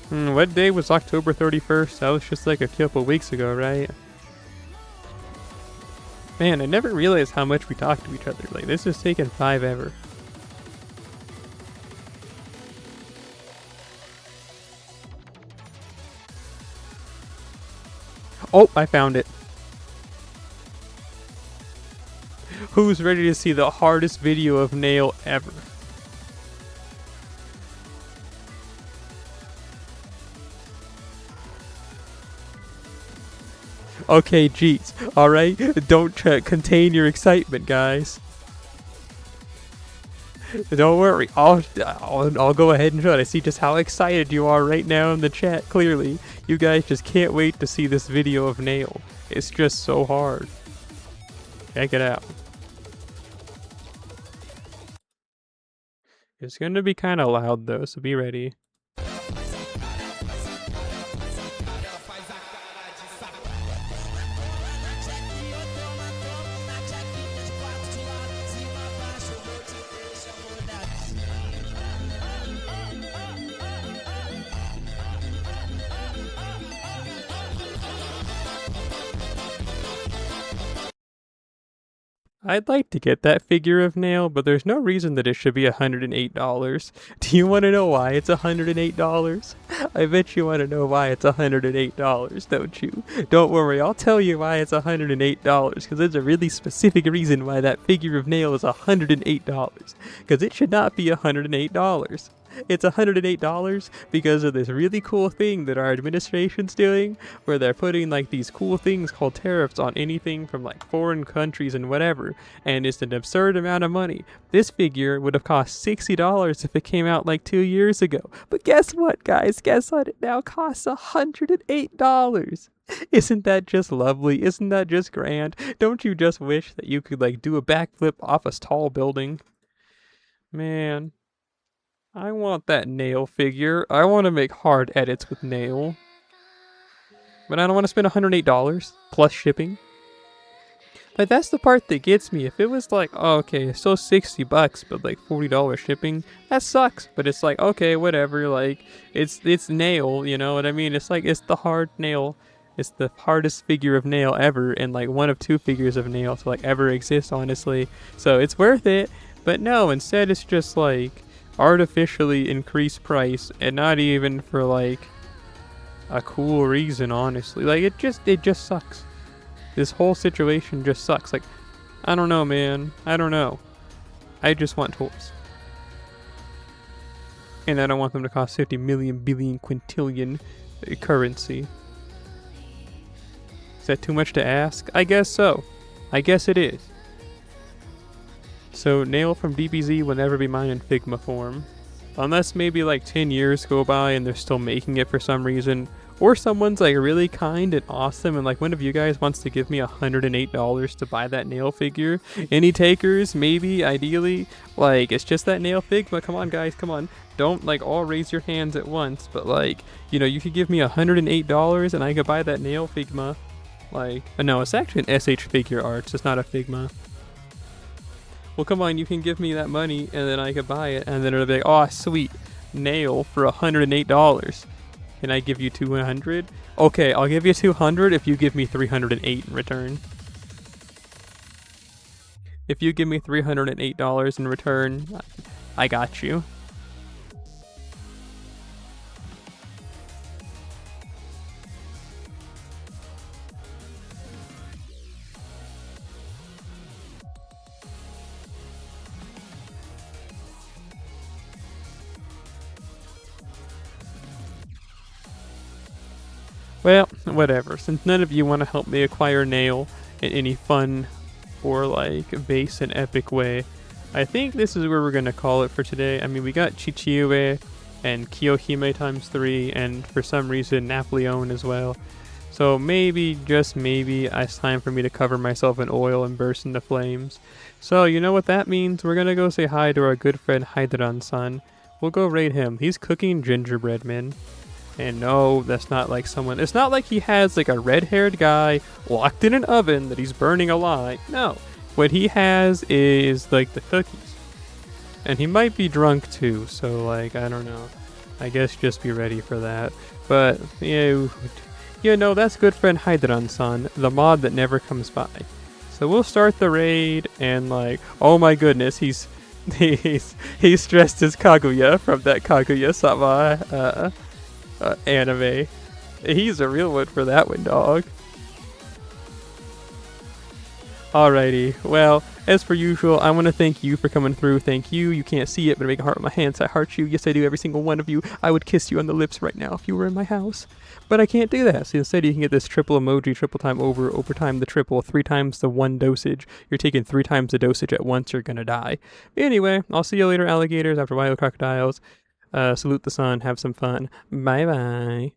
What day was October 31st? That was just like a couple weeks ago, right? Man, I never realized how much we talk to each other. Like, this is taking forever. Oh, I found it. Who's ready to see the hardest video of Nail ever? Okay, geez. Alright? Don't contain your excitement, guys. Don't worry. I'll go ahead and show it. I see just how excited you are right now in the chat, clearly. You guys just can't wait to see this video of Nail. It's just so hard. Check it out. It's gonna be kind of loud though, so be ready. I'd like to get that figure of Nail, but there's no reason that it should be $108. Do you want to know why it's $108? I bet you want to know why it's $108, don't you? Don't worry, I'll tell you why it's $108, because there's a really specific reason why that figure of Nail is $108, because it should not be $108. It's $108 because of this really cool thing that our administration's doing, where they're putting like these cool things called tariffs on anything from like foreign countries and whatever, and it's an absurd amount of money. This figure would have cost $60 if it came out like 2 years ago. But guess what, guys? Guess what? It now costs $108. Isn't that just lovely? Isn't that just grand? Don't you just wish that you could like do a backflip off a tall building? Man. I want that Nail figure. I want to make hard edits with Nail. But I don't want to spend $108 plus shipping. Like, that's the part that gets me. If it was like, oh, okay, it's still $60, but like $40 shipping, that sucks. But it's like, okay, whatever. Like, it's Nail, you know what I mean? It's like, it's the hard Nail. It's the hardest figure of Nail ever, and like one of 2 figures of Nail to like ever exist, honestly. So it's worth it. But no, instead it's just like artificially increased price, and not even for like a cool reason, honestly. Like, it just sucks. This whole situation just sucks. Like, I don't know, man. I don't know. I just want toys. And I don't want them to cost 50 million billion quintillion currency. Is that too much to ask? I guess so. I guess it is. So Nail from DBZ will never be mine in Figma form. Unless maybe like 10 years go by and they're still making it for some reason. Or someone's like really kind and awesome and like one of you guys wants to give me $108 to buy that Nail figure. Any takers? Maybe, ideally. Like, it's just that Nail Figma. Come on, guys, come on. Don't like all raise your hands at once. But like, you know, you could give me $108 and I could buy that Nail Figma. Like, no, it's actually an SH Figure Arts. It's not a Figma. Well, come on, you can give me that money, and then I could buy it, and then it'll be like, oh, sweet, Nail for $108. Can I give you $200? Okay, I'll give you $200 if you give me $308 in return. If you give me $308 in return, I got you. Well, whatever. Since none of you want to help me acquire Nail in any fun or like base and epic way, I think this is where we're going to call it for today. I mean, we got Chichiue and Kiyohime times 3 and for some reason Napoleon as well. So maybe, just maybe, it's time for me to cover myself in oil and burst into flames. So you know what that means? We're going to go say hi to our good friend Hydran-san. We'll go raid him. He's cooking gingerbread men. And no, that's not like someone, it's not like he has like a red-haired guy locked in an oven that he's burning alive. No, what he has is like the cookies. And he might be drunk too, so like, I don't know. I guess just be ready for that. But, you know, that's good friend Hydran-san, the mod that never comes by. So we'll start the raid, and like, oh my goodness, he's dressed as Kaguya from that Kaguya-sama anime. He's a real one for that one, dog. Alrighty, well, as per usual, I want to thank you for coming through. Thank you. You can't see it, but I make a heart with my hands. I heart you. Yes, I do. Every single one of you. I would kiss you on the lips right now if you were in my house. But I can't do that. So instead, you can get this triple emoji, triple time over time the triple, 3 times the 1 dosage. You're taking 3 times the dosage at once. You're gonna die. Anyway, I'll see you later, alligators, after wild crocodiles. Salute the sun. Have some fun. Bye bye.